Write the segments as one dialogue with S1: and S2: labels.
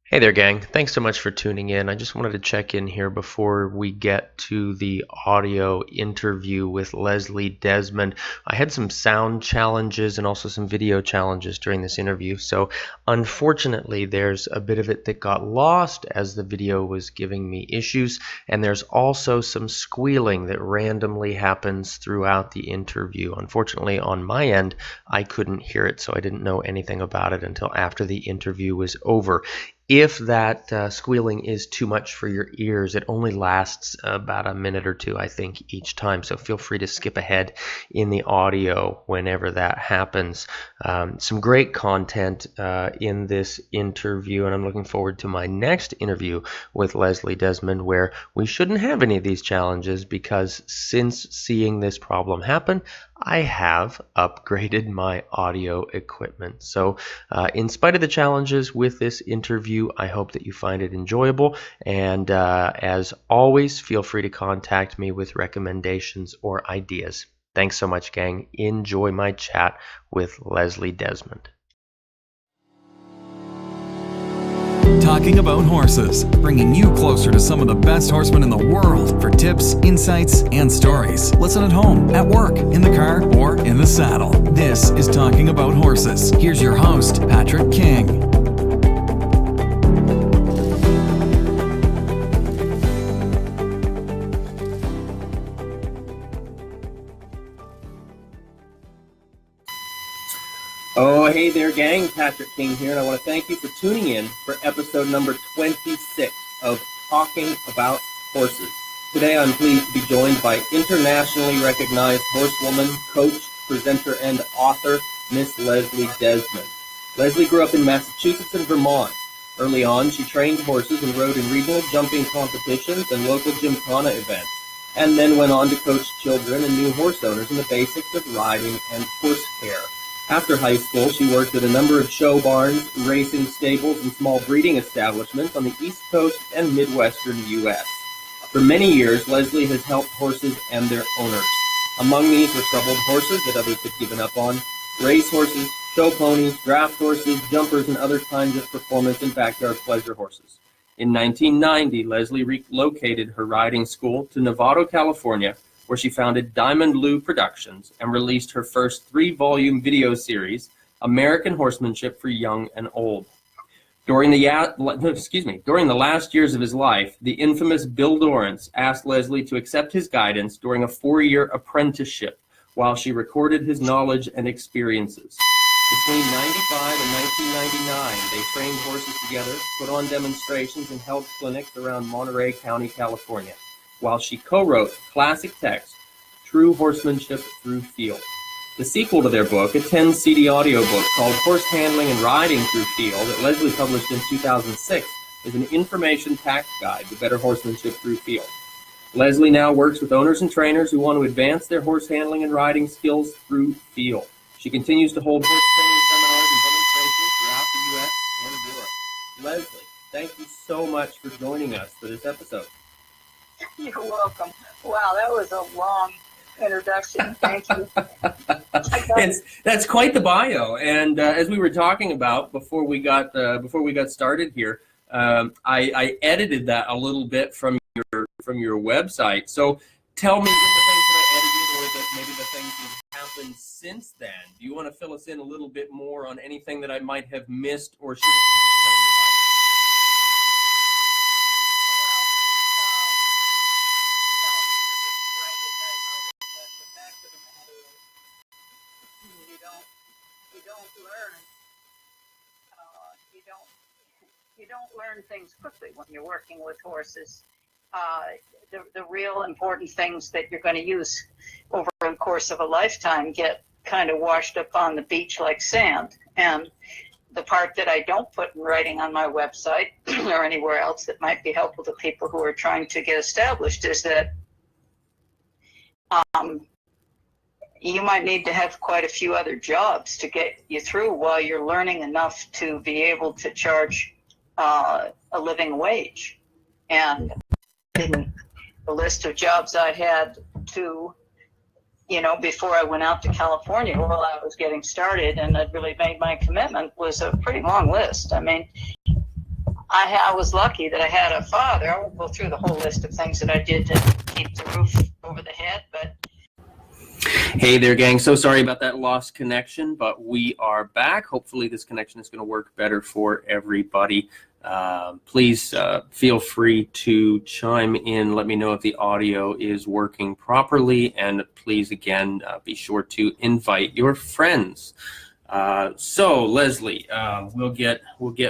S1: Hey there, gang. Thanks so much for tuning in. I just wanted to check in here before we get to the audio interview with Leslie Desmond. I had some sound challenges and also some video challenges during this interview, so unfortunately there's a bit of it that got lost as the video was giving me issues, and there's also some squealing that randomly happens throughout the interview. Unfortunately, on my end, I couldn't hear it, so I didn't know anything about it until after the interview was over. If that squealing is too much for your ears, it only lasts about a minute or two, I think, each time. So feel free to skip ahead in the audio whenever that happens. Some great content in this interview, and I'm looking forward to my next interview with Leslie Desmond, where we shouldn't have any of these challenges because since seeing this problem happen, I have upgraded my audio equipment. So in spite of the challenges with this interview, I hope that you find it enjoyable. And as always, feel free to contact me with recommendations or ideas. Thanks so much, gang. Enjoy my chat with Leslie Desmond.
S2: Talking about horses, bringing you closer to some of the best horsemen in the world for tips, insights, and stories. Listen at home, at work, in the car, or in the saddle. This is Talking About Horses. Here's your host, Patrick King.
S3: Oh, hey there, gang. Patrick King here, and I want to thank you for tuning in for episode number 26 of Talking About Horses. Today, I'm pleased to be joined by internationally recognized horsewoman, coach, presenter, and author, Miss Leslie Desmond. Leslie grew up in Massachusetts and Vermont. Early on, she trained horses and rode in regional jumping competitions and local gymkhana events, and then went on to coach children and new horse owners in the basics of riding and horse care. After high school, she worked at a number of show barns, racing stables, and small breeding establishments on the East Coast and Midwestern U.S. For many years, Leslie has helped horses and their owners. Among these were troubled horses that others had given up on, race horses, show ponies, draft horses, jumpers, and other kinds of performance and backyard pleasure horses. In 1990, Leslie relocated her riding school to Novato, California, where she founded Diamond Lou Productions and released her first 3-volume video series, American Horsemanship for Young and Old. During the last years of his life, the infamous Bill Dorrance asked Leslie to accept his guidance during a 4-year apprenticeship while she recorded his knowledge and experiences. Between 1995 and 1999, they trained horses together, put on demonstrations, and held clinics around Monterey County, California, while she co-wrote classic text, True Horsemanship Through Field. The sequel to their book, a 10-CD audiobook called Horse Handling and Riding Through Field that Leslie published in 2006, is an information-packed guide to better horsemanship through field. Leslie now works with owners and trainers who want to advance their horse handling and riding skills through field. She continues to hold horse training seminars and demonstrations throughout the U.S. and Europe. Leslie, thank you so much for joining us for this episode.
S4: You're welcome. Wow, that was a long introduction. Thank you.
S3: That's quite the bio. And as we were talking about before we got started here, I edited that a little bit from your website. So tell me the things that I edited, or maybe the things that have happened since then. Do you want to fill us in a little bit more on anything that I might have missed or should have?
S4: You don't learn things quickly when you're working with horses. The real important things that you're going to use over the course of a lifetime get kind of washed up on the beach like sand. And the part that I don't put in writing on my website or anywhere else that might be helpful to people who are trying to get established is that you might need to have quite a few other jobs to get you through while you're learning enough to be able to charge a living wage. And in the list of jobs I had to, before I went out to California while I was getting started and I'd really made my commitment, was a pretty long list. I mean, I was lucky that I had a father. I won't go through the whole list of things that I did to keep the roof over the head, but.
S3: Hey there, gang. So sorry about that lost connection, but we are back. Hopefully this connection is going to work better for everybody. Please feel free to chime in. Let me know if the audio is working properly, and please, again, be sure to invite your friends. So Leslie, we'll get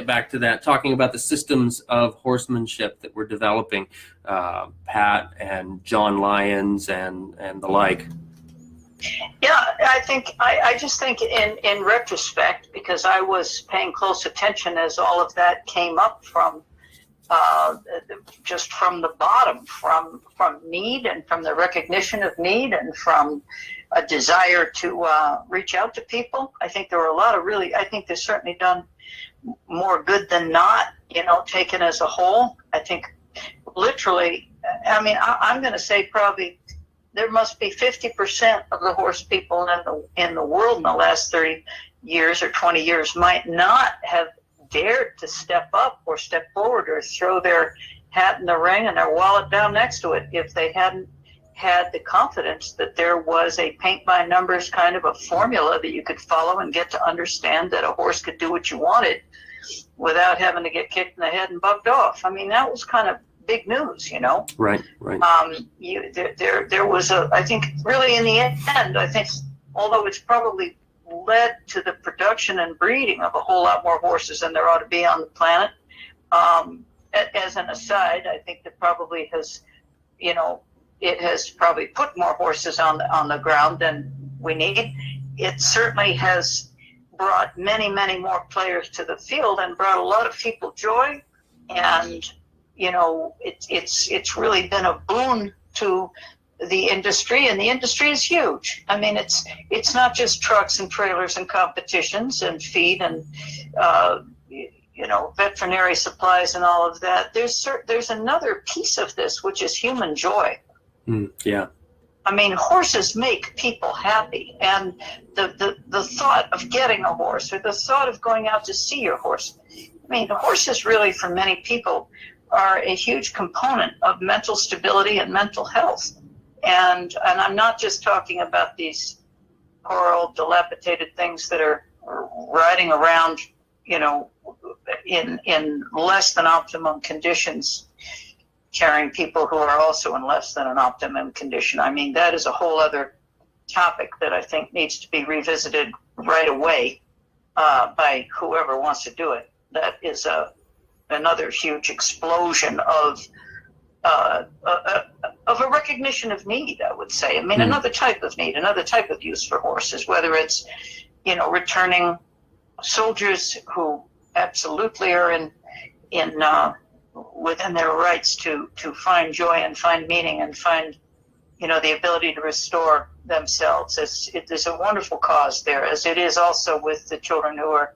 S3: back to that, talking about the systems of horsemanship that we're developing, Pat and John Lyons and the like.
S4: Yeah, I just think in retrospect, because I was paying close attention as all of that came up from just from the bottom, from need and from the recognition of need and from a desire to reach out to people. I think there were a lot of I think they've certainly done more good than not, taken as a whole. I think literally, I mean, I'm going to say probably there must be 50% of the horse people in the world in the last 30 years or 20 years might not have dared to step up or step forward or throw their hat in the ring and their wallet down next to it if they hadn't had the confidence that there was a paint by numbers kind of a formula that you could follow and get to understand that a horse could do what you wanted without having to get kicked in the head and bucked off. I mean, that was kind of big news,
S3: Right.
S4: There was I think really in the end, I think, although it's probably led to the production and breeding of a whole lot more horses than there ought to be on the planet. As an aside, I think that probably has, it has probably put more horses on the ground than we need. It certainly has brought many, many more players to the field and brought a lot of people joy. And it's really been a boon to the industry, and the industry is huge. I mean, it's not just trucks and trailers and competitions and feed and veterinary supplies and all of that. There's another piece of this, which is human joy.
S3: Yeah.
S4: I mean, horses make people happy, and the thought of getting a horse or the thought of going out to see your horse. I mean, horses really, for many people, are a huge component of mental stability and mental health. And I'm not just talking about these poor old dilapidated things that are riding around, in less than optimum conditions, carrying people who are also in less than an optimum condition. I mean, that is a whole other topic that I think needs to be revisited right away by whoever wants to do it. That is another huge explosion of a recognition of need, I would say. I mean, another type of need, another type of use for horses, whether it's, returning soldiers who absolutely are within their rights to find joy and find meaning and find, the ability to restore themselves. It is a wonderful cause there, as it is also with the children who are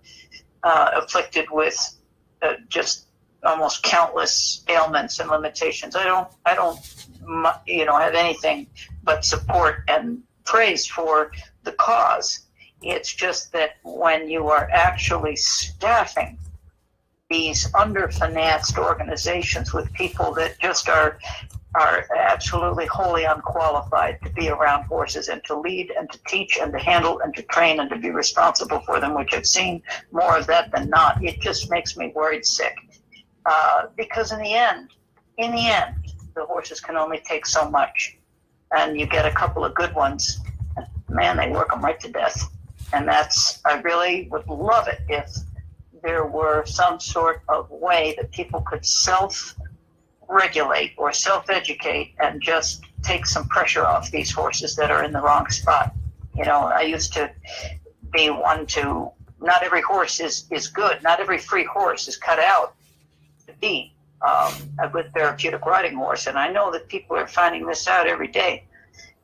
S4: afflicted with just almost countless ailments and limitations. I don't have anything but support and praise for the cause. It's just that when you are actually staffing these underfinanced organizations with people that just are absolutely wholly unqualified to be around horses and to lead and to teach and to handle and to train and to be responsible for them, which I've seen more of that than not, it just makes me worried sick. Because in the end, the horses can only take so much, and you get a couple of good ones, and man, they work them right to death. And I really would love it if there were some sort of way that people could self-regulate or self-educate and just take some pressure off these horses that are in the wrong spot. I used to be one to, not every horse is good. Not every free horse is cut out to be a good therapeutic riding horse. And I know that people are finding this out every day.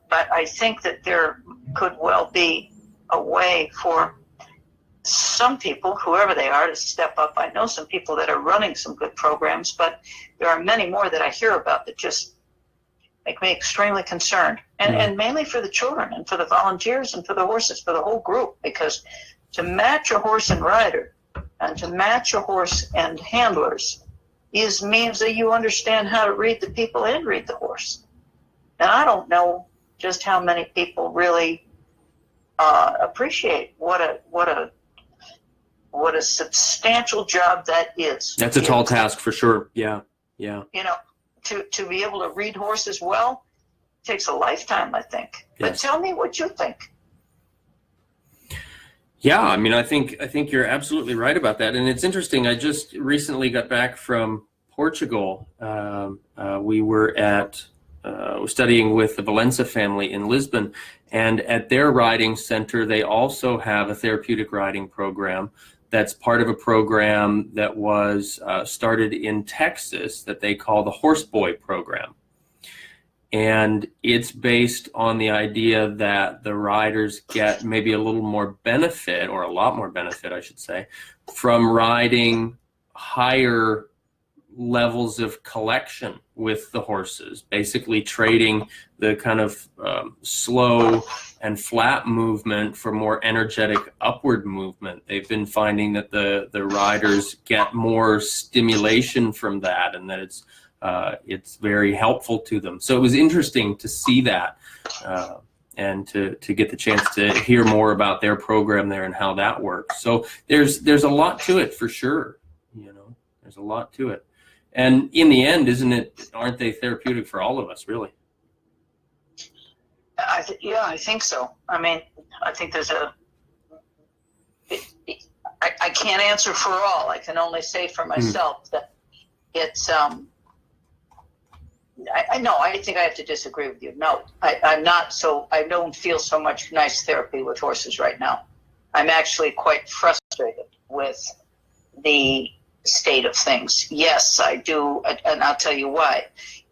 S4: But I think that there could well be a way for some people, whoever they are, to step up. I know some people that are running some good programs, but there are many more that I hear about that just make me extremely concerned. And mainly for the children and for the volunteers and for the horses, for the whole group, because to match a horse and rider and to match a horse and handlers means that you understand how to read the people and read the horse. And I don't know just how many people really appreciate what a substantial job that is.
S3: That's a tall task for sure. Yeah.
S4: You know, to be able to read horses well takes a lifetime, I think. But
S3: Yes.
S4: tell me what you think.
S3: Yeah, I mean, I think you're absolutely right about that. And it's interesting. I just recently got back from Portugal. We were studying with the Valença family in Lisbon, and at their riding center, they also have a therapeutic riding program that's part of a program that was started in Texas that they call the Horse Boy program. And it's based on the idea that the riders get maybe a little more benefit, or a lot more benefit, I should say, from riding higher levels of collection with the horses, basically trading the kind of slow and flat movement for more energetic upward movement. They've been finding that the riders get more stimulation from that, and that it's very helpful to them. So it was interesting to see that and to get the chance to hear more about their program there and how that works. So there's a lot to it for sure. You know, there's a lot to it. And in the end, aren't they therapeutic for all of us, really?
S4: Yeah, I think so. I mean, I think there's I can't answer for all. I can only say for myself that it's, I think I have to disagree with you. No, I don't feel so much nice therapy with horses right now. I'm actually quite frustrated with the state of things. Yes, I do, and I'll tell you why.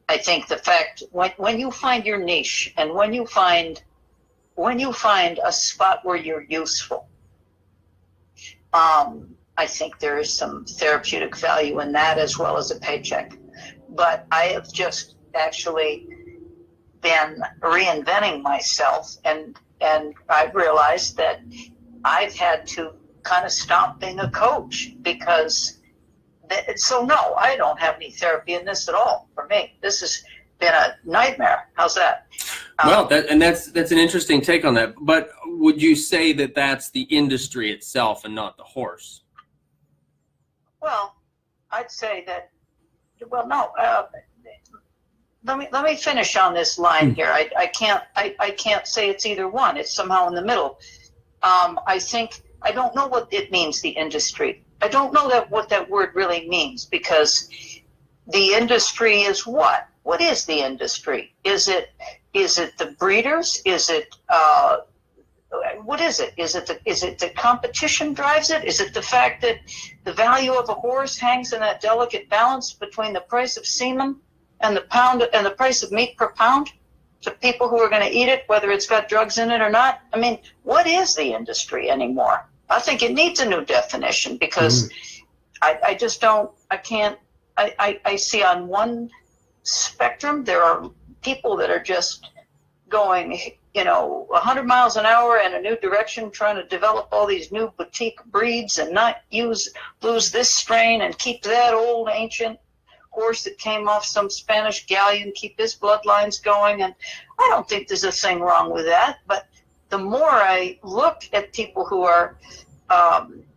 S4: I think the fact when you find your niche, and when you find a spot where you're useful, I think there is some therapeutic value in that as well as a paycheck. But I have just actually been reinventing myself, and I've realized that I've had to kind of stop being a coach because. So no, I don't have any therapy in this at all. For me, this has been a nightmare. How's that?
S3: Well, that's an interesting take on that. But would you say that that's the industry itself and not the horse?
S4: Well, I'd say that. Well, no. Let me finish on this line here. I can't say it's either one. It's somehow in the middle. I think I don't know what it means. The industry. I don't know what that word really means, because the industry is what? What is the industry? Is it the breeders? Is it what is it? Is it the competition drives it? Is it the fact that the value of a horse hangs in that delicate balance between the price of semen and the price of meat per pound to people who are going to eat it, whether it's got drugs in it or not? I mean, what is the industry anymore? I think it needs a new definition, because I see on one spectrum, there are people that are just going, 100 miles an hour in a new direction, trying to develop all these new boutique breeds and not lose this strain and keep that old ancient horse that came off some Spanish galleon, keep his bloodlines going. And I don't think there's a thing wrong with that, but the more I look at people who are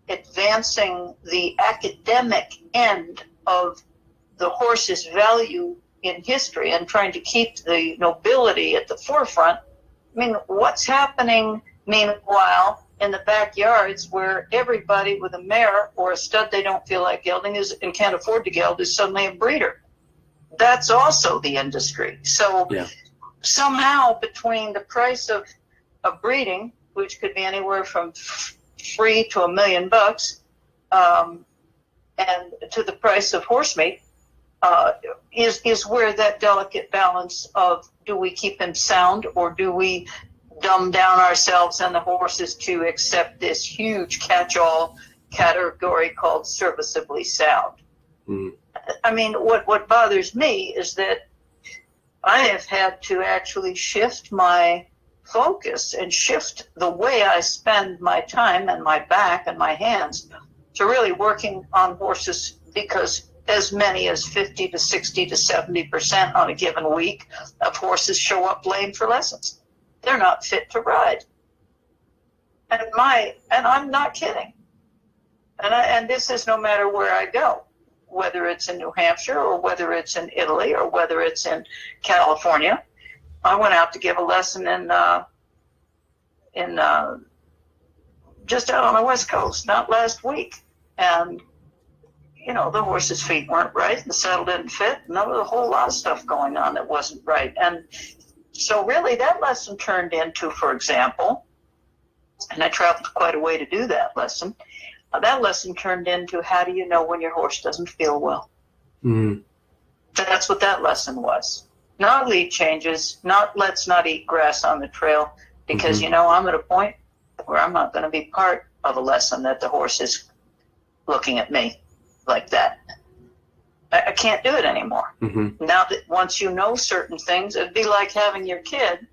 S4: advancing the academic end of the horse's value in history and trying to keep the nobility at the forefront, I mean, what's happening meanwhile in the backyards where everybody with a mare or a stud they don't feel like gelding and can't afford to geld is suddenly a breeder? That's also the industry. So somehow between the price of breeding, which could be anywhere from free to $1 million, and to the price of horse meat, is where that delicate balance of, do we keep him sound, or do we dumb down ourselves and the horses to accept this huge catch-all category called serviceably sound? I mean, what bothers me is that I have had to actually shift my focus and shift the way I spend my time and my back and my hands to really working on horses, because as many as 50 to 60 to 70% on a given week of horses show up lame for lessons. They're not fit to ride. And I'm not kidding. And this is no matter where I go, whether it's in New Hampshire or whether it's in Italy or whether it's in California. I went out to give a lesson in just out on the West Coast, not last week. And, you know, the horse's feet weren't right, the saddle didn't fit, and there was a whole lot of stuff going on that wasn't right. And so really that lesson turned into, for example, and I traveled quite a way to do that lesson, that lesson turned into, how do you know when your horse doesn't feel well?
S3: Mm.
S4: That's what that lesson was. Not lead changes, not let's not eat grass on the trail, because, you know, I'm at a point where I'm not going to be part of a lesson that the horse is looking at me like that. I can't do it anymore.
S3: Mm-hmm.
S4: Now that once you know certain things, it'd be like having your kid.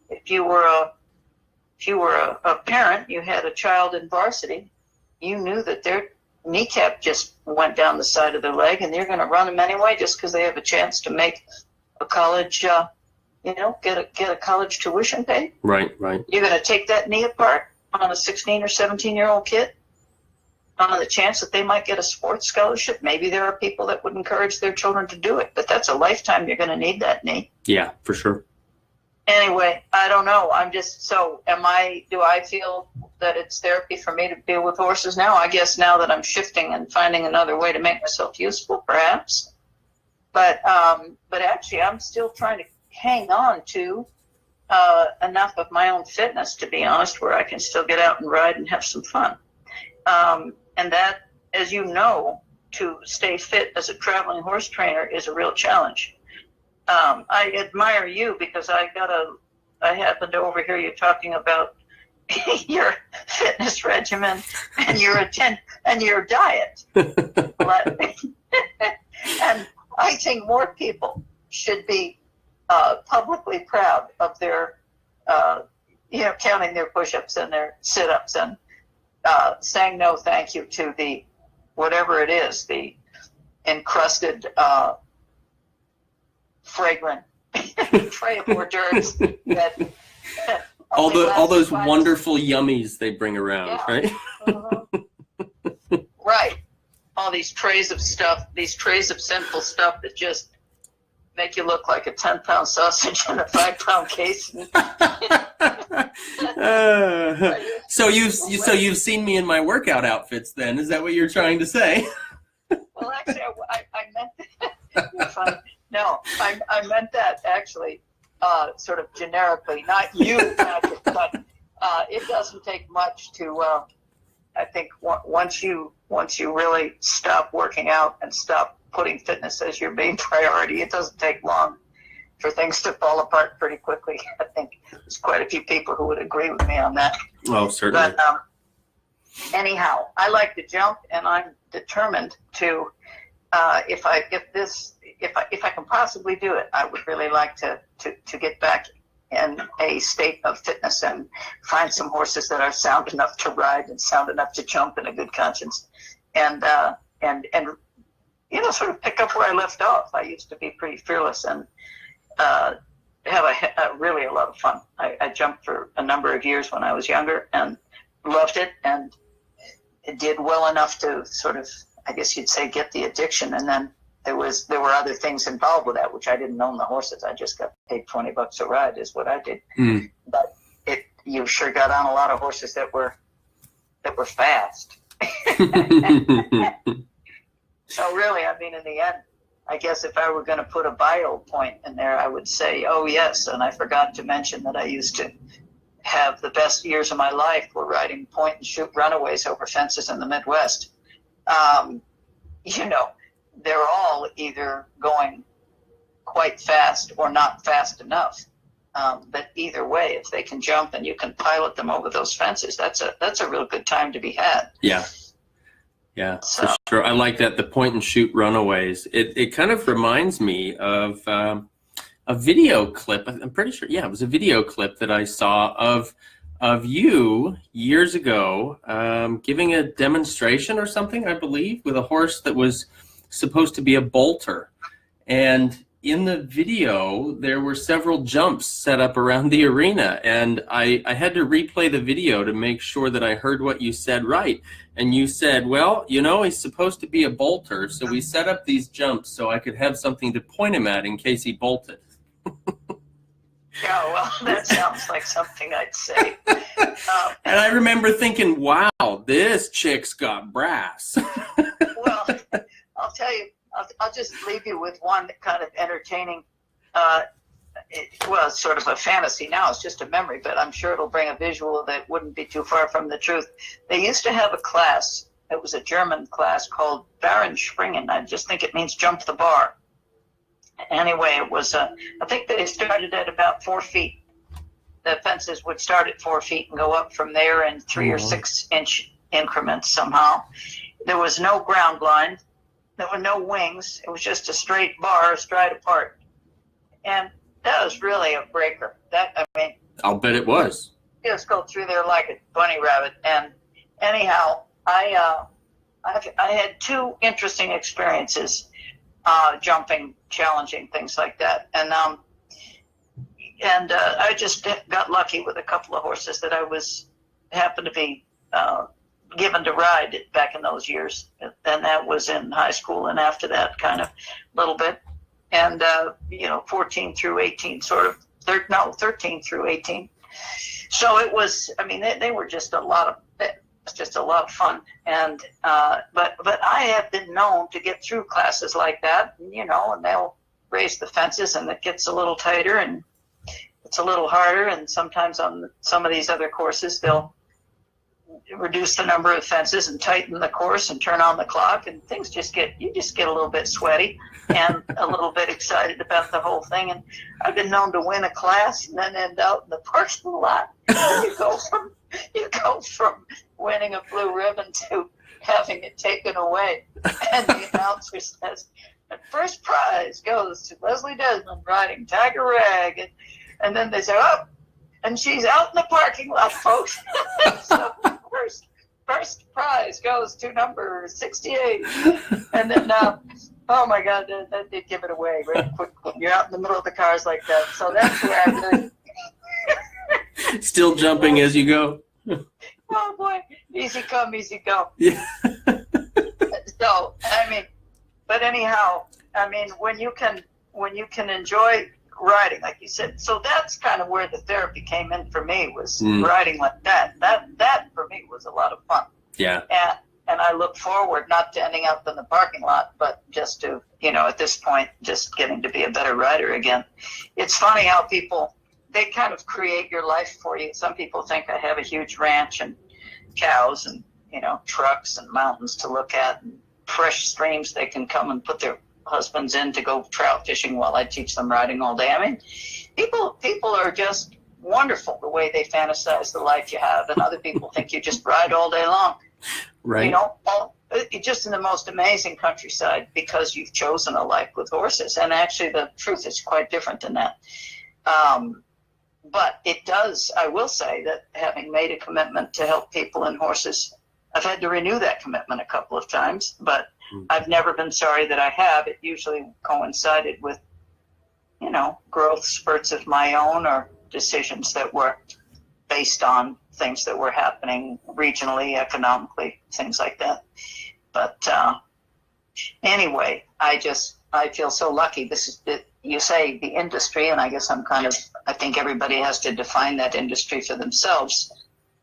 S4: If you were a parent, you had a child in varsity, you knew that their kneecap just went down the side of their leg, and you're going to run them anyway just because they have a chance to make a college, get a college tuition paid.
S3: Right.
S4: You're going to take that knee apart on a 16 or 17-year-old kid on the chance that they might get a sports scholarship. Maybe there are people that would encourage their children to do it, but that's a lifetime you're going to need that knee.
S3: Yeah, for sure.
S4: Anyway, I don't know. Do I feel that it's therapy for me to deal with horses now? I guess now that I'm shifting and finding another way to make myself useful, perhaps. But actually, I'm still trying to hang on to enough of my own fitness, to be honest, where I can still get out and ride and have some fun. And that, as you know, to stay fit as a traveling horse trainer is a real challenge. I admire you because I happened to overhear you talking about your fitness regimen and your diet. And I think more people should be publicly proud of their, counting their push-ups and their sit-ups and saying no thank you to the, whatever it is, the encrusted, fragrant tray of hors d'oeuvres that
S3: all those wonderful yummies they bring around, right?
S4: Right. All these trays of stuff, these trays of sinful stuff that just make you look like a 10-pound sausage in a 5-pound case.
S3: So you've seen me in my workout outfits then? Is that what you're trying to say?
S4: Well, actually, I meant that. You're funny. No, I meant that actually, sort of generically, not you, Patrick, but it doesn't take much to. I think once you really stop working out and stop putting fitness as your main priority, it doesn't take long for things to fall apart pretty quickly. I think there's quite a few people who would agree with me on that.
S3: Oh, certainly.
S4: But anyhow, I like to jump, and I'm determined to. If I can possibly do it, I would really like to get back in a state of fitness and find some horses that are sound enough to ride and sound enough to jump in a good conscience, and sort of pick up where I left off. I used to be pretty fearless and have really a lot of fun. I jumped for a number of years when I was younger and loved it, and it did well enough to sort of, I guess you'd say, get the addiction. And then there were other things involved with that, which I didn't own the horses. I just got paid $20 a ride is what I did.
S3: Mm.
S4: But you sure got on a lot of horses that were fast. So really, I mean, in the end, I guess if I were going to put a bio point in there, I would say, oh yes, and I forgot to mention that I used to have the best years of my life were riding point and shoot runaways over fences in the Midwest. They're all either going quite fast or not fast enough. But either way, if they can jump and you can pilot them over those fences, that's a real good time to be had.
S3: Yeah, so. For sure. I like that, the point and shoot runaways. It kind of reminds me of a video clip. I'm pretty sure, it was a video clip that I saw of you years ago giving a demonstration or something, I believe, with a horse that was supposed to be a bolter. And in the video, there were several jumps set up around the arena, and I had to replay the video to make sure that I heard what you said right. And you said, well, you know, he's supposed to be a bolter, so we set up these jumps so I could have something to point him at in case he bolted.
S4: Yeah, well, that sounds like something I'd say.
S3: And I remember thinking, wow, this chick's got brass.
S4: Well, I'll tell you, I'll just leave you with one kind of entertaining, it's sort of a fantasy now. It's just a memory, but I'm sure it'll bring a visual that wouldn't be too far from the truth. They used to have a class. It was a German class called Springen. I just think it means jump the bar. Anyway, it was, I think they started at about 4 feet. The fences would start at 4 feet and go up from there in 3 or 6 inch increments somehow. There was no ground line. There were no wings. It was just a straight bar, straight apart. And that was really a breaker.
S3: I'll bet it was.
S4: Just go through there like a bunny rabbit. And anyhow, I had 2 interesting experiences, jumping, challenging, things like that. And I just got lucky with a couple of horses that I happened to be given to ride back in those years, and that was in high school, and after that kind of a little bit, and 14 through 18, sort of 13 through 18. So it was, they were just a lot of fun, and but I have been known to get through classes like that, and they'll raise the fences, and it gets a little tighter, and it's a little harder, and sometimes on some of these other courses they'll reduce the number of fences and tighten the course and turn on the clock, and things you just get a little bit sweaty and a little bit excited about the whole thing. And I've been known to win a class and then end out in the parking lot. You go from winning a blue ribbon to having it taken away, and the announcer says, "The first prize goes to Leslie Desmond riding Tiger Rag," and then they say, "Oh, and she's out in the parking lot, folks." So first prize goes to number 68. And then, oh my God, that did give it away very quickly. You're out in the middle of the cars like that. So that's where I really...
S3: Still jumping as you go.
S4: Oh boy, easy come, easy go.
S3: Yeah.
S4: So, but anyhow, when you can enjoy riding, like you said, so that's kind of where the therapy came in for me, was riding like that. That for me was a lot of fun.
S3: Yeah.
S4: And I look forward not to ending up in the parking lot, but just to, at this point, just getting to be a better rider again. It's funny how people, they kind of create your life for you. Some people think I have a huge ranch and cows and, trucks and mountains to look at and fresh streams they can come and put their husbands in to go trout fishing while I teach them riding all day. People are just wonderful the way they fantasize the life you have, and other people think you just ride all day long.
S3: Right.
S4: Just in the most amazing countryside, because you've chosen a life with horses. And actually the truth is quite different than that. But it does, I will say that having made a commitment to help people and horses, I've had to renew that commitment a couple of times, but I've never been sorry that I have. It usually coincided with, growth spurts of my own, or decisions that were based on things that were happening regionally, economically, things like that. But anyway, I feel so lucky. This is, you say the industry, and I guess I think everybody has to define that industry for themselves.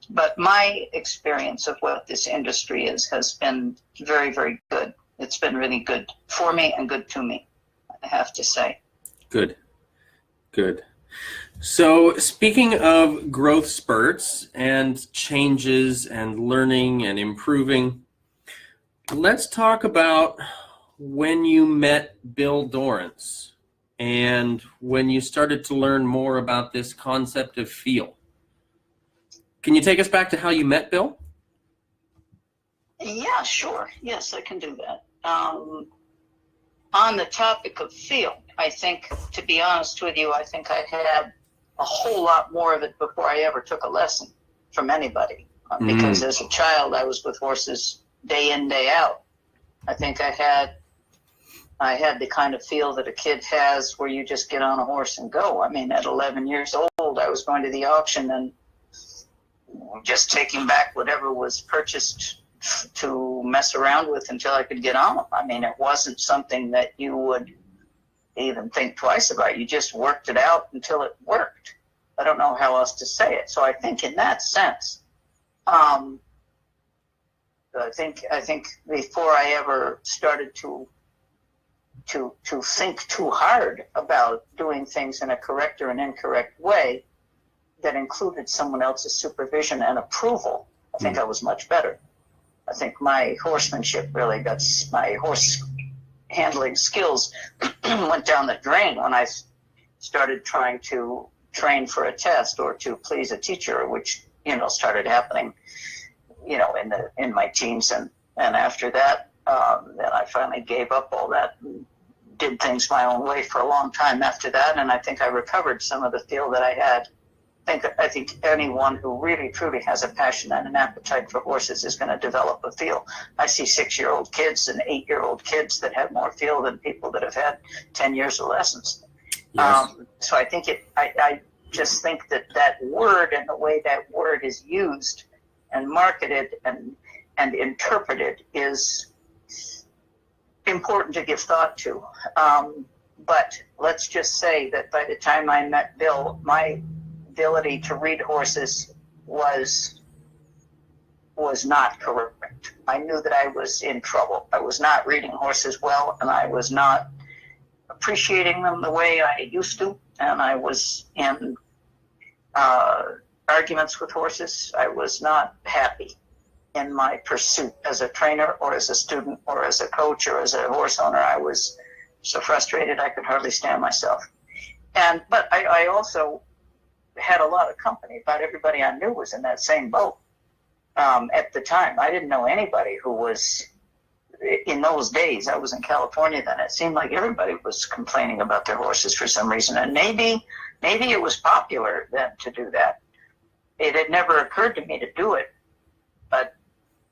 S4: But my experience of what this industry is has been very, very good. It's been really good for me and good to me, I have to say.
S3: Good. So speaking of growth spurts and changes and learning and improving, let's talk about when you met Bill Dorrance and when you started to learn more about this concept of feel. Can you take us back to how you met Bill?
S4: Yeah, sure. Yes, I can do that. On the topic of feel, I think, to be honest with you, I think I had a whole lot more of it before I ever took a lesson from anybody. Because as a child, I was with horses day in, day out. I think I had I had the kind of feel that a kid has where you just get on a horse and go. I mean, at 11 years old, I was going to the auction and just taking back whatever was purchased to mess around with until I could get on them. I mean, it wasn't something that you would even think twice about. You just worked it out until it worked. I don't know how else to say it. So I think in that sense, I think before I ever started to think too hard about doing things in a correct or an incorrect way that included someone else's supervision and approval, I think I was much better. I think my horsemanship really got, my horse handling skills went down the drain when I started trying to train for a test or to please a teacher, which, started happening, in my teens. And after that, then I finally gave up all that and did things my own way for a long time after that. And I think I recovered some of the feel that I had. I think anyone who really truly has a passion and an appetite for horses is going to develop a feel. I see 6-year-old kids and 8-year-old kids that have more feel than people that have had 10 years of lessons. Yes. So I think I just think that word and the way that word is used and marketed and interpreted is important to give thought to. But let's just say that by the time I met Bill, my ability to read horses was not correct. I knew that I was in trouble. I was not reading horses well, and I was not appreciating them the way I used to, and I was in arguments with horses. I was not happy in my pursuit as a trainer or as a student or as a coach or as a horse owner. I was so frustrated I could hardly stand myself. But I also had a lot of company. About everybody I knew was in that same boat at the time. I didn't know anybody who was, in those days, I was in California then, it seemed like everybody was complaining about their horses for some reason. And maybe it was popular then to do that. It had never occurred to me to do it, but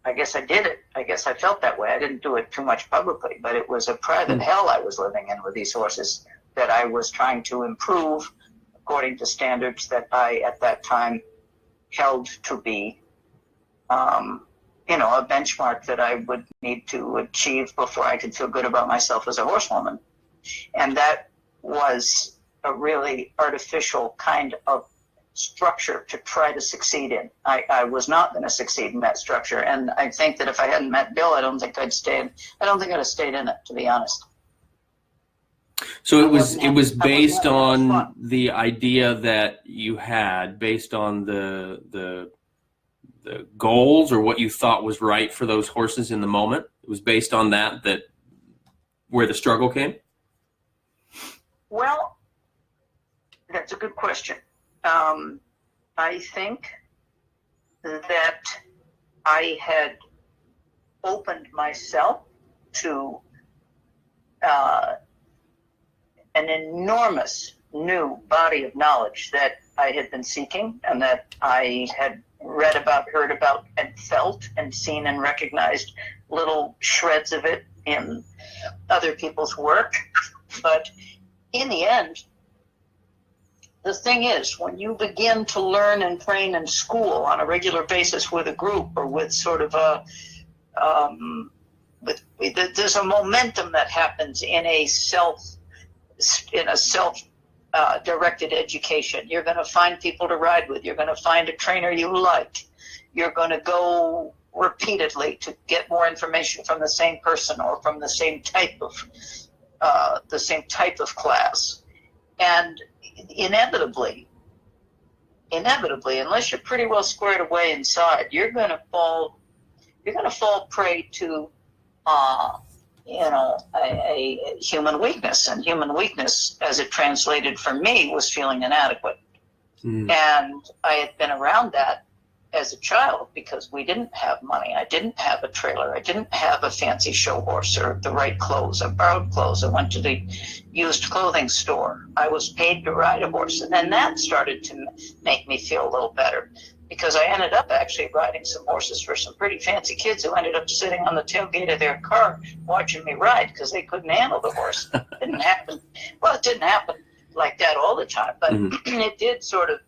S4: I guess I did it. I guess I felt that way. I didn't do it too much publicly, but it was a private hell I was living in with these horses that I was trying to improve according to standards that I, at that time, held to be, a benchmark that I would need to achieve before I could feel good about myself as a horsewoman. And that was a really artificial kind of structure to try to succeed in. I was not going to succeed in that structure. And I think that if I hadn't met Bill, I don't think I'd have stayed in it, to be honest.
S3: So it was based on the idea that you had, based on the goals or what you thought was right for those horses in the moment. It was based on that where the struggle came?
S4: Well, that's a good question. I think that I had opened myself to an enormous new body of knowledge that I had been seeking and that I had read about, heard about, and felt and seen and recognized little shreds of it in other people's work. But in the end, the thing is, when you begin to learn and train in school on a regular basis with a group or with sort of there's a momentum that happens in a self-directed education. You're going to find people to ride with. You're going to find a trainer you like. You're going to go repeatedly to get more information from the same person or from the same type of class. And inevitably, unless you're pretty well squared away inside, you're going to fall prey to a human weakness. And human weakness, as it translated for me, was feeling inadequate. And I had been around that as a child because we didn't have money. I didn't have a trailer. I didn't have a fancy show horse or the right clothes. I borrowed clothes. I went to the used clothing store. I was paid to ride a horse. And then that started to make me feel a little better. because I ended up actually riding some horses for some pretty fancy kids who ended up sitting on the tailgate of their car watching me ride because they couldn't handle the horse. It didn't happen. Well, it didn't happen like that all the time, but it did sort of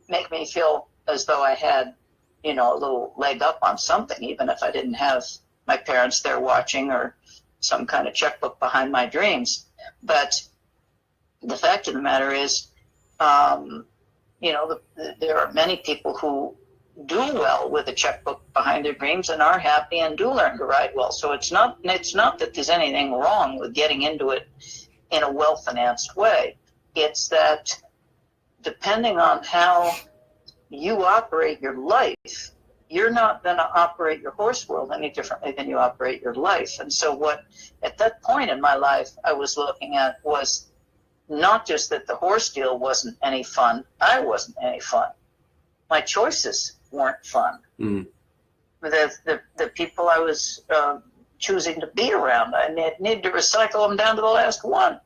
S4: make me feel as though I had, you know, a little leg up on something, even if I didn't have my parents there watching or some kind of checkbook behind my dreams. But the fact of the matter is, you know, there are many people who do well with a checkbook behind their dreams and are happy and do learn to ride well. So it's not that there's anything wrong with getting into it in a well-financed way. It's that depending on how you operate your life, you're not going to operate your horse world any differently than you operate your life. And so what, at that point in my life, I was looking at was not just that the horse deal wasn't any fun, I wasn't any fun. My choices weren't fun. The people I was choosing to be around, I need to recycle them down to the last one.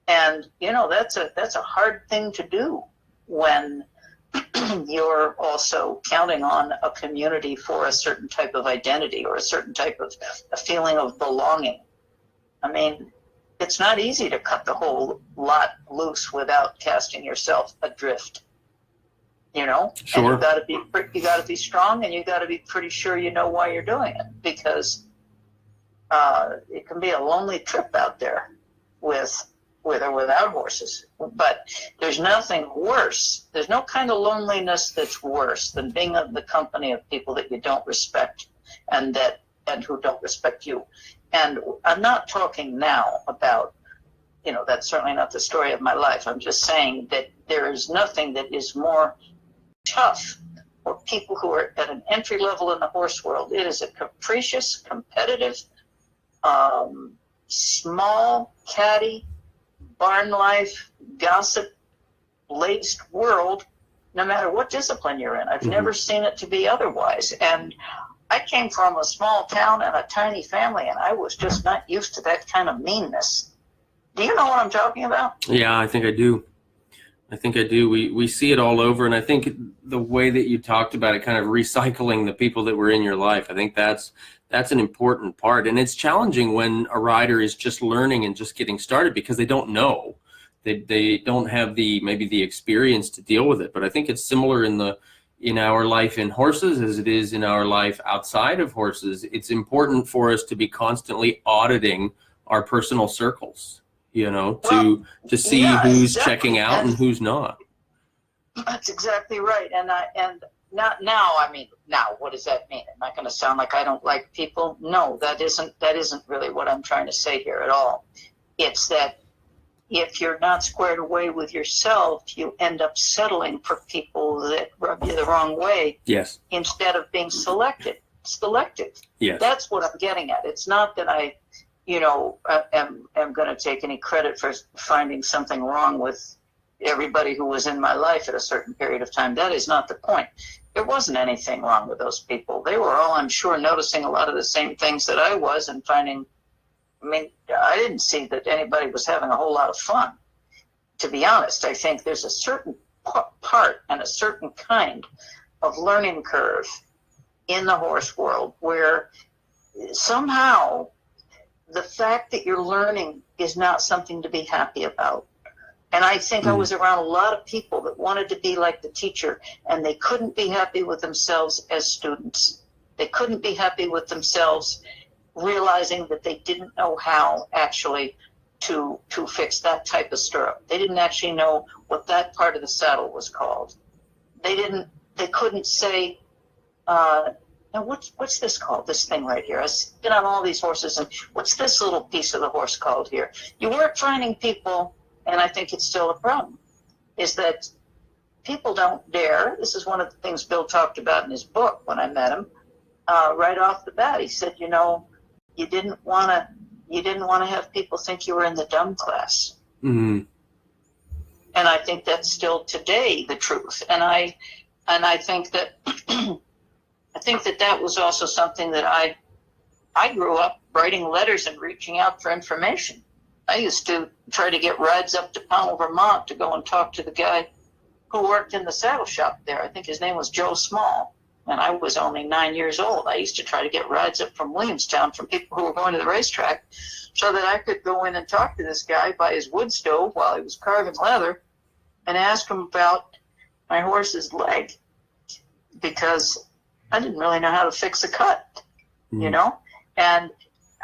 S4: And, you know, that's a hard thing to do when you're also counting on a community for a certain type of identity or a certain type of a feeling of belonging. I mean, it's not easy to cut the whole lot loose without casting yourself adrift. You know,
S3: Sure.
S4: And you got to be strong, and you got to be pretty sure you know why you're doing it, because it can be a lonely trip out there with or without horses. But there's nothing worse. There's no kind of loneliness that's worse than being in the company of people that you don't respect and who don't respect you. And I'm not talking now about, you know, that's certainly not the story of my life. I'm just saying that there is nothing that is more tough for people who are at an entry level in the horse world. It is a capricious, competitive, small, catty, barn life, gossip, laced world, no matter what discipline you're in. I've never seen it to be otherwise. And I came from a small town and a tiny family, and I was just not used to that kind of meanness. Do you know what I'm talking about?
S3: Yeah, I think I do. We see it all over, and I think the way that you talked about it, kind of recycling the people that were in your life, I think that's an important part. And it's challenging when a rider is just learning and just getting started because they don't know. They don't have maybe the experience to deal with it. But I think it's similar in our life in horses as it is in our life outside of horses. It's important for us to be constantly auditing our personal circles, you know, to see who's exactly checking out and who's not.
S4: That's exactly right. And now, what does that mean? Am I going to sound like I don't like people? No, that isn't really what I'm trying to say here at all. It's that if you're not squared away with yourself, you end up settling for people that rub you the wrong way.
S3: Yes.
S4: Instead of being selective.
S3: Yes.
S4: That's what I'm getting at. It's not that I, you know, am going to take any credit for finding something wrong with everybody who was in my life at a certain period of time. That is not the point. There wasn't anything wrong with those people. They were all, I'm sure, noticing a lot of the same things that I was and finding, I mean, I didn't see that anybody was having a whole lot of fun. To be honest, I think there's a certain part and a certain kind of learning curve in the horse world where somehow the fact that you're learning is not something to be happy about. And I think I was around a lot of people that wanted to be like the teacher, and they couldn't be happy with themselves as students. They couldn't be happy with themselves realizing that they didn't know how actually to fix that type of stirrup. They didn't actually know what that part of the saddle was called. They couldn't say, now what's this called, this thing right here? I've been on all these horses, and what's this little piece of the horse called here? You weren't finding people, and I think it's still a problem, is that people don't dare. This is one of the things Bill talked about in his book when I met him. Right off the bat, he said, you know, you didn't want to have people think you were in the dumb class. Mm-hmm. And I think that's still today the truth. And I think that that was also something that I grew up writing letters and reaching out for information. I used to try to get rides up to Pownell, Vermont to go and talk to the guy who worked in the saddle shop there. I think his name was Joe Small, and I was only 9 years old. I used to try to get rides up from Williamstown from people who were going to the racetrack so that I could go in and talk to this guy by his wood stove while he was carving leather and ask him about my horse's leg, because I didn't really know how to fix a cut, you know? And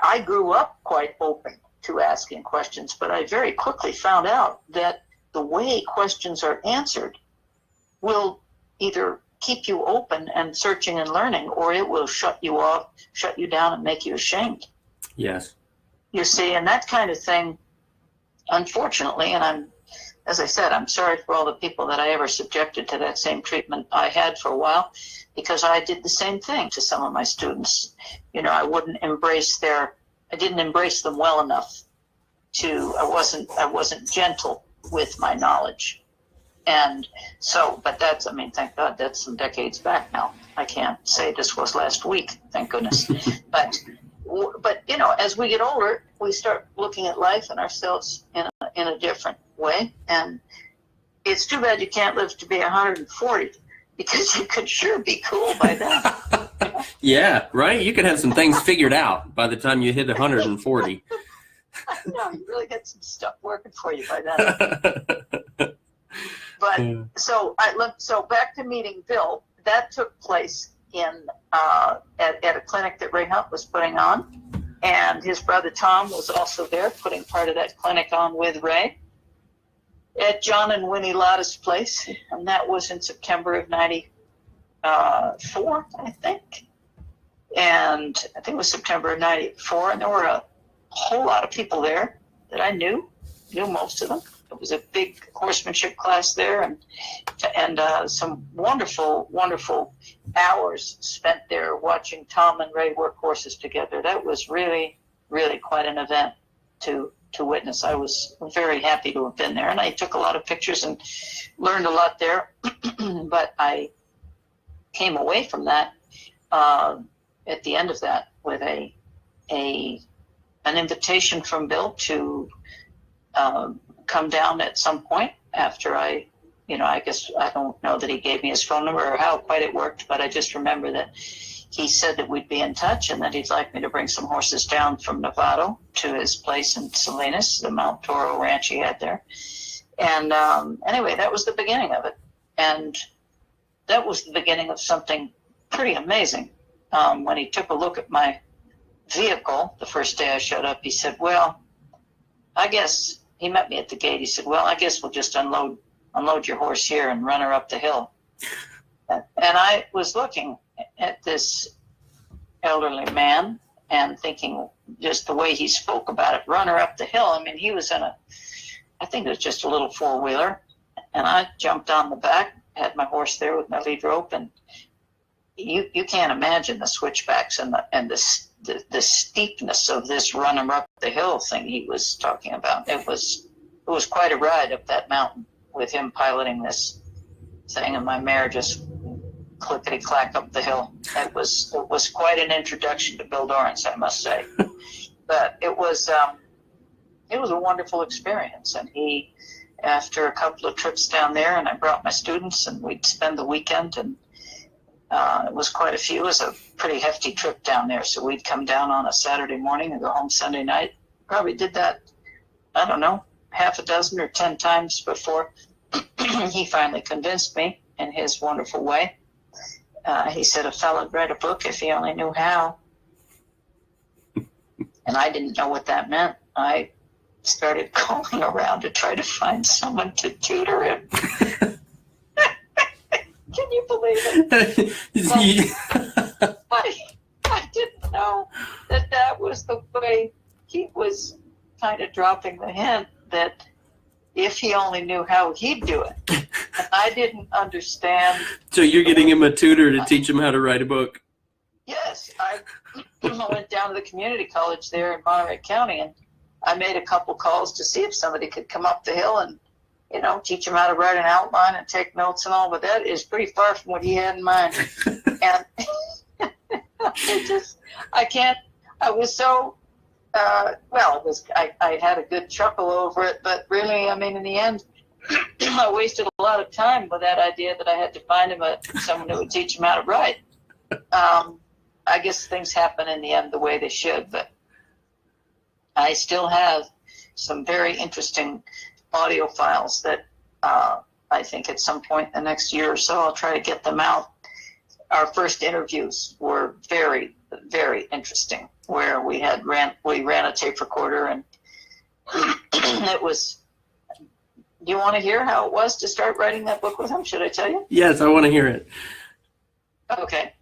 S4: I grew up quite open to asking questions, but I very quickly found out that the way questions are answered will either keep you open and searching and learning, or it will shut you off, shut you down, and make you ashamed.
S3: Yes.
S4: You see, and that kind of thing, unfortunately, and as I said, I'm sorry for all the people that I ever subjected to that same treatment I had for a while, because I did the same thing to some of my students. You know, I didn't embrace them well enough I wasn't gentle with my knowledge. And so, but that's, I mean, thank God that's some decades back now. I can't say this was last week, thank goodness. But you know, as we get older, we start looking at life and ourselves in a different way. And it's too bad you can't live to be 140, because you could sure be cool by then.
S3: Yeah, right? You could have some things figured out by the time you hit 140.
S4: No, you really got some stuff working for you by then. But so back to meeting Bill. That took place at a clinic that Ray Hunt was putting on, and his brother Tom was also there putting part of that clinic on with Ray at John and Winnie Lotta's place, and that was in September of '94, I think. And I think it was September of '94, and there were a whole lot of people there that I knew most of them. It was a big horsemanship class there, and some wonderful, wonderful hours spent there watching Tom and Ray work horses together. That was really, really quite an event to witness. I was very happy to have been there, and I took a lot of pictures and learned a lot there. But I came away from that at the end of that with an invitation from Bill to come down at some point after I guess I don't know that he gave me his phone number or how quite it worked, but I just remember that he said that we'd be in touch and that he'd like me to bring some horses down from Novato to his place in Salinas, the Mount Toro ranch he had there. And anyway, that was the beginning of it. And that was the beginning of something pretty amazing. When he took a look at my vehicle the first day I showed up, he said, well, I guess, he met me at the gate. He said, well, I guess we'll just unload your horse here and run her up the hill. And I was looking at this elderly man and thinking, just the way he spoke about it, run her up the hill. I mean, he was I think it was just a little four-wheeler, and I jumped on the back, had my horse there with my lead rope, and you can't imagine the switchbacks and the steepness of this run him up the hill thing he was talking about. It was quite a ride up that mountain with him piloting this thing and my mare just clickety-clack up the hill. It was quite an introduction to Bill Dorrance, I must say. But it was a wonderful experience. And he, after a couple of trips down there, and I brought my students, and we'd spend the weekend, and it was quite a few. It was a pretty hefty trip down there. So we'd come down on a Saturday morning and go home Sunday night. Probably did that, I don't know, half a dozen or 10 times before he finally convinced me in his wonderful way. He said a fella'd write a book if he only knew how. And I didn't know what that meant. I started calling around to try to find someone to tutor him. Can you believe it? I didn't know that was the way he was kind of dropping the hint that if he only knew how he'd do it. And I didn't understand.
S3: So you're getting him a tutor to teach him how to write a book?
S4: Yes. I went down to the community college there in Monterey County, and I made a couple calls to see if somebody could come up the hill and, teach him how to write an outline and take notes and all, but that is pretty far from what he had in mind. And I was so, I had a good chuckle over it, but really, I mean, in the end, I wasted a lot of time with that idea that I had to find him someone who would teach him how to write. I guess things happen in the end the way they should, but I still have some very interesting audio files that I think at some point in the next year or so I'll try to get them out. Our first interviews were very, very interesting, where we ran a tape recorder, and it was. Do you want to hear how it was to start writing that book with him? Should I tell you?
S3: Yes, I want to hear it.
S4: Okay.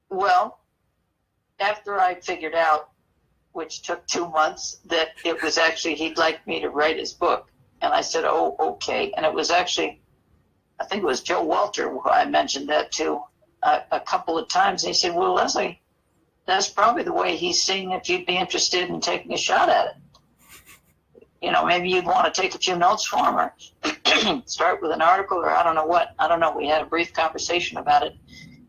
S4: Well, after I figured out, which took 2 months, that it was actually he'd like me to write his book, and I said, "Oh, okay." And it was actually, I think it was Joe Walter who I mentioned that to a couple of times. And he said, "Well, Leslie, that's probably the way he's seeing if you'd be interested in taking a shot at it. You know, maybe you'd want to take a few notes for him, or start with an article, or I don't know what. I don't know." We had a brief conversation about it.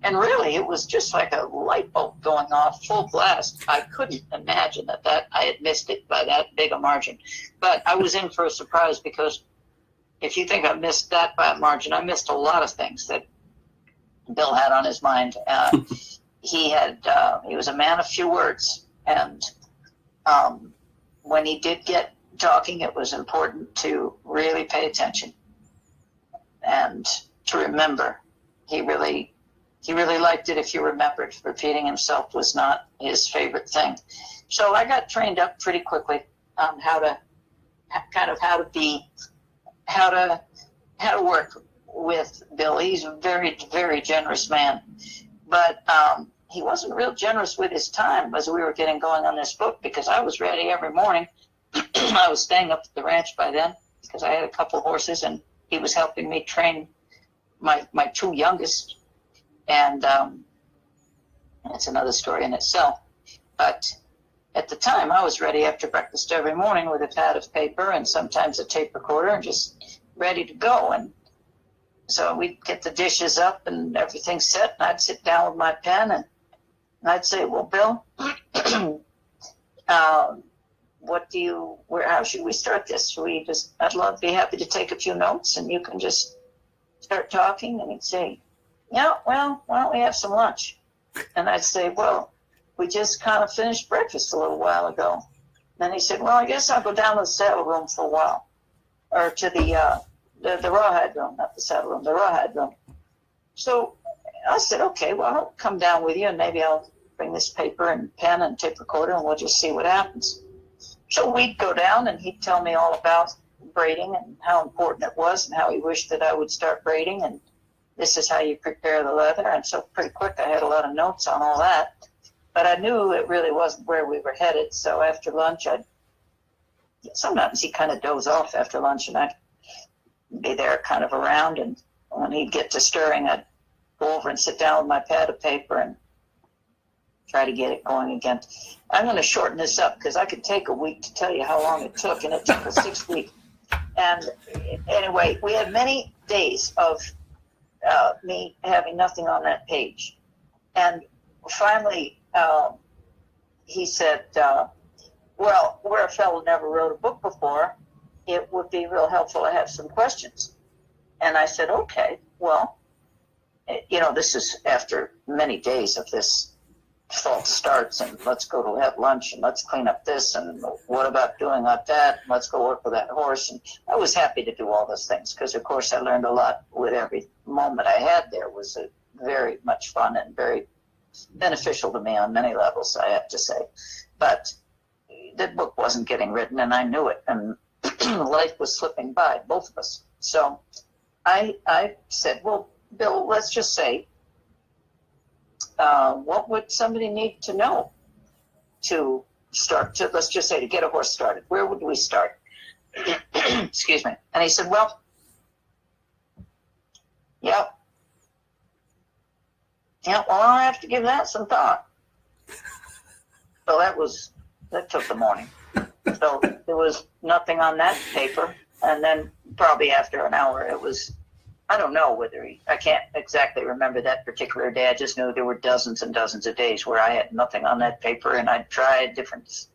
S4: And really, it was just like a light bulb going off full blast. I couldn't imagine that I had missed it by that big a margin. But I was in for a surprise, because if you think I missed that by a margin, I missed a lot of things that Bill had on his mind. He was a man of few words. And when he did get talking, it was important to really pay attention and to remember. He really liked it if you remembered. Repeating himself was not his favorite thing. So I got trained up pretty quickly on how to work with Bill. He's a very, very generous man. But he wasn't real generous with his time as we were getting going on this book, because I was ready every morning. I was staying up at the ranch by then because I had a couple horses, and he was helping me train my two youngest. And that's another story in itself. But at the time, I was ready after breakfast every morning with a pad of paper and sometimes a tape recorder, and just ready to go. And so we'd get the dishes up and everything set, and I'd sit down with my pen, and I'd say, "Well, Bill, how should we start this? I'd be happy to take a few notes, and you can just start talking." And he'd say, "Yeah, well, why don't we have some lunch?" And I'd say, "Well, we just kind of finished breakfast a little while ago." Then he said, "Well, I guess I'll go down to the saddle room for a while, or to the rawhide room, not the saddle room, the rawhide room." So I said, "Okay, well, I'll come down with you, and maybe I'll bring this paper and pen and tape recorder, and we'll just see what happens." So we'd go down, and he'd tell me all about braiding and how important it was, and how he wished that I would start braiding, and this is how you prepare the leather. And so pretty quick, I had a lot of notes on all that. But I knew it really wasn't where we were headed. So after lunch, sometimes he'd kind of doze off after lunch, and I'd be there kind of around. And when he'd get to stirring, I'd go over and sit down with my pad of paper and try to get it going again. I'm going to shorten this up, because I could take a week to tell you how long it took, and it took us 6 weeks. And anyway, we had many days of me having nothing on that page. And finally, he said, "Well, where a fellow never wrote a book before, it would be real helpful to have some questions." And I said, "Okay, well, this is after many days of this false starts, and let's go to have lunch, and let's clean up this, and what about doing like that, and let's go work with that horse." And I was happy to do all those things, because of course I learned a lot with every moment I had there. Was very much fun and very beneficial to me on many levels, I have to say. But the book wasn't getting written, and I knew it, and life was slipping by, both of us. So I said, "Well, Bill, let's just say, what would somebody need to know to start, let's just say, to get a horse started? Where would we start?" Excuse me. And he said, "Well, yeah, well, I'll have to give that some thought." So that took the morning. So there was nothing on that paper. And then probably after an hour, it was, I don't know I can't exactly remember that particular day. I just knew there were dozens and dozens of days where I had nothing on that paper, and I'd tried different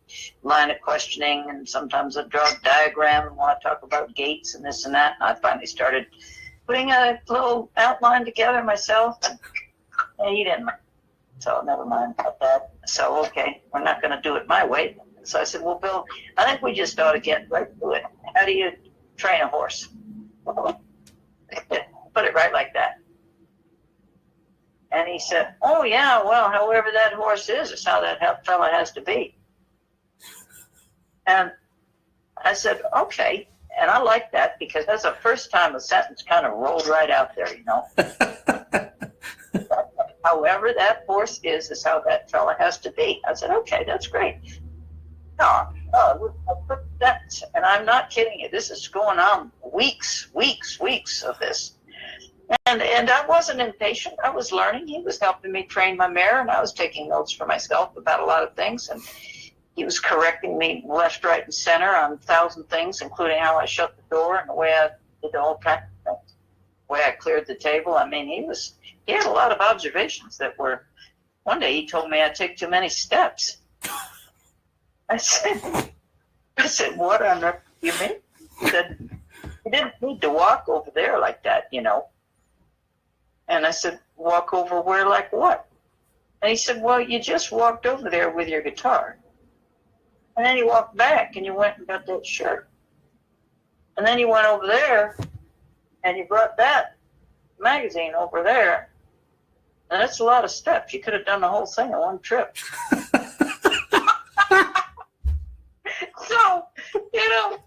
S4: line of questioning, and sometimes I'd draw a diagram and want to talk about gaits and this and that. And I finally started putting a little outline together myself, and he didn't. So never mind about that. So, okay, we're not going to do it my way. So I said, well, Bill, I think we just ought to get right to it. How do you train a horse? Put it right like that. And he said, oh, yeah, well, however that horse is how that fella has to be. And I said, okay. And I like that because that's the first time a sentence kind of rolled right out there, you know. However that horse is how that fella has to be. I said, okay, that's great. No, that's, and I'm not kidding you. This is going on weeks of this. And I wasn't impatient. I was learning. He was helping me train my mare, and I was taking notes for myself about a lot of things. And he was correcting me left, right, and center on 1,000 things, including how I shut the door and the way I did the whole kind of things, the way I cleared the table. I mean, he had a lot of observations that were. One day he told me I take too many steps. I said, what on earth do you mean? He said, you didn't need to walk over there like that, you know. And I said, walk over where like what? And he said, well, you just walked over there with your guitar. And then you walked back and you went and got that shirt. And then you went over there and you brought that magazine over there. And that's a lot of steps. You could have done the whole thing in one trip. So, you know,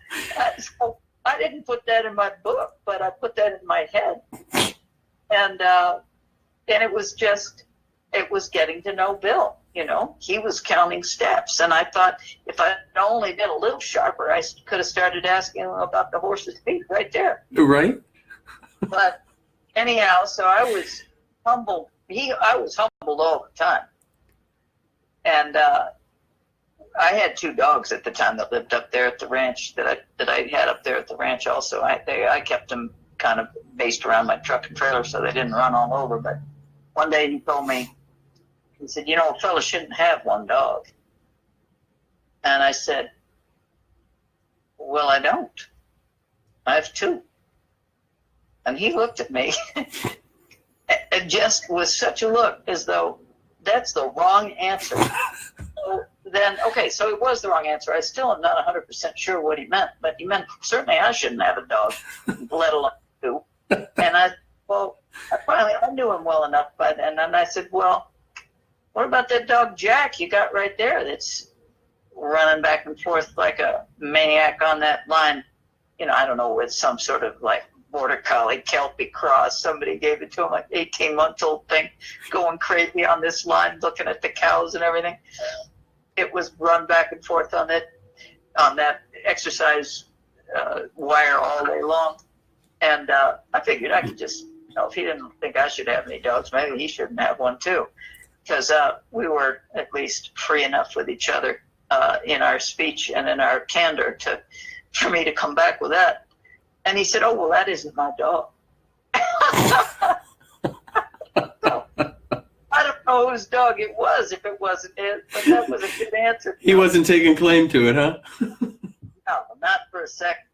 S4: so I didn't put that in my book, but I put that in my head. And it was getting to know Bill, you know. He was counting steps. And I thought if I'd only been a little sharper, I could have started asking him about the horse's feet right there.
S3: Right.
S4: But anyhow, so I was humbled. I was humbled all the time. And I had 2 dogs at the time that lived up there at the ranch that I had up there at the ranch also. I kept them kind of based around my truck and trailer so they didn't run all over. But one day he told me, he said, you know, a fella shouldn't have 1 dog. And I said, well, I don't. I have 2. And he looked at me and just with such a look as though that's the wrong answer. Then, okay, so it was the wrong answer. I still am not 100% sure what he meant, but he meant certainly I shouldn't have a dog, let alone 2. And I knew him well enough by then, and I said, well, what about that dog Jack you got right there that's running back and forth like a maniac on that line? You know, I don't know, with some sort of like border collie Kelpie cross. Somebody gave it to him, like 18-month-old thing, going crazy on this line, looking at the cows and everything. It was run back and forth on that exercise wire all day long. And I figured I could just, you know, if he didn't think I should have any dogs, maybe he shouldn't have one too. Because we were at least free enough with each other in our speech and in our candor for me to come back with that. And he said, oh, well, that isn't my dog. So, I don't know whose dog it was, if it wasn't his, but that was a good answer.
S3: He wasn't taking claim to it, huh?
S4: No, not for a second.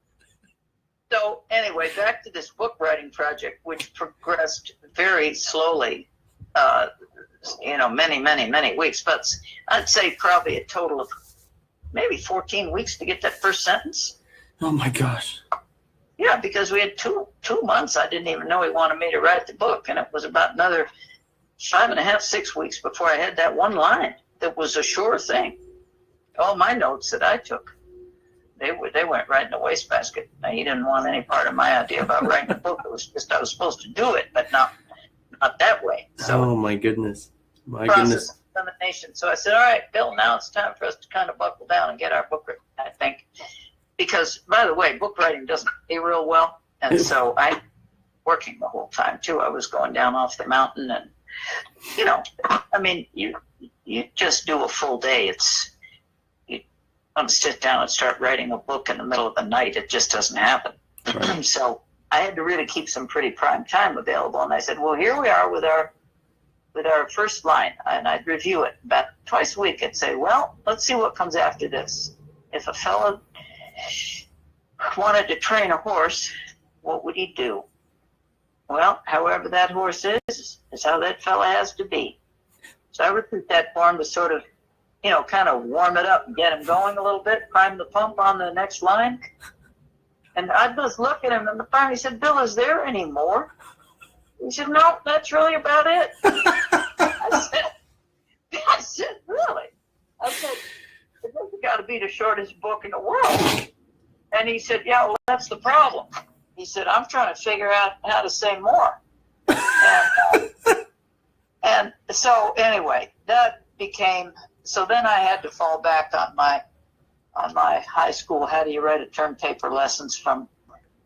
S4: So anyway, back to this book writing project, which progressed very slowly, many weeks. But I'd say probably a total of maybe 14 weeks to get that first sentence.
S3: Oh, my gosh.
S4: Yeah, because we had two months. I didn't even know he wanted me to write the book, and it was about another 5.5, 6 weeks before I had that one line that was a sure thing. All my notes that I took, they went right in the wastebasket. Now, he didn't want any part of my idea about writing a book. It was just I was supposed to do it, but not that way. So,
S3: oh, my goodness. My
S4: process
S3: goodness.
S4: of elimination. So I said, all right, Bill, now it's time for us to kind of buckle down and get our book written, I think. Because, by the way, book writing doesn't pay real well. And so I working the whole time, too. I was going down off the mountain and, you know, I mean, you just do a full day. You want to sit down and start writing a book in the middle of the night. It just doesn't happen. Right. So I had to really keep some pretty prime time available. And I said, well, here we are with our with our first line, and I'd review it about twice a week. I'd say, well, let's see what comes after this. If a fella wanted to train a horse, what would he do? Well, however that horse is how that fella has to be. So I repeat that for him to sort of, kind of warm it up and get him going a little bit, prime the pump on the next line. And I'd just look at him, and finally said, Bill, is there any more? He said, no, that's really about it. I said, really? I said, this has got to be the shortest book in the world. And he said, yeah, well, that's the problem. He said, I'm trying to figure out how to say more. And so anyway, that became, so then I had to fall back on my high school, how do you write a term paper lessons from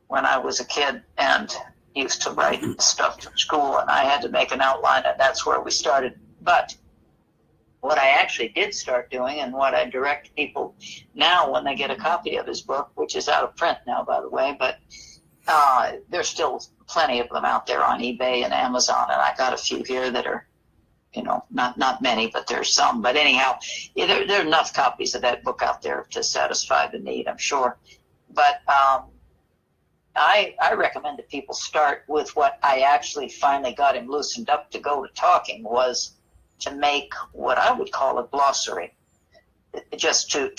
S4: when I was a kid and used to write stuff from school, and I had to make an outline, and that's where we started. But what I actually did start doing, and what I direct people now when they get a copy of his book, which is out of print now, by the way, but there's still plenty of them out there on eBay and Amazon, and I got a few here that are, not many, but there's some. But anyhow, there are enough copies of that book out there to satisfy the need, I'm sure. But I recommend that people start with what I actually finally got him loosened up to go to talking, was to make what I would call a glossary, just to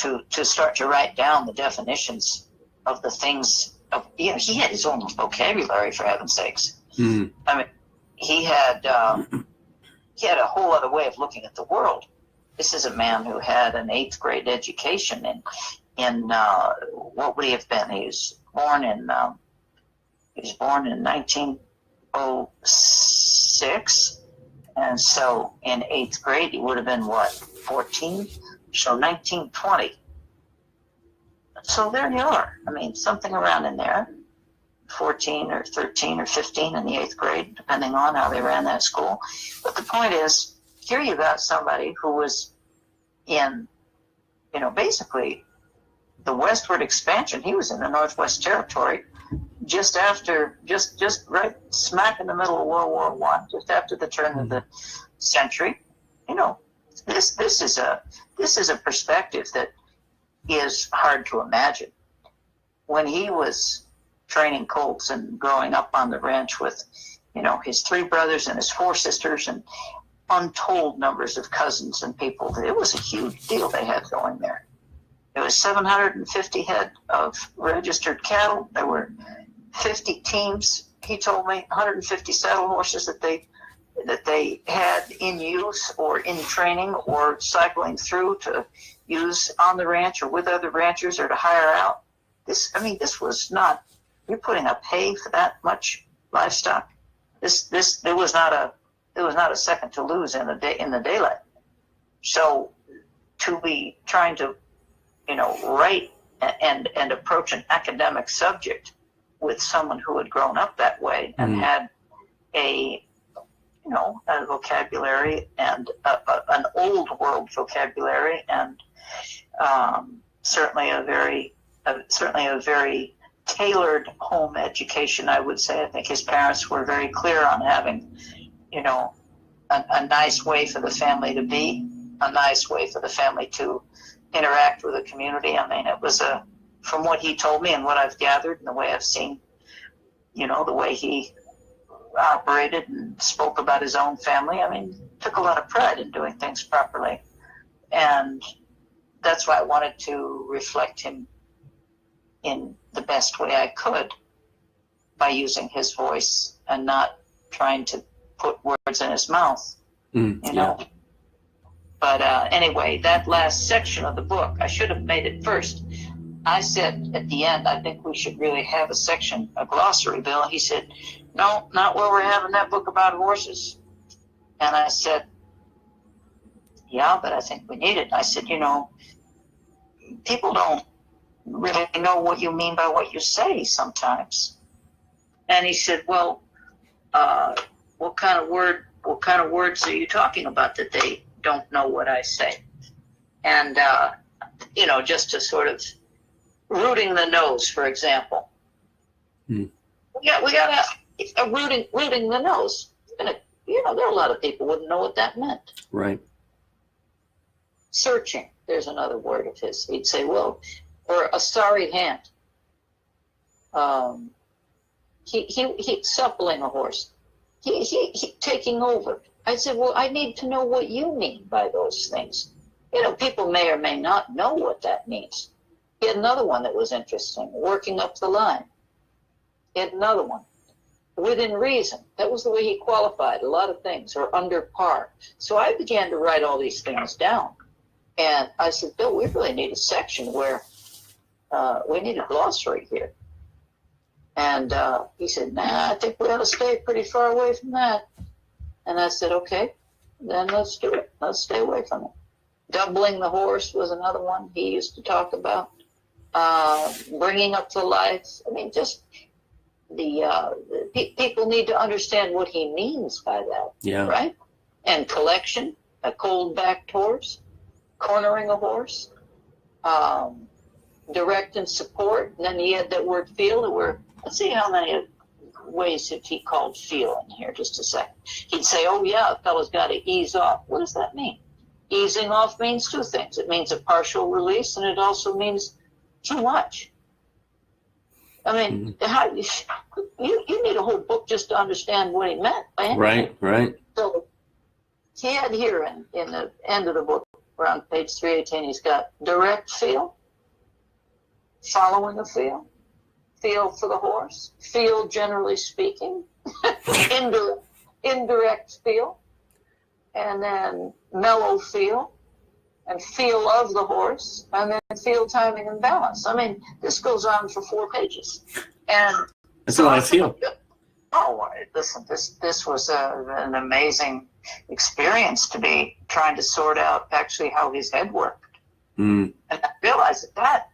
S4: start to write down the definitions of the things. He had his own vocabulary, for heaven's sakes.
S3: Mm.
S4: I mean, he had a whole other way of looking at the world. This is a man who had an 8th grade education in what would he have been? He was born in 1906, and so in 8th grade he would have been 14? So 1920. So there you are. I mean, something around in there, 14 or 13 or 15 in the 8th grade, depending on how they ran that school. But the point is, here you got somebody who was in, basically the westward expansion. He was in the Northwest Territory just right smack in the middle of World War I, just after the turn of the century. This is a perspective that is hard to imagine. When he was training colts and growing up on the ranch with, his 3 brothers and his 4 sisters and untold numbers of cousins and people, it was a huge deal they had going there. There was 750 head of registered cattle. There were 50 teams, he told me, 150 saddle horses that they had in use or in training or cycling through to use on the ranch or with other ranchers or to hire out. This was not, you're putting up hay for that much livestock. There was not a second to lose in the daylight. So to be trying to, write and approach an academic subject with someone who had grown up that way and had a vocabulary and an old world vocabulary, and certainly a very tailored home education, I would say. I think his parents were very clear on having, a nice way for the family to be, a nice way for the family to interact with the community. I mean, it was from what he told me and what I've gathered and the way I've seen, the way he operated and spoke about his own family. I mean, took a lot of pride in doing things properly. And that's why I wanted to reflect him in the best way I could by using his voice and not trying to put words in his mouth, But anyway, that last section of the book, I should have made it first. I said at the end, I think we should really have a glossary, Bill. He said, no, not where we're having that book about horses. And I said, yeah, but I think we need it. I said, people don't really know what you mean by what you say sometimes. And he said, well, what kind of words are you talking about that they don't know what I say? And, just to sort of rooting the nose, for example. We got a rooting the nose. there are a lot of people who wouldn't know what that meant.
S3: Right.
S4: Searching, there's another word of his. He'd say, well, or a sorry hand. He suppling a horse. He taking over. I said, well, I need to know what you mean by those things. People may or may not know what that means. He had another one that was interesting, working up the line. He had another one, within reason. That was the way he qualified a lot of things, or under par. So I began to write all these things down. And I said, Bill, we really need a section where we need a glossary here. And he said, nah, I think we ought to stay pretty far away from that. And I said, okay, then let's do it. Let's stay away from it. Doubling the horse was another one he used to talk about. Bringing up the lights. I mean, just the people need to understand what he means by that.
S3: Yeah.
S4: Right? And collection, a cold-backed horse, cornering a horse, direct and support. And then he had that word feel. That were, let's see how many ways that he called feel in here. Just a second. He'd say, oh, yeah, a fellow's got to ease off. What does that mean? Easing off means two things. It means a partial release, and it also means too much. I mean, how, you need a whole book just to understand what he meant.
S3: Right.
S4: So he had here in the end of the book, around page 318, he's got direct feel, following a feel for the horse, feel generally speaking, indirect feel, and then mellow feel, and feel of the horse, and then feel, timing, and balance. I mean, this goes on for 4 pages. And
S3: that's a lot of feel.
S4: Oh, listen, this was an amazing experience to be trying to sort out actually how his head worked. And I realized that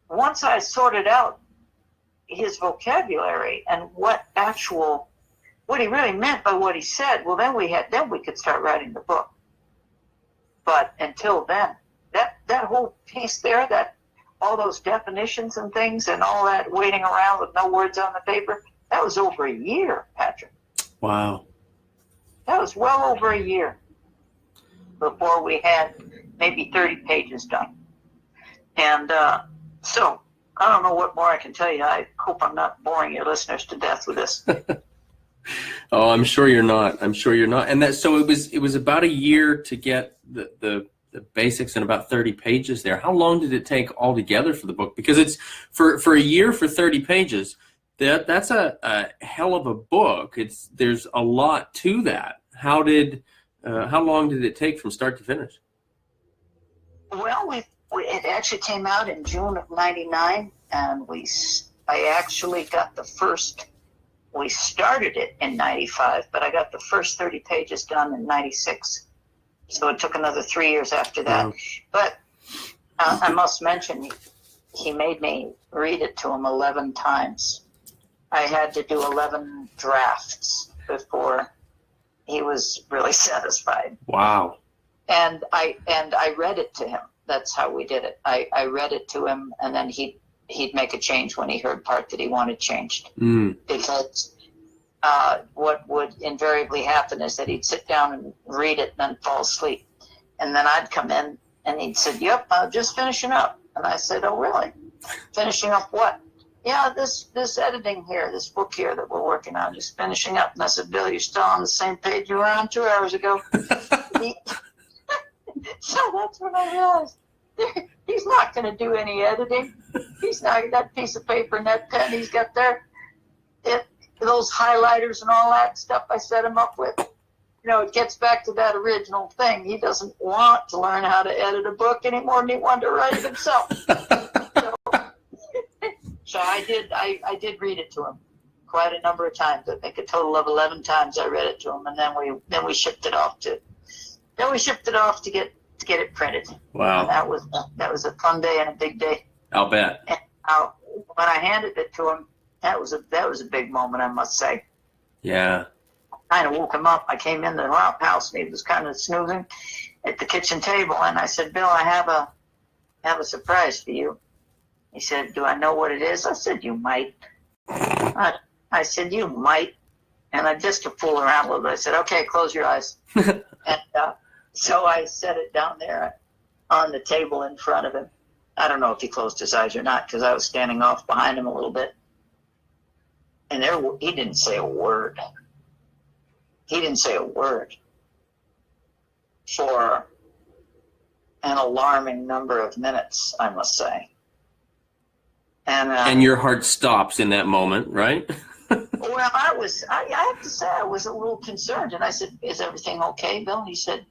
S4: once I sorted out his vocabulary and what he really meant by what he said, well, then we could start writing the book. But until then, that whole piece there, all those definitions and things and all that waiting around with no words on the paper, that was over a year, Patrick.
S3: Wow.
S4: That was well over a year before we had maybe 30 pages done. And so I don't know what more I can tell you. I hope I'm not boring your listeners to death with this.
S3: Oh, I'm sure you're not. And so it was about a year to get the basics and about 30 pages there. How long did it take altogether for the book? Because it's for a year for 30 pages. That's a hell of a book. There's a lot to that. How long did it take from start to finish?
S4: Well, it actually came out in June of '99, and I actually got the first. We started it in '95, but I got the first 30 pages done in '96. So it took another 3 years after that. Wow. But I must mention, he made me read it to him 11 times. I had to do 11 drafts before he was really satisfied.
S3: Wow.
S4: And I read it to him. That's how we did it. I read it to him, and then he'd make a change when he heard part that he wanted changed. Because what would invariably happen is that he'd sit down and read it and then fall asleep. And then I'd come in, and he'd say, yep, I'm just finishing up. And I said, oh, really? Finishing up what? Yeah, this editing here, this book here that we're working on, just finishing up. And I said, Bill, you're still on the same page you were on 2 hours ago. So that's when I realized he's not going to do any editing. He's not, that piece of paper and that pen he's got there, those highlighters and all that stuff I set him up with, it gets back to that original thing. He doesn't want to learn how to edit a book any more than he wanted to write it himself. So I did read it to him quite a number of times. I think a total of 11 times I read it to him, and then we shipped it off to get it printed.
S3: Wow.
S4: And that was a fun day and a big day.
S3: I'll bet.
S4: And when I handed it to him, that was a big moment, I must say.
S3: Yeah.
S4: I kind of woke him up. I came in the house and he was kind of snoozing at the kitchen table, and I said, Bill, I have a surprise for you. He said, do I know what it is? I said, you might. I said, you might. And just to fool around a little bit, I said, okay, close your eyes. And so I set it down there on the table in front of him. I don't know if he closed his eyes or not, because I was standing off behind him a little bit. And he didn't say a word. He didn't say a word for an alarming number of minutes, I must say.
S3: And your heart stops in that moment, right?
S4: Well, I have to say, I was a little concerned. And I said, is everything okay, Bill? And he said,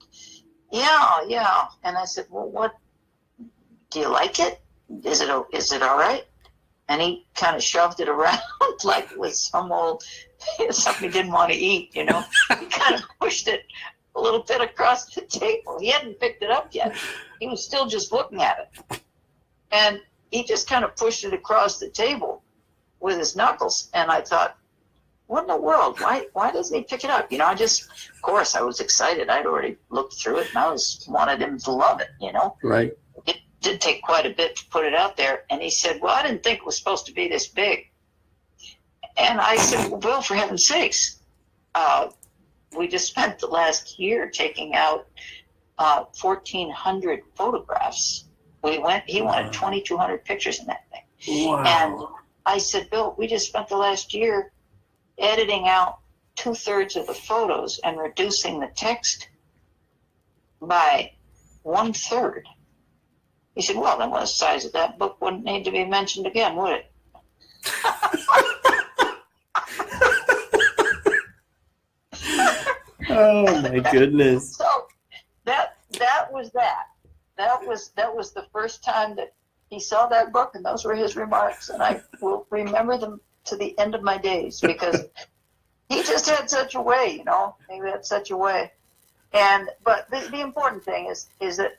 S4: yeah. And I said, well, what, do you like it? Is it all right? And he kind of shoved it around like it was something he didn't want to eat, you know. He kind of pushed it a little bit across the table. He hadn't picked it up yet. He was still just looking at it. And he just kind of pushed it across the table with his knuckles. And I thought, what in the world? Why doesn't he pick it up? You know, of course, I was excited. I'd already looked through it, and I wanted him to love it, you know.
S3: Right.
S4: It did take quite a bit to put it out there. And he said, well, I didn't think it was supposed to be this big. And I said, well, Bill, for heaven's sakes, we just spent the last year taking out 1,400 photographs. He wanted 2,200 pictures in that thing.
S3: Wow.
S4: And I said, Bill, we just spent the last year editing out 2/3 of the photos and reducing the text by 1/3. He said, well, then the size of that book wouldn't need to be mentioned again, would it?
S3: Oh my goodness.
S4: So that was that. That was the first time that he saw that book, and those were his remarks, and I will remember them to the end of my days, because he just had such a way, you know. He had such a way. But the important thing is that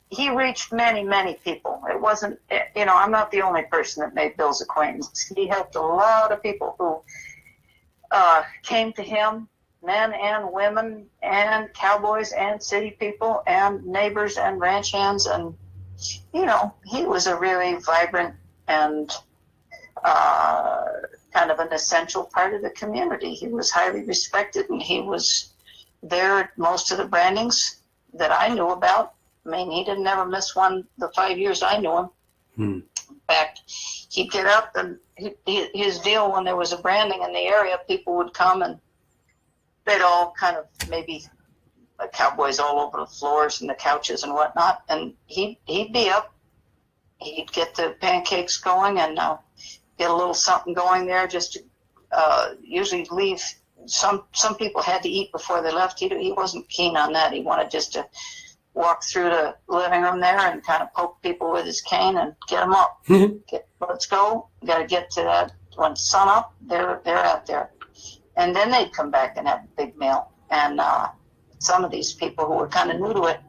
S4: he reached many, many people. It wasn't, you know, I'm not the only person that made Bill's acquaintance. He helped a lot of people who came to him, men and women and cowboys and city people and neighbors and ranch hands. And, you know, he was a really vibrant and kind of an essential part of the community. He was highly respected, and he was there at most of the brandings that I knew about. I mean, he didn't ever miss one the 5 years I knew him. In fact, he'd get up, and his deal when there was a branding in the area, people would come and they'd all kind of maybe cowboys all over the floors and the couches and whatnot. And he'd be up, he'd get the pancakes going and get a little something going there, just to usually leave. Some people had to eat before they left. He wasn't keen on that. He wanted just to walk through the living room there and kind of poke people with his cane and get them up. Let's go. We got to get to that. When sun up, they're out there. And then they'd come back and have a big meal. And some of these people who were kind of new to it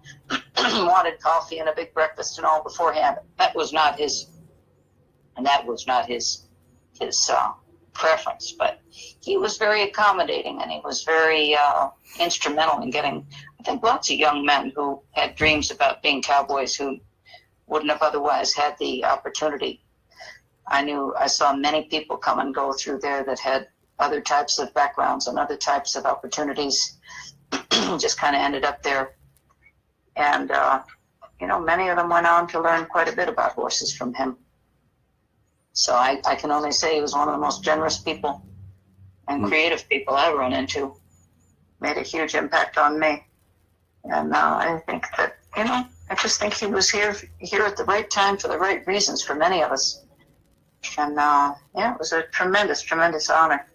S4: wanted coffee and a big breakfast and all beforehand. That was not his preference, but he was very accommodating, and he was very instrumental in getting, I think, lots of young men who had dreams about being cowboys who wouldn't have otherwise had the opportunity. I saw many people come and go through there that had other types of backgrounds and other types of opportunities, just kind of ended up there. And, you know, many of them went on to learn quite a bit about horses from him. So I can only say he was one of the most generous people and creative people I run into. Made a huge impact on me. And I think that, you know, I just think he was here at the right time for the right reasons for many of us. And yeah, it was a tremendous, tremendous honor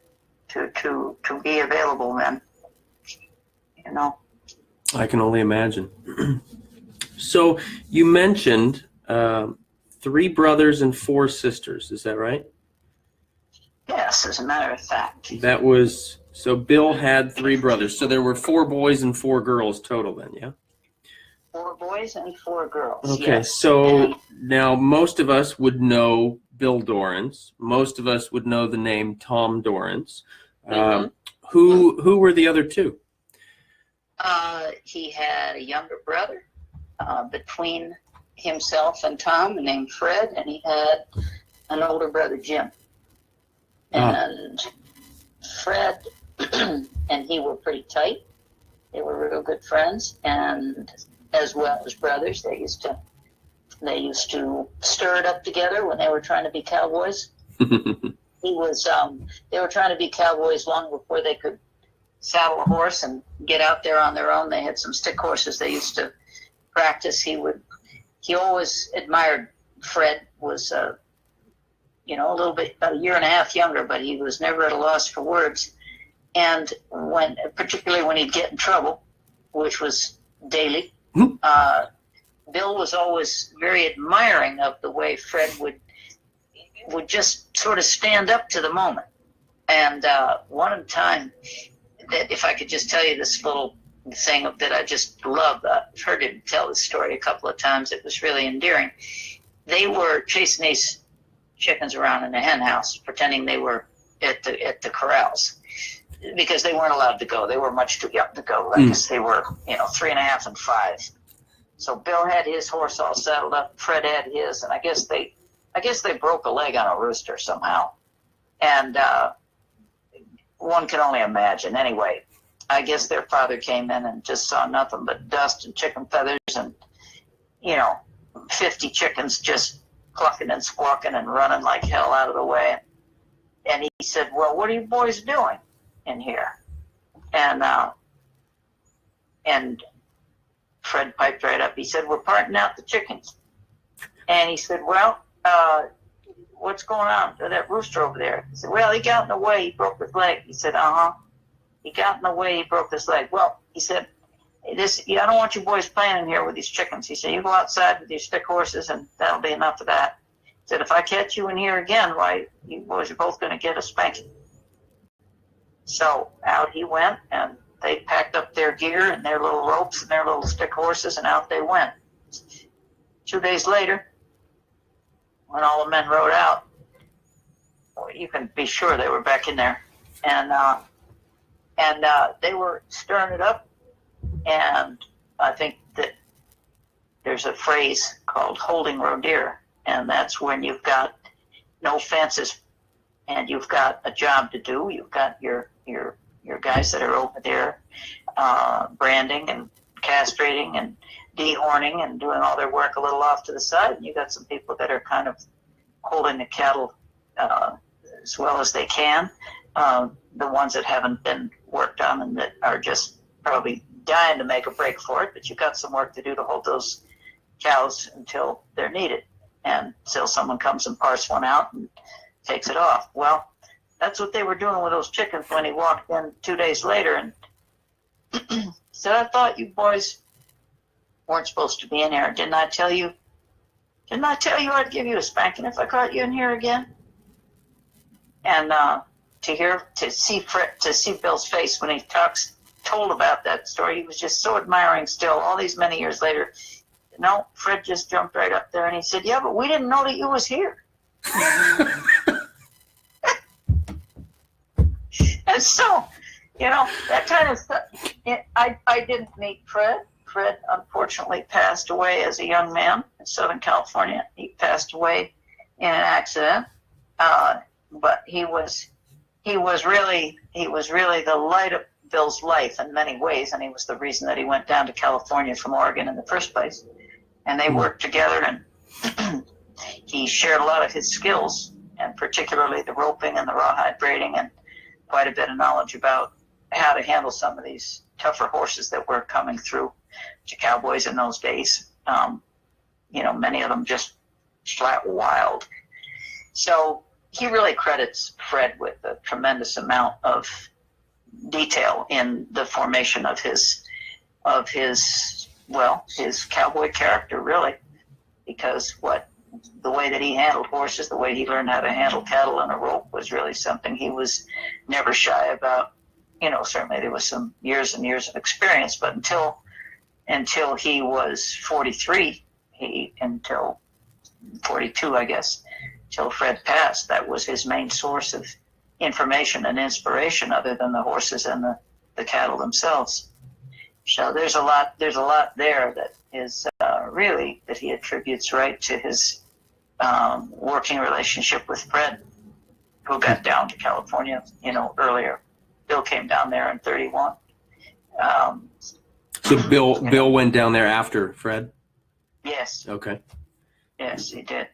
S4: to be available then. You know.
S3: I can only imagine. So you mentioned 3 brothers and 4 sisters. Is that right?
S4: Yes, as a matter of fact.
S3: So Bill had 3 brothers. So there were 4 boys and 4 girls total then, yeah?
S4: 4 boys and 4 girls.
S3: Okay,
S4: yes.
S3: So now most of us would know Bill Dorrance. Most of us would know the name Tom Dorrance. Who were the other 2?
S4: He had a younger brother between himself and Tom named Fred, and he had an older brother, Jim. And Fred and he were pretty tight. They were real good friends, and as well as brothers. They used to stir it up together when they were trying to be cowboys. They were trying to be cowboys long before they could saddle a horse and get out there on their own. They had some stick horses they used to practice. He always admired Fred. Was a little bit, about a year and a half younger, but he was never at a loss for words. And particularly when he'd get in trouble, which was daily, Bill was always very admiring of the way Fred would just sort of stand up to the moment. And one time, that if I could just tell you this little thing that I just love, I've heard him tell this story a couple of times. It was really endearing. They were chasing these chickens around in the hen house, pretending they were at the corrals, because they weren't allowed to go. They were much too young to go. I guess they were, 3.5 and 5. So Bill had his horse all saddled up. Fred had his, and I guess they broke a leg on a rooster somehow. And one can only imagine. Anyway, I guess their father came in and just saw nothing but dust and chicken feathers and, 50 chickens just clucking and squawking and running like hell out of the way. And he said, "Well, what are you boys doing in here?" And Fred piped right up. He said, "We're parting out the chickens." And he said, "Well, what's going on to that rooster over there?" He said, "Well, he got in the way. He broke his leg." He said, "He got in the way. He broke his leg." "Well," he said, I don't want you boys playing in here with these chickens." He said, "You go outside with your stick horses, and that'll be enough of that." He said, "If I catch you in here again, why, you boys are both going to get a spanking." So out he went, and they packed up their gear and their little ropes and their little stick horses, and out they went. 2 days later, when all the men rode out, you can be sure they were back in there, and they were stirring it up. And I think that there's a phrase called holding roe deer, and that's when you've got no fences and you've got a job to do. You've got your guys that are over there branding and castrating and dehorning and doing all their work a little off to the side, and you've got some people that are kind of holding the cattle as well as they can, the ones that haven't been worked on and that are just probably dying to make a break for it, but you've got some work to do to hold those cows until they're needed and until someone comes and parts one out and takes it off. Well, that's what they were doing with those chickens when he walked in 2 days later and said, "I thought you boys weren't supposed to be in here. Didn't I tell you I'd give you a spanking if I caught you in here again?" And to see Bill's face when he told about that story, he was just so admiring still, all these many years later. No, Fred just jumped right up there and he said, "Yeah, but we didn't know that you was here." And so, that kind of stuff. I didn't meet Fred. Fred unfortunately passed away as a young man in Southern California. He passed away in an accident, but he was really the light of Bill's life in many ways, and he was the reason that he went down to California from Oregon in the first place. And they worked together, and he shared a lot of his skills, and particularly the roping and the rawhide braiding, and quite a bit of knowledge about how to handle some of these tougher horses that were coming through to cowboys in those days. Many of them just flat wild. So he really credits Fred with a tremendous amount of detail in the formation of his cowboy character, really, because the way that he handled horses, the way he learned how to handle cattle on a rope was really something he was never shy about. Certainly there was some years and years of experience, but until he was 43, until 42, I guess, till Fred passed, that was his main source of information and inspiration, other than the horses and the cattle themselves. So there's a lot there that is really that he attributes right to his working relationship with Fred, who got down to California, earlier. Bill came down there in 31.
S3: So Bill went down there after Fred?
S4: Yes.
S3: Okay.
S4: Yes, he did.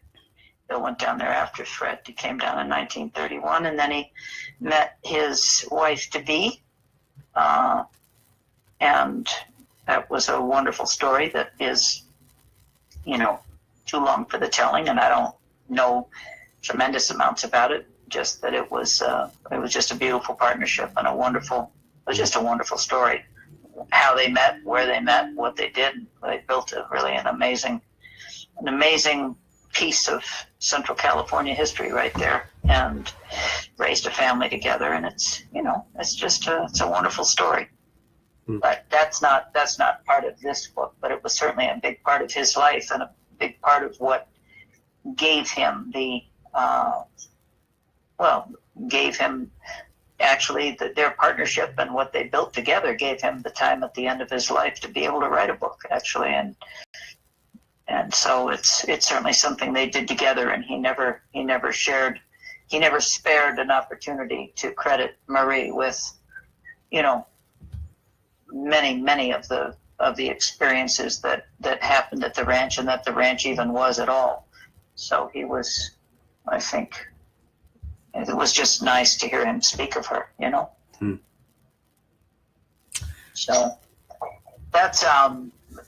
S4: Bill went down there after Fred. He came down in 1931, and then he met his wife-to-be, and that was a wonderful story that is, too long for the telling, and I don't know tremendous amounts about it, just that it was just a beautiful partnership and a wonderful story. How they met, where they met, what they did. They built an amazing piece of Central California history right there, and raised a family together. And it's a wonderful story. But that's not part of this book. But it was certainly a big part of his life, and a big part of what gave him their partnership, and what they built together gave him the time at the end of his life to be able to write a book, actually. And so it's certainly something they did together, and he never spared an opportunity to credit Marie with, many of the experiences that happened at the ranch, and that the ranch even was at all. So he was, I think, it was just nice to hear him speak of her, So that's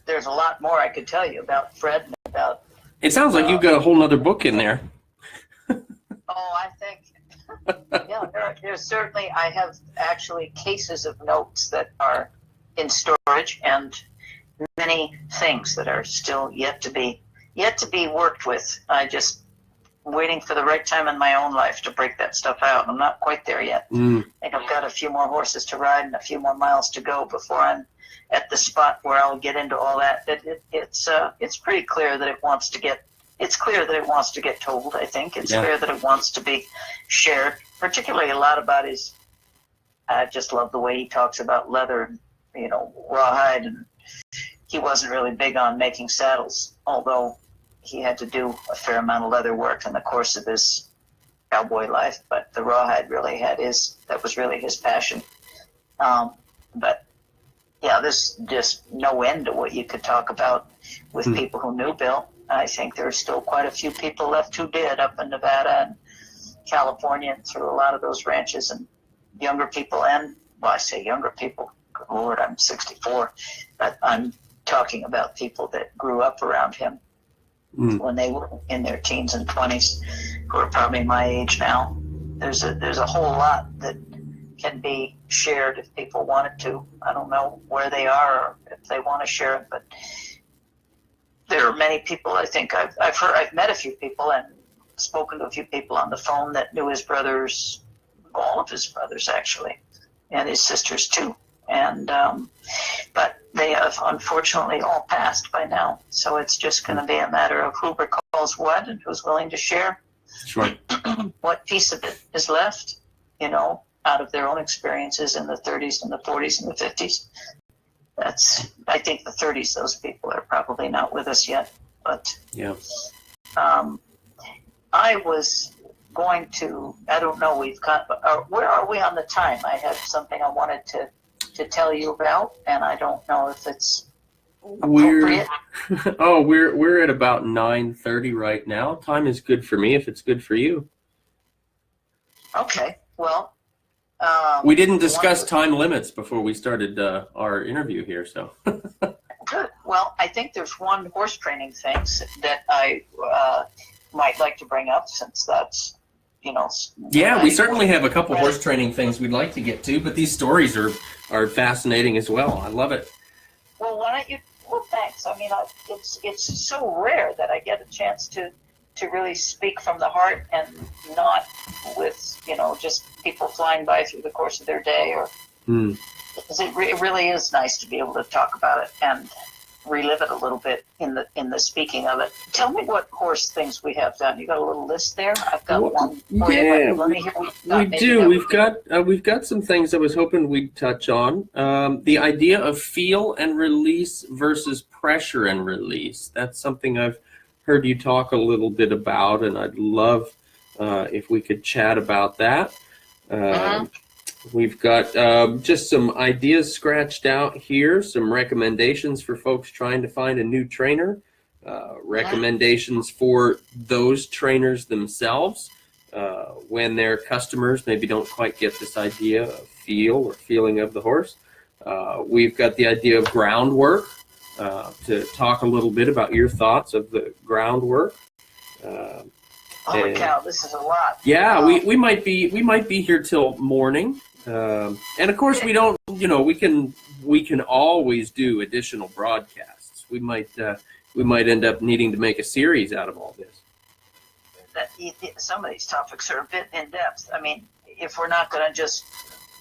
S4: there's a lot more I could tell you about Fred and about.
S3: It sounds like you've got a whole other book in there.
S4: I think, there's certainly, I have actually cases of notes that are in storage, and many things that are still yet to be worked with. I just waiting for the right time in my own life to break that stuff out. I'm not quite there yet. I think I've got a few more horses to ride and a few more miles to go before I'm at the spot where I'll get into all that. It's pretty clear that it wants to get. It's clear that it wants to get told. I think it's clear that it wants to be shared. Particularly a lot about his. I just love the way he talks about leather and rawhide, and he wasn't really big on making saddles, although he had to do a fair amount of leather work in the course of his cowboy life. But the rawhide really that was really his passion. But there's just no end to what you could talk about with people who knew Bill. I think there's still quite a few people left who did up in Nevada and California and through a lot of those ranches, and younger people, and I say younger people, good Lord, I'm 64, but I'm talking about people that grew up around him when they were in their teens and 20s, who are probably my age now. There's a whole lot that can be shared if people wanted to. I don't know where they are or if they want to share it, but there are many people. I think I've met a few people and spoken to a few people on the phone that knew his brothers, all of his brothers actually, and his sisters too. And but they have unfortunately all passed by now. So it's just going to be a matter of who recalls what and who's willing to share.
S3: Sure.
S4: What piece of it is left, out of their own experiences in the 30s and the 40s and the 50s. I think the 30s, those people are probably not with us yet. But I was going to, I don't know, where are we on the time? I had something I wanted to tell you about, and I don't know if it's appropriate.
S3: We're at about 9:30 right now. Time is good for me if it's good for you.
S4: Okay, well.
S3: We didn't discuss time limits before we started our interview here, so.
S4: Good. Well, I think there's one horse training thing that I might like to bring up, since that's,
S3: Yeah, we certainly have a couple horse training things we'd like to get to, but these stories are fascinating as well. I love it.
S4: Well, why don't you? Well, thanks. I mean, it's so rare that I get a chance to really speak from the heart, and not with just people flying by through the course of their day, or because it really is nice to be able to talk about it and relive it a little bit in the speaking of it. Tell me what horse things we have done. You got a little list there? I've got one for you. Let me hear what
S3: we do. We've got some things I was hoping we'd touch on. The idea of feel and release versus pressure and release. That's something I've heard you talk a little bit about, and I'd love if we could chat about that. We've got just some ideas scratched out here, some recommendations for folks trying to find a new trainer, recommendations for those trainers themselves when their customers maybe don't quite get this idea of feel or feeling of the horse. We've got the idea of groundwork, to talk a little bit about your thoughts of the groundwork.
S4: Holy cow, this is a lot.
S3: Yeah, we might be here till morning, and of course we don't. We can always do additional broadcasts. We might end up needing to make a series out of all this.
S4: Some of these topics are a bit in depth. I mean, if we're not going to just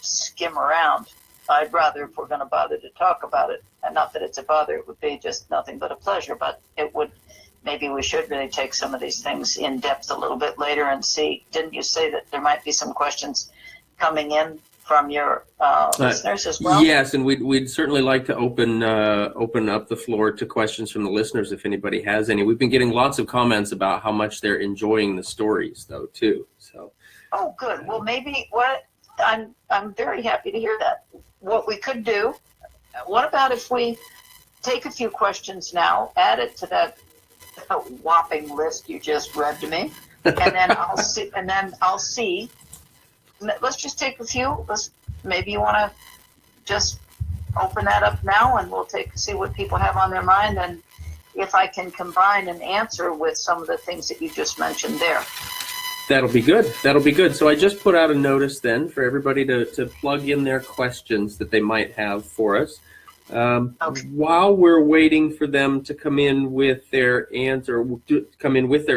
S4: skim around, I'd rather, if we're going to bother to talk about it, and not that it's a bother, it would be just nothing but a pleasure, but it would. Maybe we should really take some of these things in depth a little bit later and see. Didn't you say that there might be some questions coming in from your listeners as well?
S3: Yes, and we'd certainly like to open up the floor to questions from the listeners if anybody has any. We've been getting lots of comments about how much they're enjoying the stories, though, too. So.
S4: Oh, good. Well, maybe I'm very happy to hear that. What we could do. What about if we take a few questions now, add it to that whopping list you just read to me, and then I'll see. Let's just take a few. Maybe you want to just open that up now, and we'll see what people have on their mind, and if I can combine an answer with some of the things that you just mentioned there.
S3: That'll be good. So I just put out a notice then for everybody to plug in their questions that they might have for us. Okay. While we're waiting for them to come in with their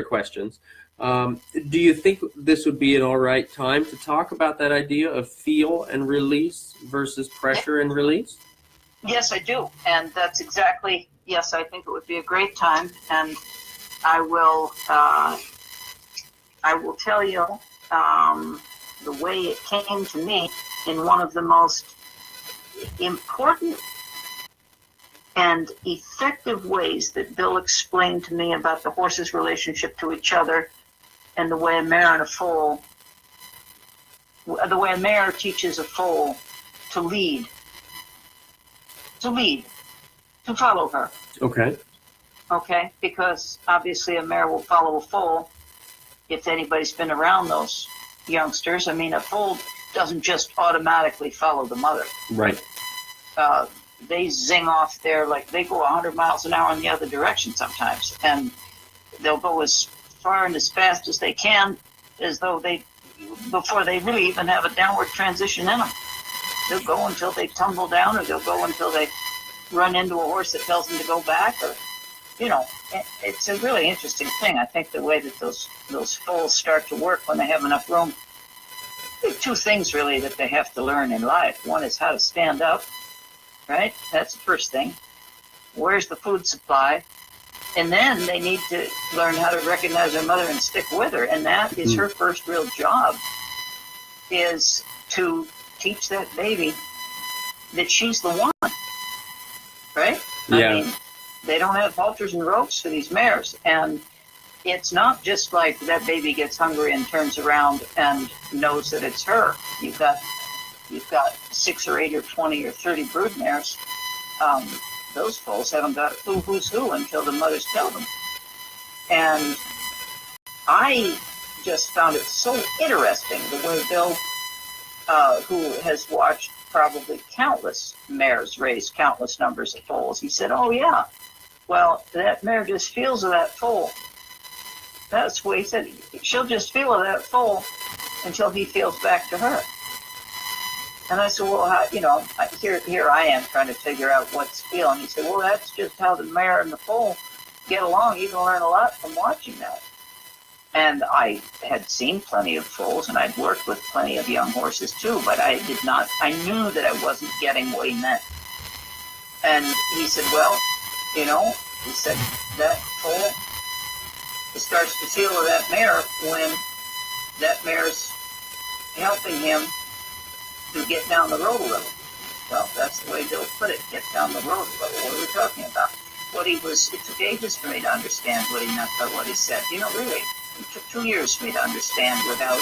S3: questions, do you think this would be an all right time to talk about that idea of feel and release versus pressure and release?
S4: Yes, I do. And that's exactly, yes, I think it would be a great time. And I will tell you the way it came to me in one of the most important and effective ways that Bill explained to me about the horses' relationship to each other, and the way a mare teaches a foal to lead, to follow her. Okay, because obviously a mare will follow a foal. If anybody's been around those youngsters, I mean, a foal doesn't just automatically follow the mother.
S3: Right.
S4: They zing off there, like they go 100 miles an hour in the other direction sometimes, and they'll go as far and as fast as they can, as though before they really even have a downward transition in them. They'll go until they tumble down, or they'll go until they run into a horse that tells them to go back, or, it's a really interesting thing. I think the way that those foals start to work when they have enough room. There are two things really that they have to learn in life. One is how to stand up. Right? That's the first thing. Where's the food supply? And then they need to learn how to recognize their mother and stick with her. And that is her first real job, is to teach that baby that she's the one. Right?
S3: Yeah.
S4: I mean, they don't have halters and ropes for these mares. And it's not just like that baby gets hungry and turns around and knows that it's her. You've got 6 or 8 or 20 or 30 brood mares. Those foals haven't got a clue who's who until the mothers tell them. And I just found it so interesting the way Bill, who has watched probably countless mares raise countless numbers of foals, he said, oh yeah, well, that mare just feels of that foal. That's what he said. She'll just feel of that foal until he feels back to her. And I said, well, here I am trying to figure out what's feeling. He said, well, that's just how the mare and the foal get along. You can learn a lot from watching that. And I had seen plenty of foals, and I'd worked with plenty of young horses too, but I knew that I wasn't getting what he meant. And he said, well, he said, that foal starts to feel of that mare when that mare's helping him to get down the road a little. Well, that's the way Bill put it, get down the road a little. What are we talking about? It took ages for me to understand what he meant by what he said. Really, it took 2 years for me to understand without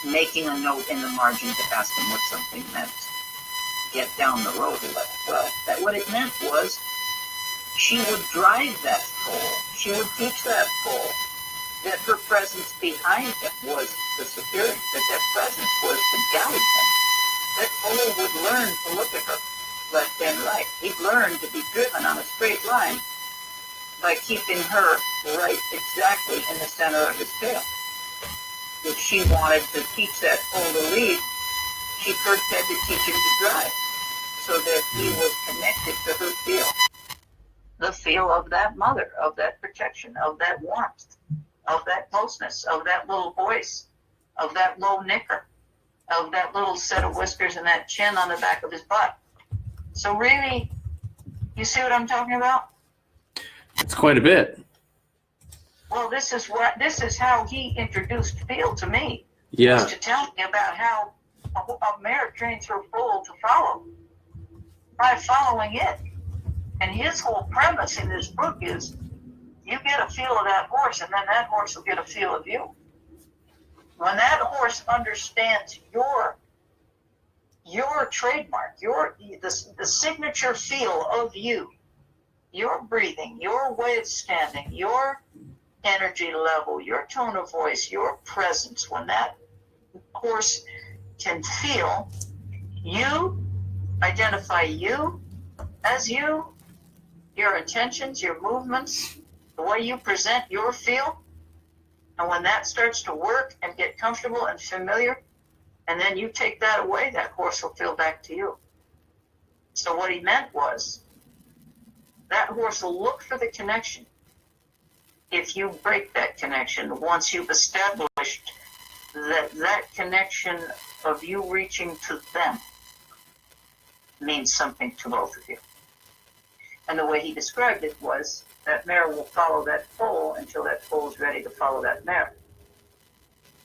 S4: making a note in the margin to ask him what something meant. Get down the road a little. Well, what it meant was she would drive that pole. She would teach that pole that her presence behind him was the security, that presence was the guide him. That pole would learn to look at her left and right. He'd learn to be driven on a straight line by keeping her right exactly in the center of his tail. If she wanted to teach that pole to lead, she first had to teach him to drive, so that he was connected to her feel. The feel of that mother, of that protection, of that warmth, of that closeness, of that little voice, of that low nicker, of that little set of whiskers and that chin on the back of his butt. So really, you see what I'm talking about?
S3: It's quite a bit.
S4: Well, this is how he introduced feel to me.
S3: Yeah.
S4: Was to tell me about how a mare trains her foal to follow by following it. And his whole premise in this book is you get a feel of that horse, and then that horse will get a feel of you. When that horse understands your trademark, the signature feel of you, your breathing, your way of standing, your energy level, your tone of voice, your presence, when that horse can feel you, identify you as you, your intentions, your movements, the way you present your feel, and when that starts to work and get comfortable and familiar, and then you take that away, that horse will feel back to you. So what he meant was that horse will look for the connection. If you break that connection, once you've established that connection of you reaching to them means something to both of you. And the way he described it was that mare will follow that foal until that foal is ready to follow that mare.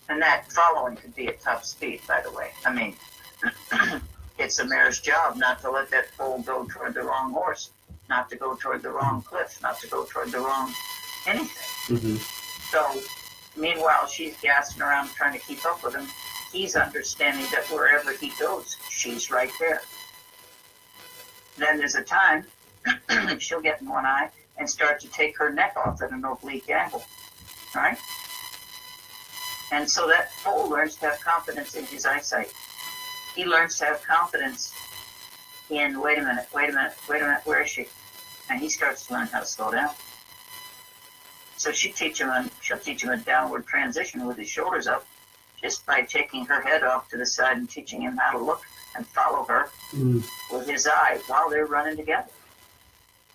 S4: And that following could be at top speed, by the way. I mean, it's the mare's job not to let that foal go toward the wrong horse, not to go toward the wrong cliff, not to go toward the wrong anything.
S3: Mm-hmm.
S4: So, meanwhile, she's gassing around trying to keep up with him. He's understanding that wherever he goes, she's right there. Then there's a time she'll get in one eye and start to take her neck off at an oblique angle, right? And so that foal learns to have confidence in his eyesight. He learns to have confidence in, wait a minute, where is she? And he starts to learn how to slow down. So she'll teach him a downward transition with his shoulders up, just by taking her head off to the side and teaching him how to look and follow her with his eye while they're running together.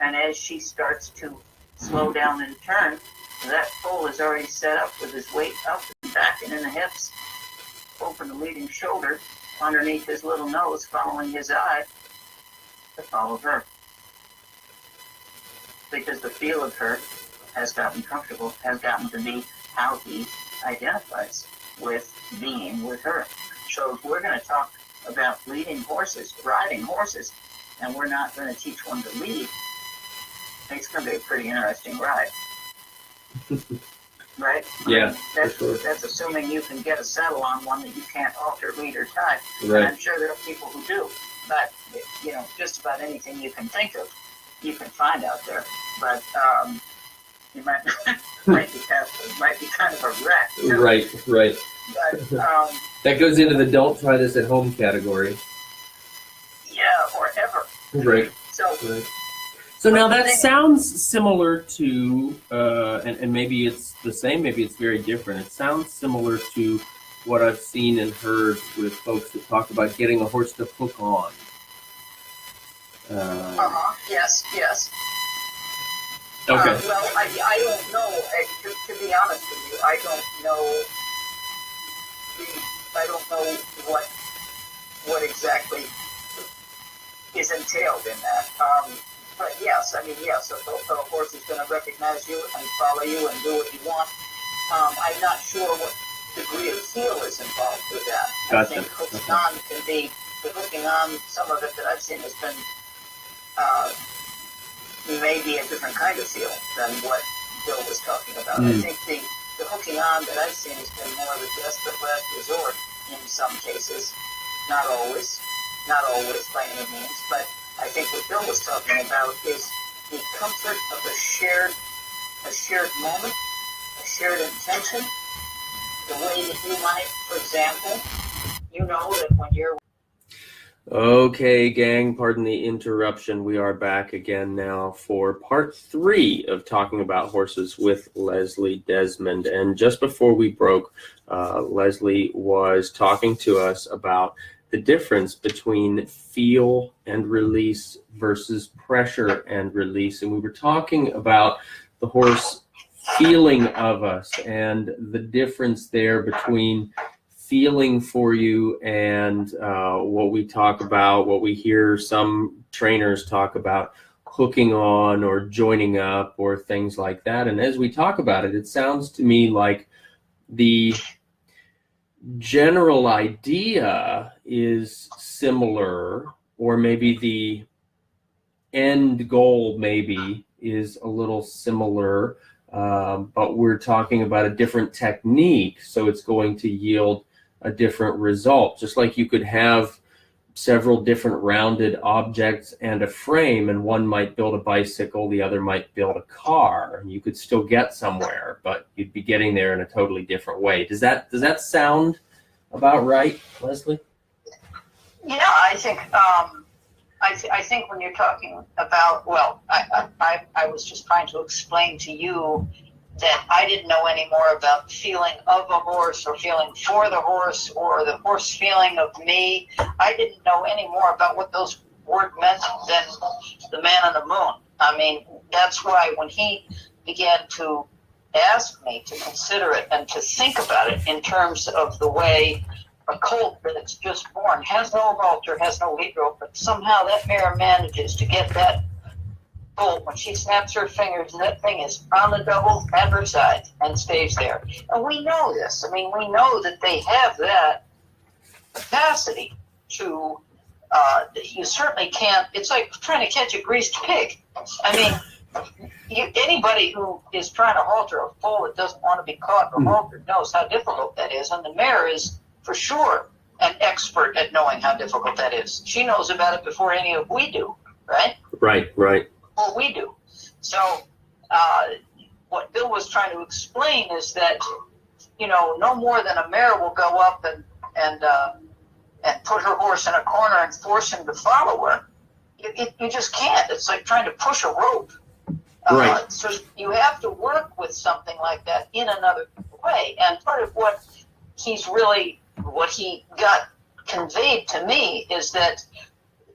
S4: And as she starts to slow down and turn, that foal is already set up with his weight up and back and in the hips, open the leading shoulder, underneath his little nose, following his eye to follow her. Because the feel of her has gotten comfortable, has gotten to be how he identifies with being with her. So if we're going to talk about leading horses, riding horses, and we're not going to teach one to lead, it's going to be a pretty interesting ride. Right?
S3: Yeah.
S4: That's assuming you can get a saddle on one that you can't alter, lead, or tie.
S3: Right.
S4: And I'm sure there are people who do. But, just about anything you can think of, you can find out there. But you might be kind of a wreck.
S3: Right.
S4: But,
S3: that goes into the don't try this at home category.
S4: Yeah, or ever.
S3: Right. So now that sounds similar to, and maybe it's the same, maybe it's very different. It sounds similar to what I've seen and heard with folks that talk about getting a horse to hook on.
S4: Yes.
S3: Okay.
S4: Well, I don't know. To be honest with you, I don't know what exactly is entailed in that. But yes, if a horse is going to recognize you and follow you and do what you want, I'm not sure what degree of feel is involved with that.
S3: Gotcha.
S4: I think hooking on can be, the hooking on, some of it that I've seen has been maybe a different kind of feel than what Bill was talking about. I think the hooking on that I've seen has been more of a desperate last resort in some cases. Not always by any means, but I think what Bill was talking about is the comfort of a shared moment, a shared intention, the way that you might, for example, you know that when you're...
S1: Okay, gang, pardon the interruption. We are back again now for part 3 of talking about horses with Leslie Desmond. And just before we broke, Leslie was talking to us about the difference between feel and release versus pressure and release. And we were talking about the horse feeling of us and the difference there between feeling for you and what we talk about, what we hear some trainers talk about, hooking on or joining up or things like that. And as we talk about it, it sounds to me like the general idea is similar, or maybe the end goal maybe is a little similar, but we're talking about a different technique, so it's going to yield a different result. Just like you could have several different rounded objects and a frame, and one might build a bicycle, the other might build a car, and you could still get somewhere, but you'd be getting there in a totally different way. Does that sound about right, Leslie?
S4: Yeah, I think I think when you're talking about, well, I was just trying to explain to you that I didn't know any more about feeling of a horse or feeling for the horse or the horse feeling of me. I didn't know any more about what those words meant than the man on the moon. I mean, that's why when he began to ask me to consider it and to think about it in terms of the way a colt that's just born has no halter, has no lead rope, but somehow that mare manages to get that colt, when she snaps her fingers, that thing is on the double at her side and stays there. And we know this. I mean, we know that they have that capacity to, you certainly can't, it's like trying to catch a greased pig. I mean, anybody who is trying to halter a foal that doesn't want to be caught or haltered knows how difficult that is. And the mare is, for sure, an expert at knowing how difficult that is. She knows about it before any of we do, right? Right. Well, we do. So what Bill was trying to explain is that, no more than a mare will go up and put her horse in a corner and force him to follow her. You just can't. It's like trying to push a rope.
S1: Right.
S4: So you have to work with something like that in another way. And part of what he got conveyed to me is that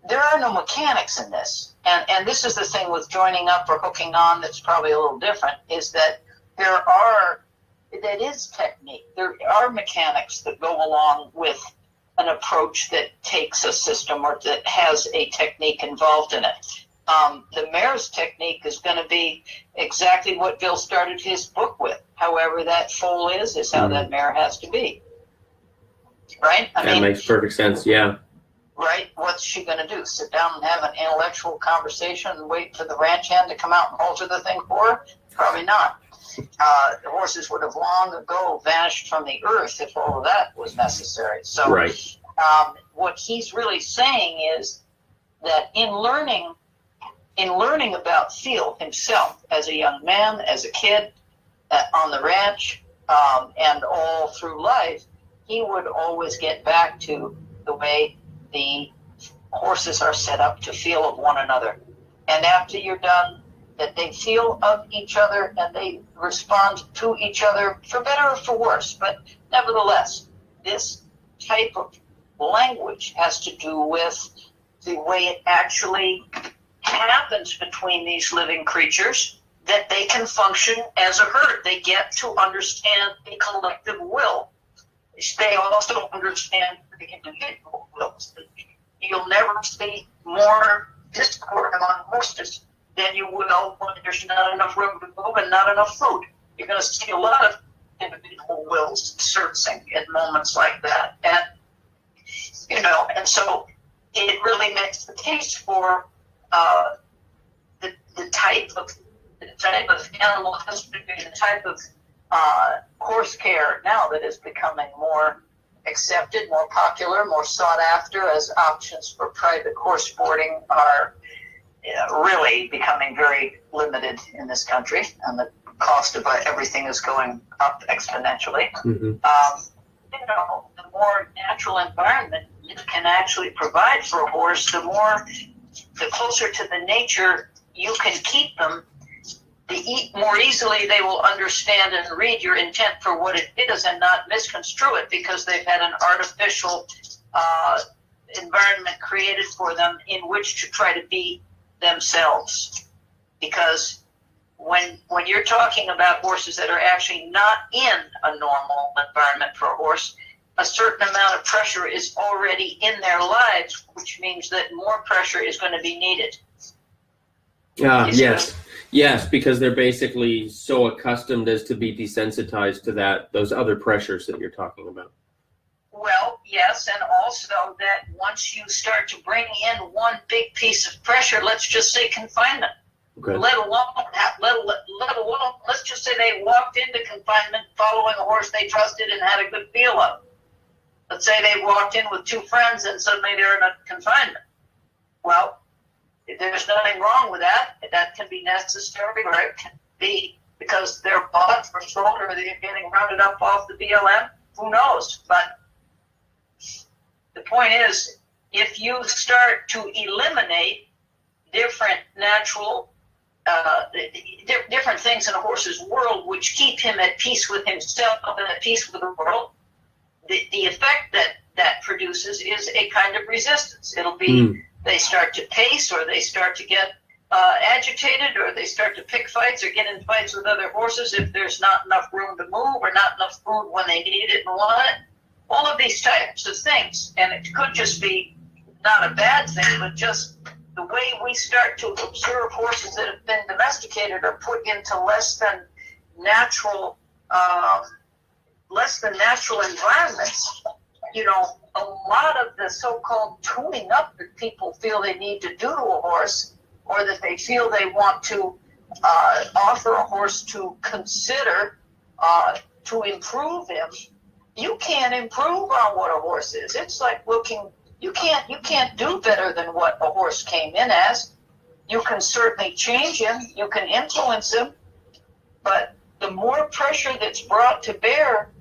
S4: there are no mechanics in this. And this is the thing with joining up or hooking on that's probably a little different, is that that is technique. There are mechanics that go along with an approach that takes a system or that has a technique involved in it. The mare's technique is going to be exactly what Bill started his book with. However that foal is how that mare has to be. Right? I mean,
S1: makes perfect sense, yeah.
S4: Right? What's she going to do? Sit down and have an intellectual conversation and wait for the ranch hand to come out and halter the thing for her? Probably not. The horses would have long ago vanished from the earth if all of that was necessary. So
S1: right.
S4: What he's really saying is that in learning about feel himself as a young man, as a kid, on the ranch, and all through life, he would always get back to the way the horses are set up to feel of one another. And after you're done, that they feel of each other and they respond to each other for better or for worse. But nevertheless, this type of language has to do with the way it actually happens between these living creatures, that they can function as a herd. They get to understand a collective will. They also understand the individual wills. You'll never see more discord among horses than you will when there's not enough room to move and not enough food. You're going to see a lot of individual wills surfacing at moments like that. And, and so it really makes the case for the type of animal husbandry, the type of horse care now that is becoming more accepted, more popular, more sought after, as options for private horse boarding are really becoming very limited in this country, and the cost of everything is going up exponentially.
S3: Mm-hmm.
S4: The more natural environment it can actually provide for a horse, the closer to the nature you can keep them, the more easily they will understand and read your intent for what it is and not misconstrue it because they've had an artificial environment created for them in which to try to be themselves. Because when you're talking about horses that are actually not in a normal environment for a horse, a certain amount of pressure is already in their lives, which means that more pressure is going to be needed.
S3: Yes, because they're basically so accustomed as to be desensitized to those other pressures that you're talking about.
S4: Well, yes, and also that once you start to bring in one big piece of pressure, let's just say confinement,
S3: Okay.
S4: let alone, let's just say they walked into confinement following a horse they trusted and had a good feel of. Let's say they walked in with two friends and suddenly they're in a confinement. Well, there's nothing wrong with that. That can be necessary, or it can be because they're bought or sold, or they're getting rounded up off the BLM. Who knows? But the point is, if you start to eliminate different natural, different things in a horse's world which keep him at peace with himself and at peace with the world, the effect that produces is a kind of resistance. It'll be they start to pace, or they start to get agitated, or they start to pick fights or get in fights with other horses if there's not enough room to move or not enough food when they need it and want it. All of these types of things. And it could just be not a bad thing, but just the way we start to observe horses that have been domesticated or put into less than natural environments. A lot of the so-called tuning up that people feel they need to do to a horse, or that they feel they want to offer a horse to consider to improve him, you can't improve on what a horse is. It's like you can't do better than what a horse came in as. You can certainly change him, you can influence him, but the more pressure that's brought to bear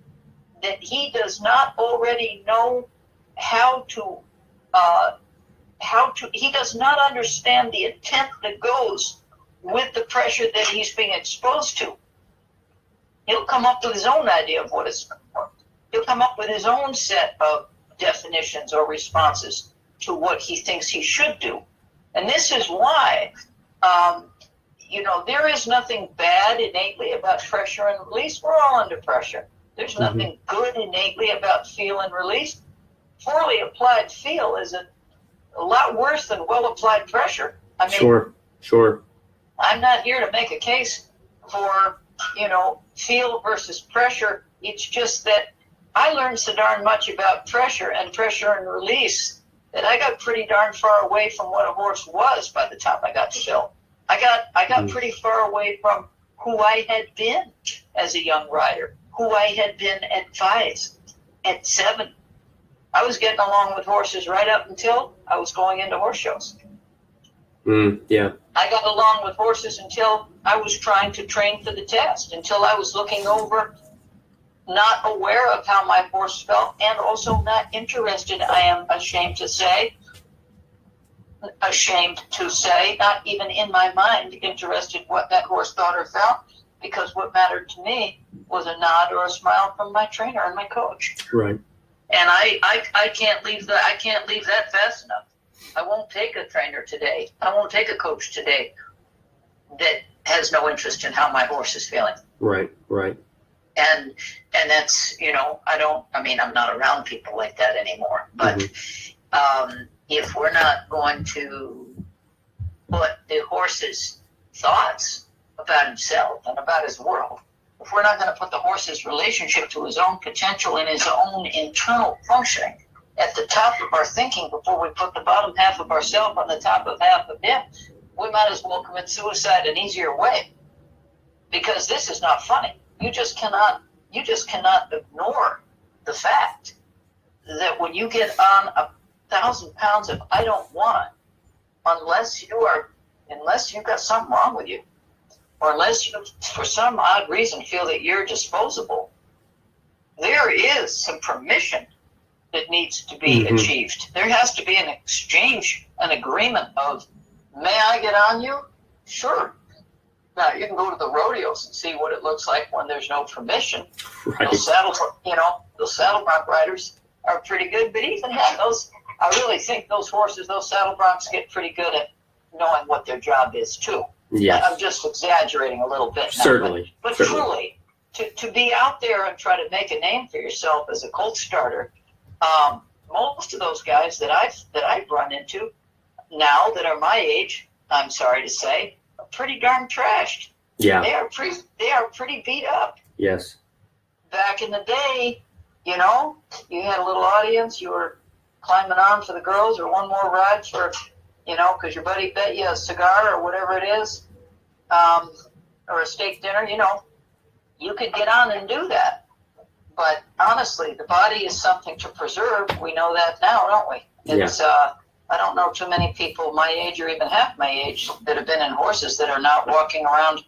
S4: that he does not already know he does not understand the intent that goes with the pressure that he's being exposed to. He'll come up with his own idea of what it's for. He'll come up with his own set of definitions or responses to what he thinks he should do. And this is why, there is nothing bad innately about pressure and release. We're all under pressure. There's nothing good innately about feel and release. Poorly applied feel is a lot worse than well-applied pressure. I mean,
S3: Sure.
S4: I'm not here to make a case for, feel versus pressure. It's just that I learned so darn much about pressure and release that I got pretty darn far away from what a horse was by the time I got to Bill. I got pretty far away from who I had been as a young rider, who I had been at 5, at 7. I was getting along with horses right up until I was going into horse shows.
S3: Yeah.
S4: I got along with horses until I was trying to train for the test, until I was looking over, not aware of how my horse felt, and also not interested, I am ashamed to say, not even in my mind interested what that horse thought or felt, because what mattered to me was a nod or a smile from my trainer and my coach.
S3: Right.
S4: And I can't leave that fast enough. I won't take a trainer today. I won't take a coach today that has no interest in how my horse is feeling.
S3: Right.
S4: And that's, I'm not around people like that anymore. But if we're not going to put the horse's thoughts about himself and about his world, if we're not going to put the horse's relationship to his own potential and his own internal functioning at the top of our thinking before we put the bottom half of ourselves on the top of half of him, we might as well commit suicide an easier way. Because this is not funny. you just cannot ignore the fact that when you get on 1,000 pounds of I don't want, unless you've got something wrong with you, or unless you, for some odd reason, feel that you're disposable, there is some permission that needs to be achieved. There has to be an exchange, an agreement of, may I get on you? Sure. Now, you can go to the rodeos and see what it looks like when there's no permission.
S3: Right.
S4: Those saddle bronc riders are pretty good, but even those, I really think those horses, those saddle broncs get pretty good at knowing what their job is too.
S3: Yes.
S4: I'm just exaggerating a little bit now,
S3: Certainly.
S4: but
S3: Certainly.
S4: truly, to be out there and try to make a name for yourself as a colt starter, most of those guys that I've run into now that are my age, I'm sorry to say, are pretty darn trashed.
S3: Yeah.
S4: They are pretty beat up.
S3: Yes.
S4: Back in the day, you had a little audience, you were climbing on for the girls or one more ride for, because your buddy bet you a cigar or whatever it is, or a steak dinner, you could get on and do that. But honestly, the body is something to preserve. We know that now, don't we? It's, I don't know too many people my age or even half my age that have been in horses that are not walking around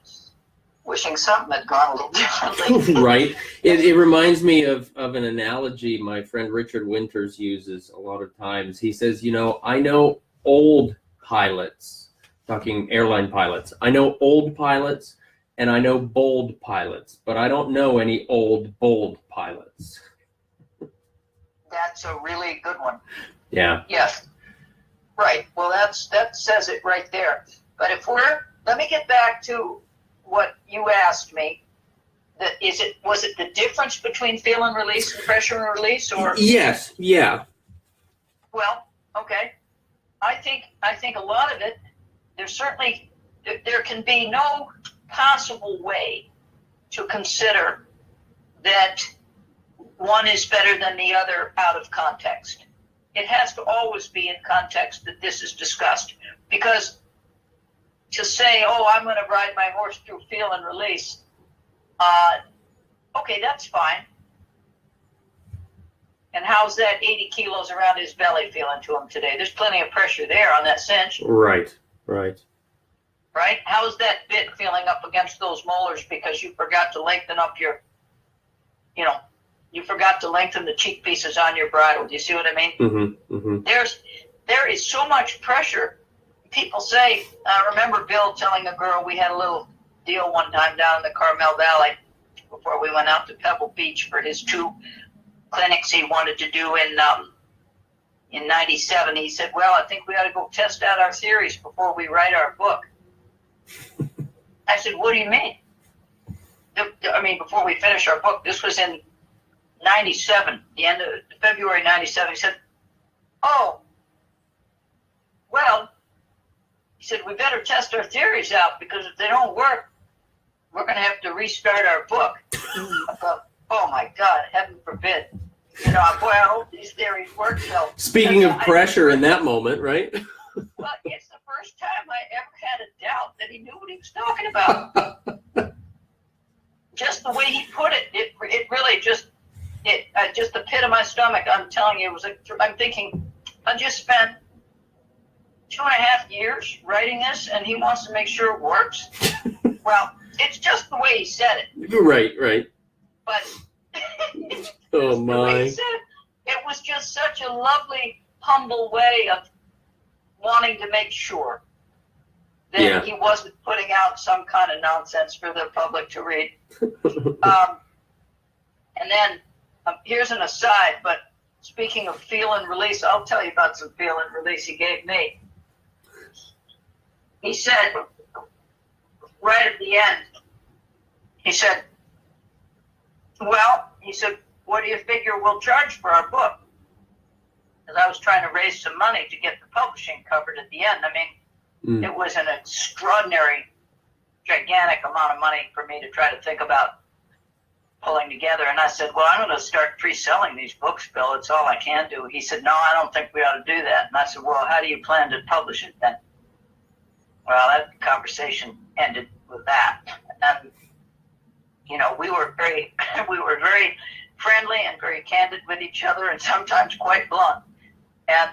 S4: wishing something had gone a little differently.
S3: Right. It reminds me of an analogy my friend Richard Winters uses a lot of times. He says, I know old pilots, talking airline pilots. I know old pilots and I know bold pilots, but I don't know any old, bold pilots.
S4: That's a really good one.
S3: Yeah.
S4: Yes. Right. Well, that says it right there. But let me get back to what you asked me. Was it the difference between feel and release and pressure and release, or?
S3: Yes. Yeah.
S4: Well, okay. I think a lot of it. There can be no possible way to consider that one is better than the other out of context. It has to always be in context that this is discussed, because to say, I'm going to ride my horse through feel and release, okay, that's fine. And how's that 80 kilos around his belly feeling to him today? There's plenty of pressure there on that cinch.
S3: Right.
S4: Right? How's that bit feeling up against those molars because you forgot to lengthen up you forgot to lengthen the cheek pieces on your bridle. Do you see what I mean? There is so much pressure. People say, I remember Bill telling a girl, we had a little deal one time down in the Carmel Valley before we went out to Pebble Beach for his 2 clinics he wanted to do in 97. He said, well, I think we ought to go test out our theories before we write our book. I said, what do you mean? Before we finish our book, this was in 97, the end of February 97. He said, he said, we better test our theories out, because if they don't work, we're going to have to restart our book. I thought, oh my God, heaven forbid. Boy, I hope these theories work. So,
S3: Speaking of pressure in that moment, right?
S4: Well, it's the first time I ever had a doubt that he knew what he was talking about. Just the way he put it, it really just the pit of my stomach. I'm telling you, I'm thinking, I just spent 2.5 years writing this, and he wants to make sure it works. Well, it's just the way he said it.
S3: Right.
S4: But
S3: oh
S4: the way he
S3: my!
S4: said it was just such a lovely, humble way of wanting to make sure that he wasn't putting out some kind of nonsense for the public to read. And then here's an aside, but speaking of feel and release, I'll tell you about some feel and release he gave me. He said, right at the end, he said, what do you figure we'll charge for our book? Because I was trying to raise some money to get the publishing covered at the end. It was an extraordinary, gigantic amount of money for me to try to think about pulling together. And I said, well, I'm going to start pre-selling these books, Bill. It's all I can do. He said, no, I don't think we ought to do that. And I said, well, how do you plan to publish it then? Well, that conversation ended with that. And we were very we were very friendly and very candid with each other, and sometimes quite blunt. And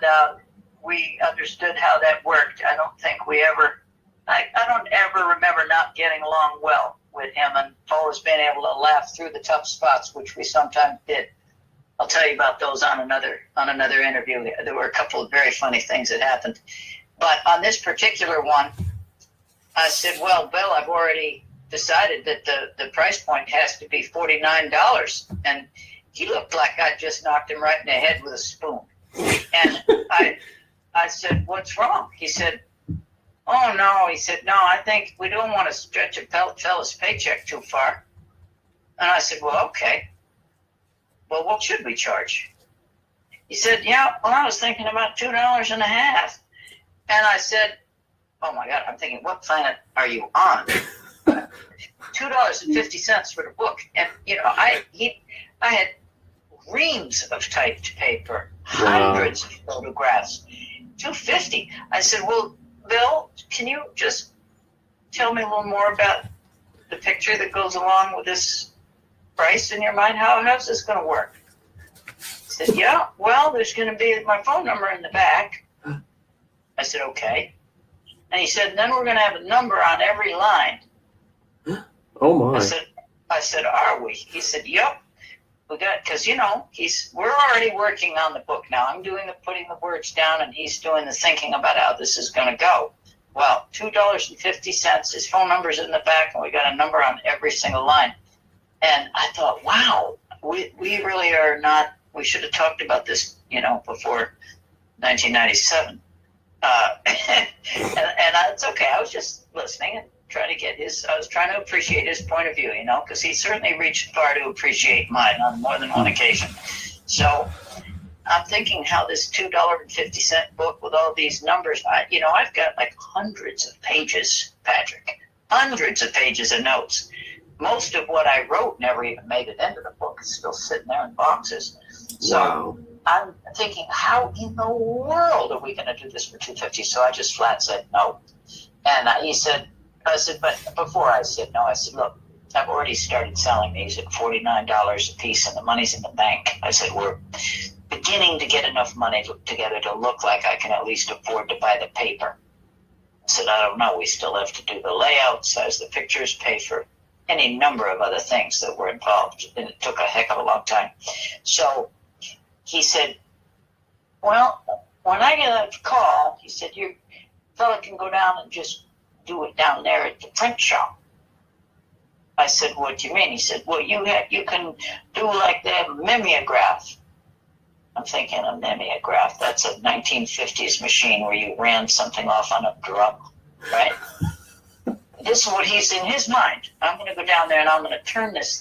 S4: we understood how that worked. I don't think we ever, I don't ever remember not getting along well with him, and always being able to laugh through the tough spots, which we sometimes did. I'll tell you about those on another interview. There were a couple of very funny things that happened. But on this particular one, I said, well, Bill, I've already decided that the price point has to be $49. And he looked like I just knocked him right in the head with a spoon. And I said, what's wrong? He said, oh, no. He said, no, I think we don't want to stretch a fella's paycheck too far. And I said, well, okay. Well, what should we charge? He said, yeah, well, I was thinking about $2.50. And I said, oh, my God, I'm thinking, what planet are you on? $2.50 for the book. And, I had reams of typed paper, hundreds of photographs, $2.50. I said, well, Bill, can you just tell me a little more about the picture that goes along with this price in your mind? How's this going to work? He said, yeah, well, there's going to be my phone number in the back. I said, okay. And he said, then we're going to have a number on every line.
S3: Oh, my.
S4: I said, are we? He said, yep. We got, because, we're already working on the book now. I'm putting the words down, and he's doing the thinking about how this is going to go. Well, $2.50, his phone number's in the back, and we got a number on every single line. And I thought, wow, we really are not, we should have talked about this, before 1997. And it's okay. I was just listening and trying to get I was trying to appreciate his point of view, because he certainly reached far to appreciate mine on more than one occasion. So I'm thinking how this $2.50 book with all these numbers, I've got like hundreds of pages, Patrick, hundreds of pages of notes. Most of what I wrote never even made it into the book. It's still sitting there in boxes. So
S3: wow.
S4: I'm thinking, how in the world are we going to do this for $2.50? So I just flat said no. And I said, but before I said no, I said, look, I've already started selling these at $49 a piece, and the money's in the bank. I said, we're beginning to get enough money together to look like I can at least afford to buy the paper. I said, I don't know. We still have to do the layout, size the pictures, pay for any number of other things that were involved, and it took a heck of a long time. So he said, well, when I get a call, he said, your fella can go down and just do it down there at the print shop. I said, what do you mean? He said, well, you can do like the mimeograph. I'm thinking a mimeograph, that's a 1950s machine where you ran something off on a drum, right? This is what he's in his mind. I'm going to go down there and I'm going to turn this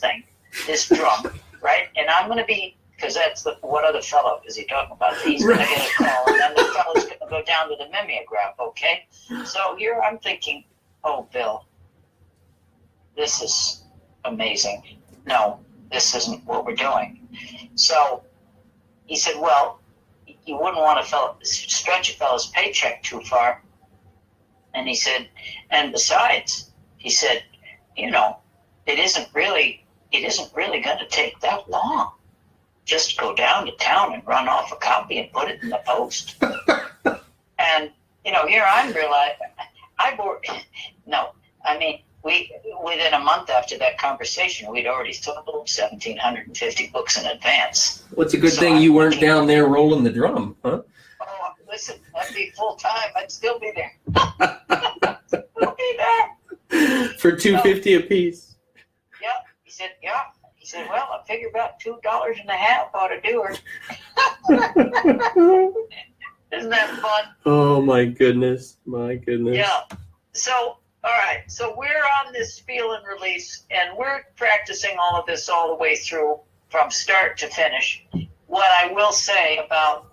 S4: drum, right? And I'm going to be, because that's what other fellow is he talking about? He's going to get a call, and then the fellow's going to go down to the mimeograph, okay? So here I'm thinking, oh, Bill, this is amazing. No, this isn't what we're doing. So he said, well, you wouldn't want to stretch a fellow's paycheck too far. And he said, and besides, he said, it isn't really going to take that long. Just go down to town and run off a copy and put it in the post. And, here I'm realizing, within a month after that conversation, we'd already sold 1,750 books in advance.
S3: Well, it's a good thing you weren't down there rolling the drum, huh?
S4: Oh, listen, I'd be full time. I'd still be there. Still be there.
S3: For $2.50 a piece.
S4: Yeah. He said, yeah. He said, well, I figure about $2.50 ought to do her. Isn't that fun?
S3: Oh, my goodness. My goodness.
S4: Yeah. So, all right. So we're on this feel and release, and we're practicing all of this all the way through from start to finish. What I will say about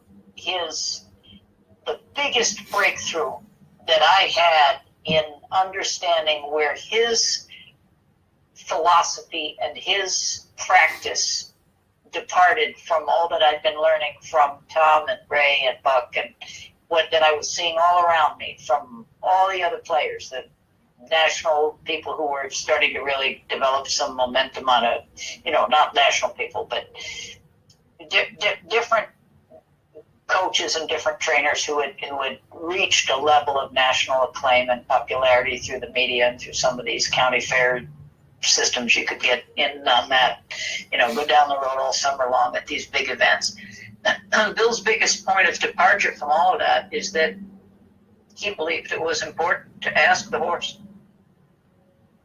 S4: the biggest breakthrough that I had in understanding where his philosophy and his practice departed from all that I'd been learning from Tom and Ray and Buck, and what that I was seeing all around me from all the other players that national people who were starting to really develop some momentum on a, not national people, but different coaches and different trainers who had reached a level of national acclaim and popularity through the media and through some of these county fair systems you could get in on that, go down the road all summer long at these big events. Bill's biggest point of departure from all of that is that he believed it was important to ask the horse,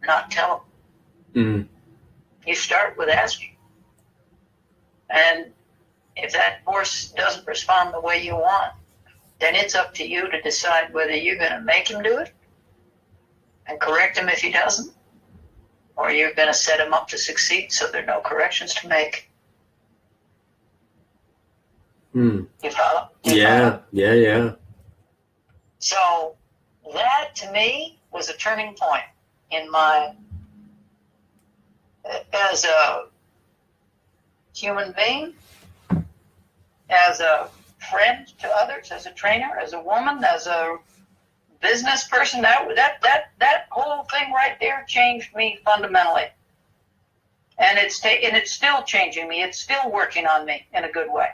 S4: not tell him.
S3: Mm.
S4: You start with asking. And if that horse doesn't respond the way you want, then it's up to you to decide whether you're going to make him do it and correct him if he doesn't, or you're going to set him up to succeed so there are no corrections to make.
S3: Mm.
S4: You follow?
S3: Yeah.
S4: So that, to me, was a turning point in my, as a human being, as a friend to others, as a trainer, as a woman, as a business person. That whole thing right there changed me fundamentally, and it's still changing me. It's still working on me in a good way,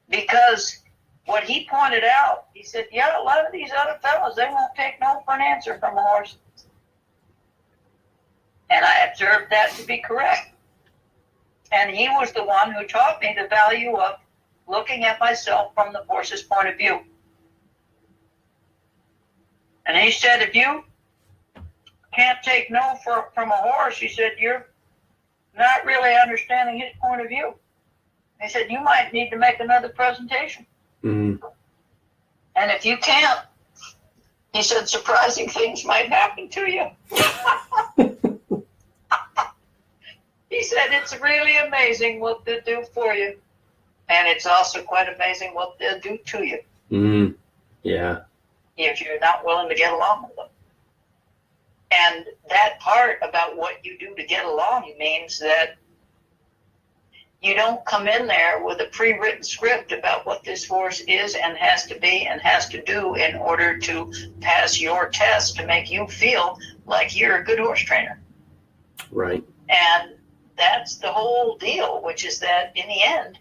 S4: because what he pointed out, he said, yeah, a lot of these other fellas, they won't take no for an answer from a horse. And I observed that to be correct. And he was the one who taught me the value of looking at myself from the horse's point of view. And he said, if you can't take no from a horse, he said, you're not really understanding his point of view. He said, you might need to make another presentation.
S3: Mm-hmm.
S4: And if you can't, he said, surprising things might happen to you. He said, it's really amazing what they'll do for you. And it's also quite amazing what they'll do to you.
S3: Mm. Yeah.
S4: If you're not willing to get along with them. And that part about what you do to get along means that you don't come in there with a pre-written script about what this horse is and has to be and has to do in order to pass your test to make you feel like you're a good horse trainer.
S3: Right.
S4: And that's the whole deal, which is that in the end,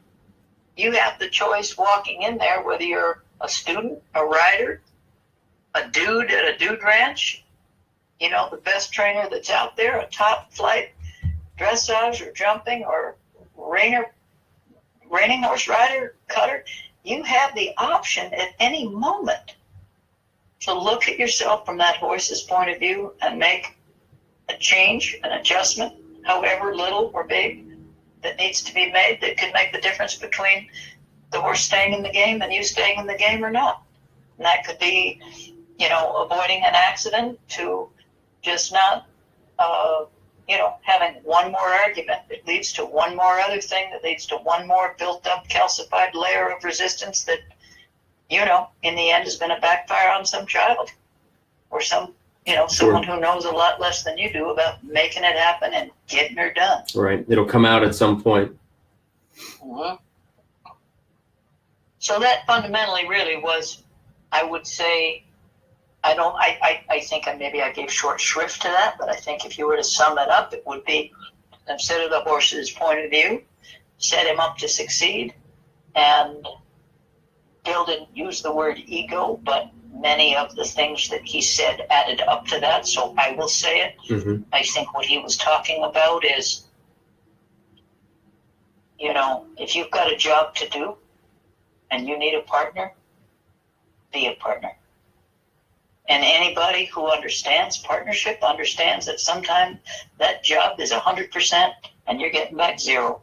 S4: you have the choice walking in there, whether you're a student, a rider, a dude at a dude ranch, the best trainer that's out there, a top flight dressage or jumping or reining horse rider, cutter. You have the option at any moment to look at yourself from that horse's point of view and make a change, an adjustment, however little or big, that needs to be made that could make the difference between the horse staying in the game and you staying in the game or not. And that could be, avoiding an accident to just not, having one more argument that leads to one more other thing that leads to one more built up calcified layer of resistance that, in the end is going to backfire on some child or some, someone who knows a lot less than you do about making it happen and getting her done.
S3: Right. It'll come out at some point.
S4: Mm-hmm. So that fundamentally really was, I would say, I think maybe I gave short shrift to that, but I think if you were to sum it up, it would be consider the horse's point of view, set him up to succeed, and Bill didn't use the word ego, but many of the things that he said added up to that, so I will say it.
S3: Mm-hmm.
S4: I think what he was talking about is, if you've got a job to do and you need a partner, be a partner. And anybody who understands partnership understands that sometimes that job is 100% and you're getting back 0.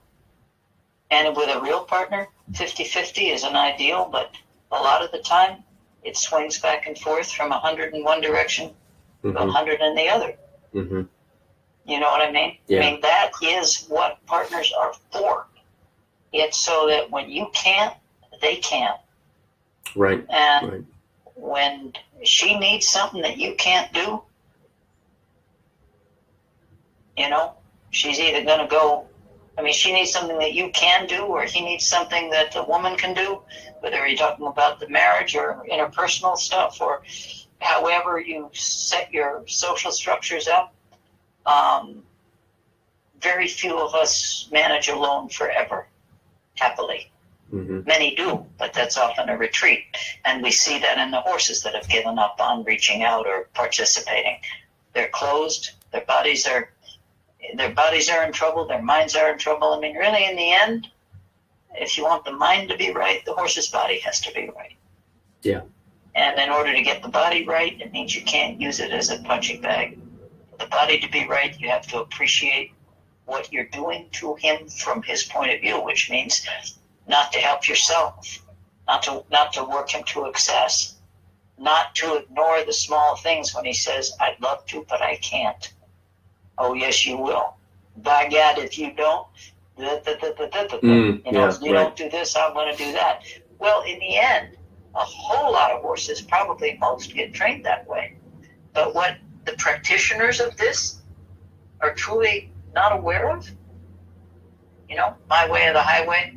S4: And with a real partner, 50-50 is an ideal, but a lot of the time it swings back and forth from 100 in one direction to 100 in the other.
S3: Mm-hmm.
S4: You know what I mean?
S3: Yeah.
S4: I mean, that is what partners are for. It's so that when you can't, they can't.
S3: Right.
S4: And
S3: right.
S4: When she needs something that you can't do, she's either going to go, she needs something that you can do, or he needs something that the woman can do, whether you're talking about the marriage or interpersonal stuff or, however you set your social structures up, very few of us manage alone forever, happily.
S3: Mm-hmm.
S4: Many do, but that's often a retreat. And we see that in the horses that have given up on reaching out or participating. They're closed, their bodies are in trouble, their minds are in trouble. I mean, really, in the end, if you want the mind to be right, the horse's body has to be right.
S3: Yeah.
S4: And in order to get the body right, it means you can't use it as a punching bag. For the body to be right, you have to appreciate what you're doing to him from his point of view, which means not to help yourself, not to work him to excess, not to ignore the small things when he says, I'd love to, but I can't. Oh, yes, you will. By God, if you don't, you don't do this, I'm going to do that. Well, in the end, a whole lot of horses, probably most, get trained that way. But what the practitioners of this are truly not aware of, my way or the highway,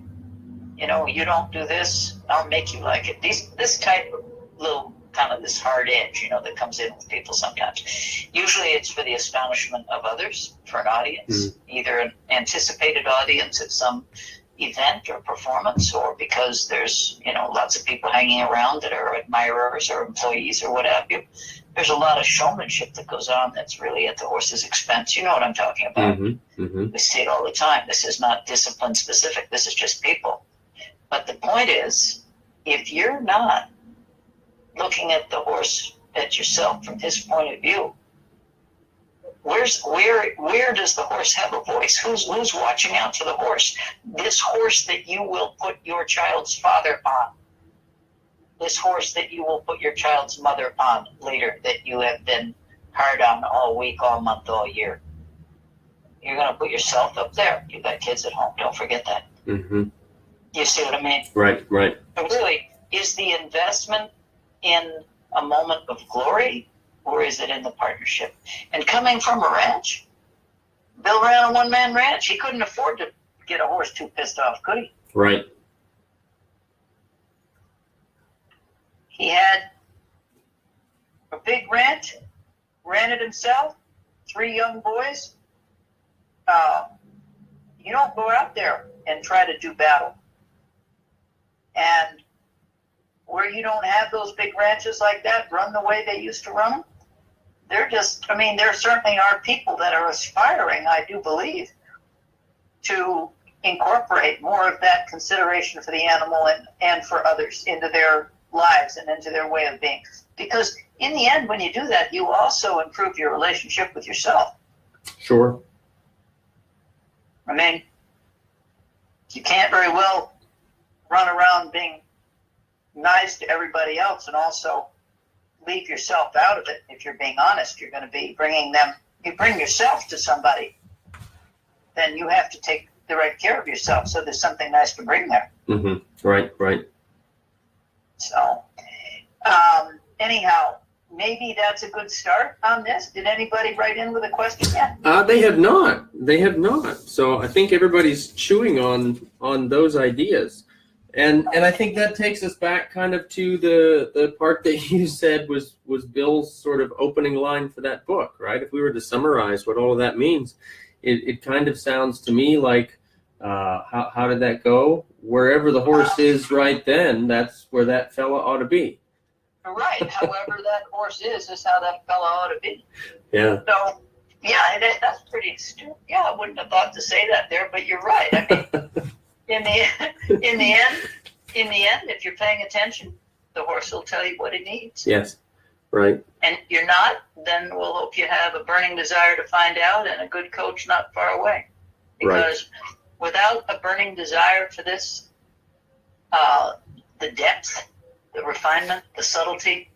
S4: you don't do this, I'll make you like it. This type of little kind of this hard edge, that comes in with people sometimes. Usually it's for the astonishment of others, for an audience, either an anticipated audience at some event or performance, or because there's, lots of people hanging around that are admirers or employees or what have you. There's a lot of showmanship that goes on that's really at the horse's expense. You know what I'm talking about.
S3: Mm-hmm. Mm-hmm.
S4: We see it all the time. This is not discipline specific. This is just people. But the point is, if you're not looking at the horse, at yourself from his point of view, where does the horse have a voice? Who's watching out for the horse? This horse that you will put your child's father on. This horse that you will put your child's mother on later, that you have been hard on all week, all month, all year. You're going to put yourself up there. You've got kids at home. Don't forget that.
S3: Mm-hmm.
S4: You see what I mean?
S3: Right.
S4: But really, is the investment in a moment of glory, or is it in the partnership? And coming from a ranch, Bill ran a one-man ranch. He couldn't afford to get a horse too pissed off, could he?
S3: Right.
S4: He had a big ranch, ran it himself, 3 young boys. You don't go out there and try to do battle. And where you don't have those big ranches like that run the way they used to run them, there certainly are people that are aspiring, I do believe, to incorporate more of that consideration for the animal and for others into their lives and into their way of being. Because in the end, when you do that, you also improve your relationship with yourself.
S3: Sure.
S4: I mean, you can't very well run around being nice to everybody else and also leave yourself out of it. If you're being honest, you're going to be you bring yourself to somebody, then you have to take the right care of yourself. So there's something nice to bring there.
S3: Mm-hmm. Right.
S4: So, anyhow, maybe that's a good start on this. Did anybody write in with a question yet?
S3: They have not. So I think everybody's chewing on those ideas. And I think that takes us back kind of to the part that you said was Bill's sort of opening line for that book, right? If we were to summarize what all of that means, it kind of sounds to me like, how did that go? Wherever the horse is right then, that's where that fella ought to be.
S4: Right. However that horse is how that fella ought to be.
S3: Yeah.
S4: So, yeah, that's pretty astute. Yeah, I wouldn't have thought to say that there, but you're right. I mean, in the end, if you're paying attention, the horse will tell you what it needs.
S3: Yes. Right.
S4: And if you're not, then we'll hope you have a burning desire to find out and a good coach not far away. Because without a burning desire for this, the depth, the refinement, the subtlety,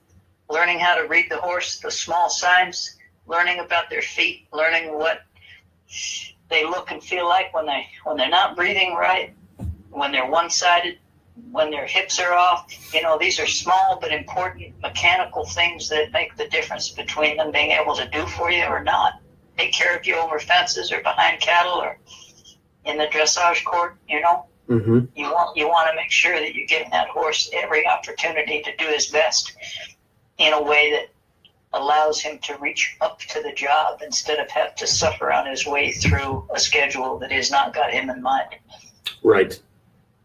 S4: learning how to read the horse, the small signs, learning about their feet, learning what they look and feel like when they're not breathing right, when they're one-sided, when their hips are off. These are small but important mechanical things that make the difference between them being able to do for you or not. Take care of you over fences or behind cattle or in the dressage court,
S3: Mm-hmm.
S4: You want to make sure that you're giving that horse every opportunity to do his best in a way that allows him to reach up to the job instead of have to suffer on his way through a schedule that has not got him in mind.
S3: Right.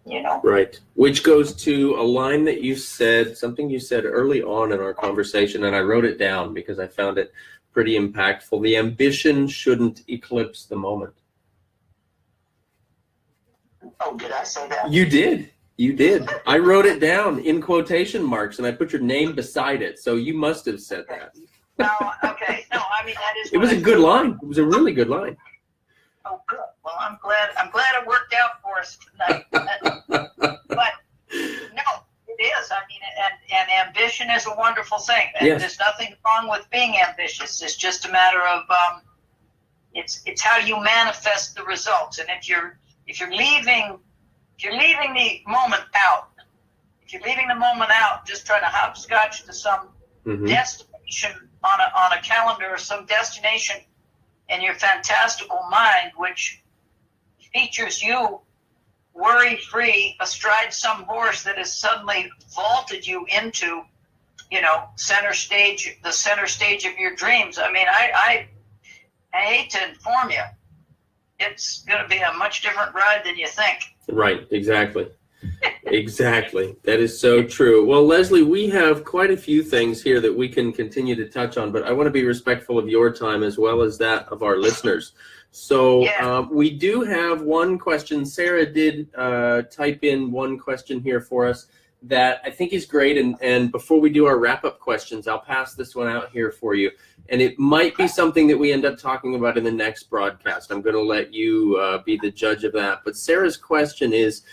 S4: You know?
S3: Right. Which goes to a line that you said, something you said early on in our conversation, and I wrote it down because I found it pretty impactful. The ambition shouldn't eclipse the moment.
S4: Oh, did I say that?
S3: You did. You did. I wrote it down in quotation marks, and I put your name beside it, so you must have said that.
S4: No, okay. No, I mean, that is.
S3: It was a good line. It was a really good line.
S4: Oh, good. Well, I'm glad it worked out for us tonight. But no, it is. I mean, and ambition is a wonderful thing. And
S3: Yes.
S4: There's nothing wrong with being ambitious. It's just a matter of it's how you manifest the results. And if you're leaving the moment out, just trying to hopscotch to some destination on a calendar or some destination in your fantastical mind, which features you worry-free astride some horse that has suddenly vaulted you into, the center stage of your dreams. I mean, I hate to inform you, it's going to be a much different ride than you think.
S3: Right, exactly. Exactly. That is so true. Well, Leslie, we have quite a few things here that we can continue to touch on, but I want to be respectful of your time as well as that of our listeners. So we do have one question. Sarah did type in one question here for us that I think is great. And before we do our wrap-up questions, I'll pass this one out here for you. And it might be something that we end up talking about in the next broadcast. I'm going to let you be the judge of that. But Sarah's question is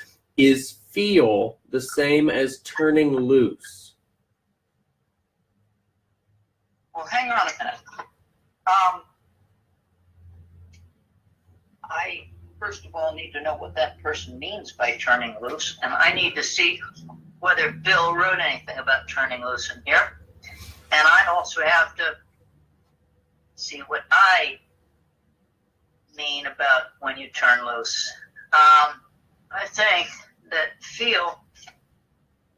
S3: feel the same as turning loose?
S4: Well, hang on a minute. I, first of all, need to know what that person means by turning loose, and I need to see whether Bill wrote anything about turning loose in here. And I also have to see what I mean about when you turn loose. I think that feel,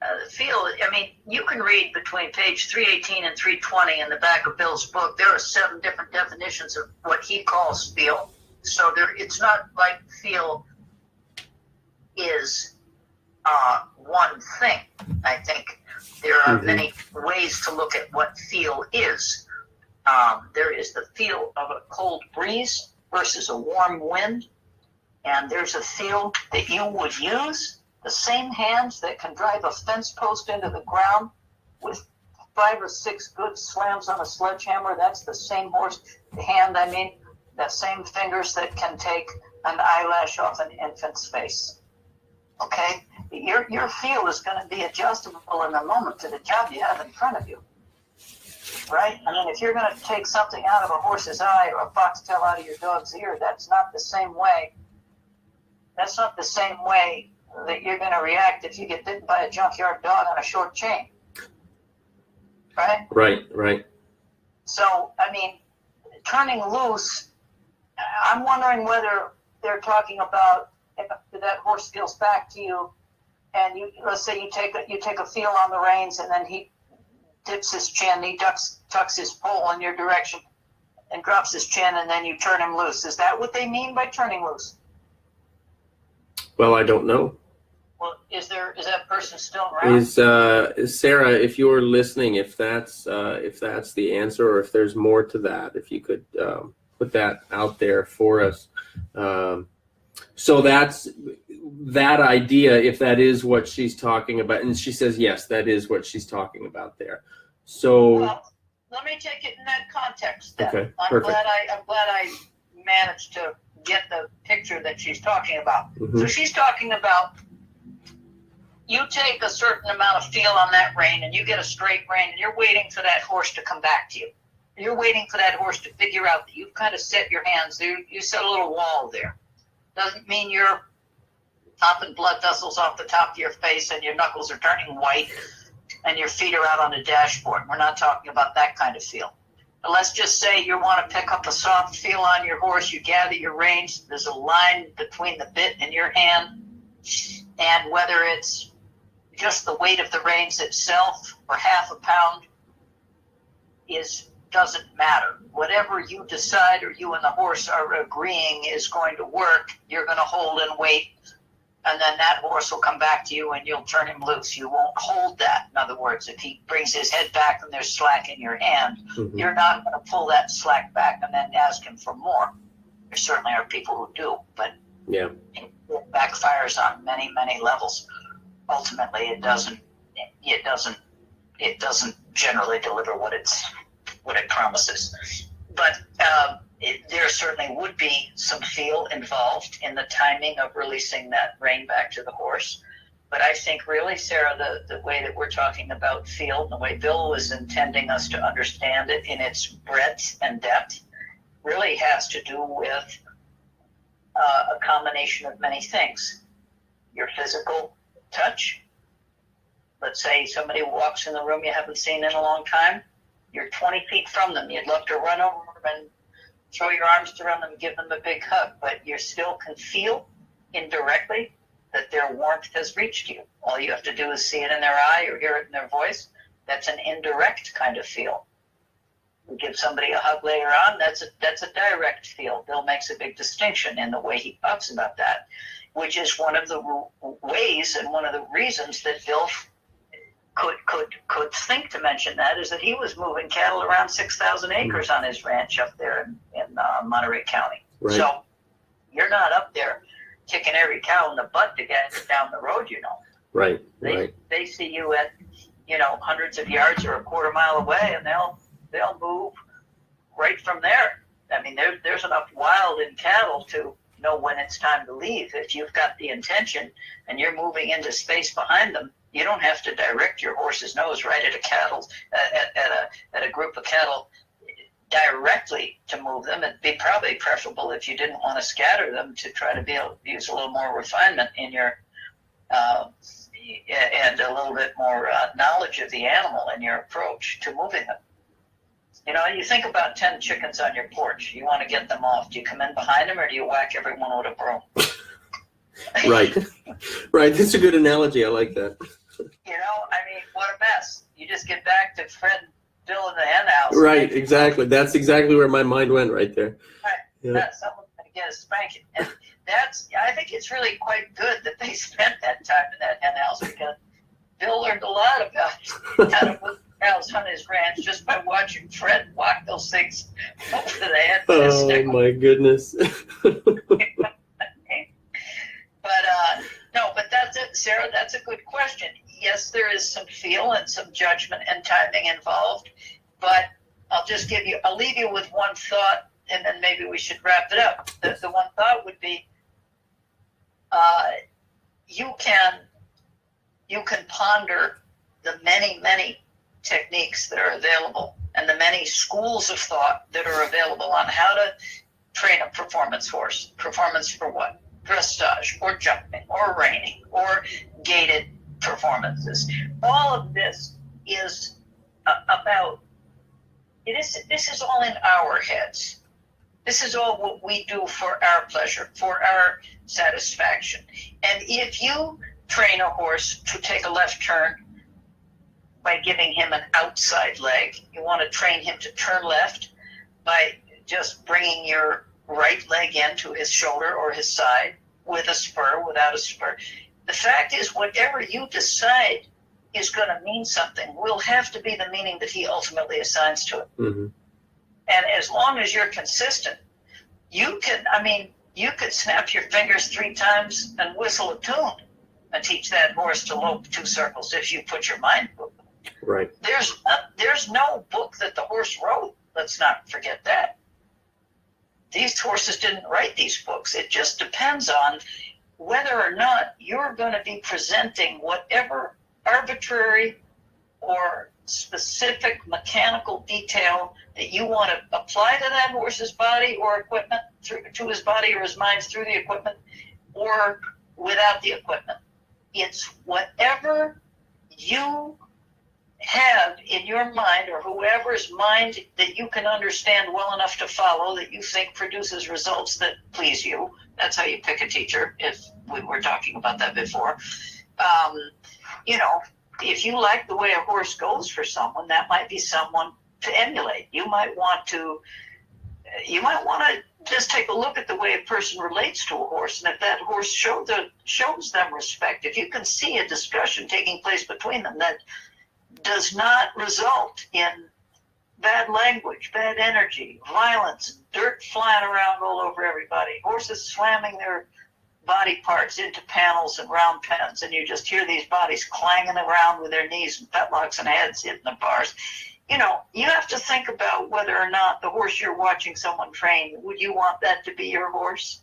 S4: I mean, you can read between page 318 and 320 in the back of Bill's book. There are 7 different definitions of what he calls feel. So it's not like feel is one thing. I think there are many ways to look at what feel is. There is the feel of a cold breeze versus a warm wind. And there's a feel that you would use. The same hands that can drive a fence post into the ground with 5 or 6 good slams on a sledgehammer, that's the same hand, that same fingers that can take an eyelash off an infant's face. Okay? Your feel is going to be adjustable in the moment to the job you have in front of you. Right? I mean, if you're going to take something out of a horse's eye or a foxtail out of your dog's ear, that's not the same way. That's not the same way that you're going to react if you get bitten by a junkyard dog on a short chain. Right?
S3: Right.
S4: So, I mean, turning loose, I'm wondering whether they're talking about if that horse feels back to you, and let's say you take a feel on the reins, and then he dips his chin, he tucks his pole in your direction, and drops his chin, and then you turn him loose. Is that what they mean by turning loose?
S3: Well, I don't know.
S4: Well, is that person still around?
S3: Is Sarah, if you're listening, if that's the answer, or if there's more to that, if you could put that out there for us. So that's that idea, if that is what she's talking about, and she says yes, that is what she's talking about there. So
S4: well, let me take it in that context then.
S3: Okay,
S4: I'm
S3: perfect.
S4: glad I managed to get the picture that she's talking about. So she's talking about you take a certain amount of feel on that rein and you get a straight rein and you're waiting for that horse to come back to you. You're waiting for that horse to figure out that you've kind of set your hands there. You set a little wall there. Doesn't mean you're popping blood vessels off the top of your face and your knuckles are turning white and your feet are out on the dashboard. We're not talking about that kind of feel. But let's just say you want to pick up a soft feel on your horse. You gather your reins. There's a line between the bit and your hand. And whether it's just the weight of the reins itself or half a pound, doesn't matter. Whatever you decide or you and the horse are agreeing is going to work, you're going to hold and wait, and then that horse will come back to you and you'll turn him loose. You won't hold that. In other words, if he brings his head back and there's slack in your hand, you're not going to pull that slack back and then ask him for more. There certainly are people who do, but it backfires on many, many levels. Ultimately, it doesn't generally deliver what it promises. But there certainly would be some feel involved in the timing of releasing that rein back to the horse. But I think really, Sarah, the way that we're talking about feel, the way Bill was intending us to understand it in its breadth and depth, really has to do with a combination of many things. Your physical touch. Let's say somebody walks in the room you haven't seen in a long time. You're 20 feet from them. You'd love to run over them and throw your arms around them and give them a big hug, but you still can feel indirectly that their warmth has reached you. All you have to do is see it in their eye or hear it in their voice. That's an indirect kind of feel. You give somebody a hug later on, that's a direct feel. Bill makes a big distinction in the way he talks about that, which is one of the ways and one of the reasons that Bill could think to mention that is that he was moving cattle around 6,000 acres on his ranch up there in Monterey County.
S3: Right.
S4: So you're not up there kicking every cow in the butt to get down the road, you know.
S3: Right.
S4: They see you at, hundreds of yards or a quarter mile away, and they'll move right from there. I mean, there's enough wild in cattle to know when it's time to leave. If you've got the intention and you're moving into space behind them, you don't have to direct your horse's nose right at a group of cattle directly to move them. It'd be probably preferable if you didn't want to scatter them to try to be able to use a little more refinement in your and a little bit more knowledge of the animal in your approach to moving them. You think about 10 chickens on your porch. You want to get them off. Do you come in behind them or do you whack everyone with a broom?
S3: Right. That's a good analogy. I like that.
S4: What a mess. You just get back to Fred and Bill in the hen house.
S3: Right, exactly. That's exactly where my mind went right there.
S4: Right.
S3: Yeah.
S4: Someone's going to get a spanking. And I think it's really quite good that they spent that time in that hen house because Bill learned a lot about how to move cows on his ranch just by watching Fred walk those things over the head with his stick.
S3: Oh, my goodness.
S4: But that's it, Sarah. That's a good question. Yes, there is some feel and some judgment and timing involved, but I'll leave you with one thought, and then maybe we should wrap it up. The one thought would be, you can ponder the many, many techniques that are available and the many schools of thought that are available on how to train a performance horse. Performance for what? Dressage or jumping or reining or gated performances. All of this is this is all in our heads. This is all what we do for our pleasure, for our satisfaction. And if you train a horse to take a left turn by giving him an outside leg, you want to train him to turn left by just bringing your right leg into his shoulder or his side with a spur, without a spur. The fact is, whatever you decide is going to mean something will have to be the meaning that he ultimately assigns to it.
S3: Mm-hmm.
S4: And as long as you're consistent, you could snap your fingers 3 times and whistle a tune and teach that horse to lope 2 circles if you put your mind to it.
S3: Right.
S4: There's no book that the horse wrote. Let's not forget that. These horses didn't write these books. It just depends on whether or not you're going to be presenting whatever arbitrary or specific mechanical detail that you want to apply to that horse's body or equipment, to his body or his mind through the equipment, or without the equipment. It's whatever you have in your mind or whoever's mind that you can understand well enough to follow, that you think produces results that please you. That's how you pick a teacher, if we were talking about that before. If you like the way a horse goes for someone, that might be someone to emulate. You might want to just take a look at the way a person relates to a horse, and if that horse shows them respect, if you can see a discussion taking place between them that does not result in bad language, bad energy, violence, dirt flying around all over everybody, horses slamming their body parts into panels and round pens, and you just hear these bodies clanging around with their knees and fetlocks and heads hitting the bars. You have to think about whether or not the horse you're watching someone train, would you want that to be your horse?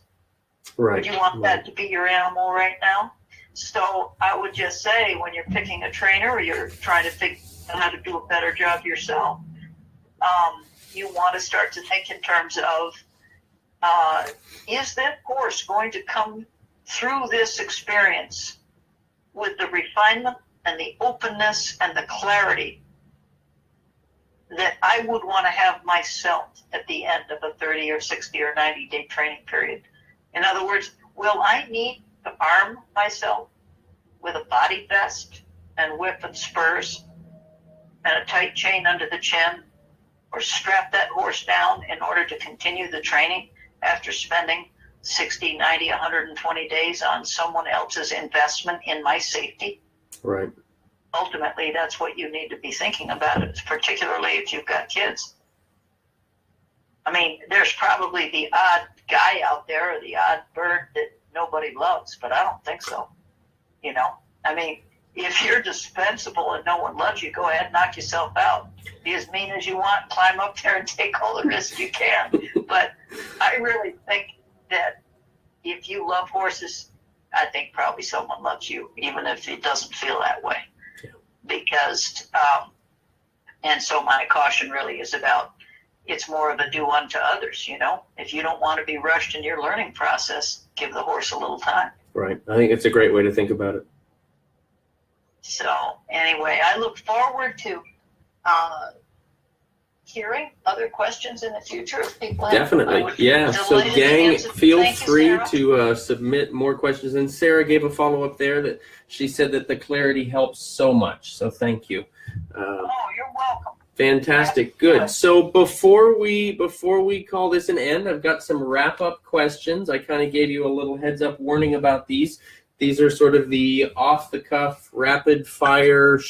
S1: Right.
S4: Would you want that to be your animal right now? So I would just say, when you're picking a trainer or you're trying to figure out how to do a better job yourself, you want to start to think in terms of, is that horse going to come through this experience with the refinement and the openness and the clarity that I would want to have myself at the end of a 30 or 60 or 90-day training period? In other words, will I need to arm myself with a body vest and whip and spurs and a tight chain under the chin, or strap that horse down in order to continue the training after spending 60, 90, 120 days on someone else's investment in my safety?
S1: Right.
S4: Ultimately, that's what you need to be thinking about, particularly if you've got kids. I mean, there's probably the odd guy out there or the odd bird that nobody loves, but I don't think so. I mean, if you're dispensable and no one loves you, go ahead and knock yourself out. Be as mean as you want, climb up there and take all the risks you can. But I really think that if you love horses, I think probably someone loves you, even if it doesn't feel that way. Because, and so my caution really is about, it's more of a do unto others, If you don't want to be rushed in your learning process, give the horse a little time.
S1: Right. I think it's a great way to think about it.
S4: So anyway, I look forward to hearing other questions in the future if people have.
S1: Definitely. Yeah. So gang, feel free to submit more questions. And Sarah gave a follow-up there that she said that the clarity helps so much. So thank you.
S4: Oh, you're welcome.
S1: Fantastic. Good. So before we call this an end, I've got some wrap-up questions. I kind of gave you a little heads-up warning about these. These are sort of the off-the-cuff, rapid-fire, the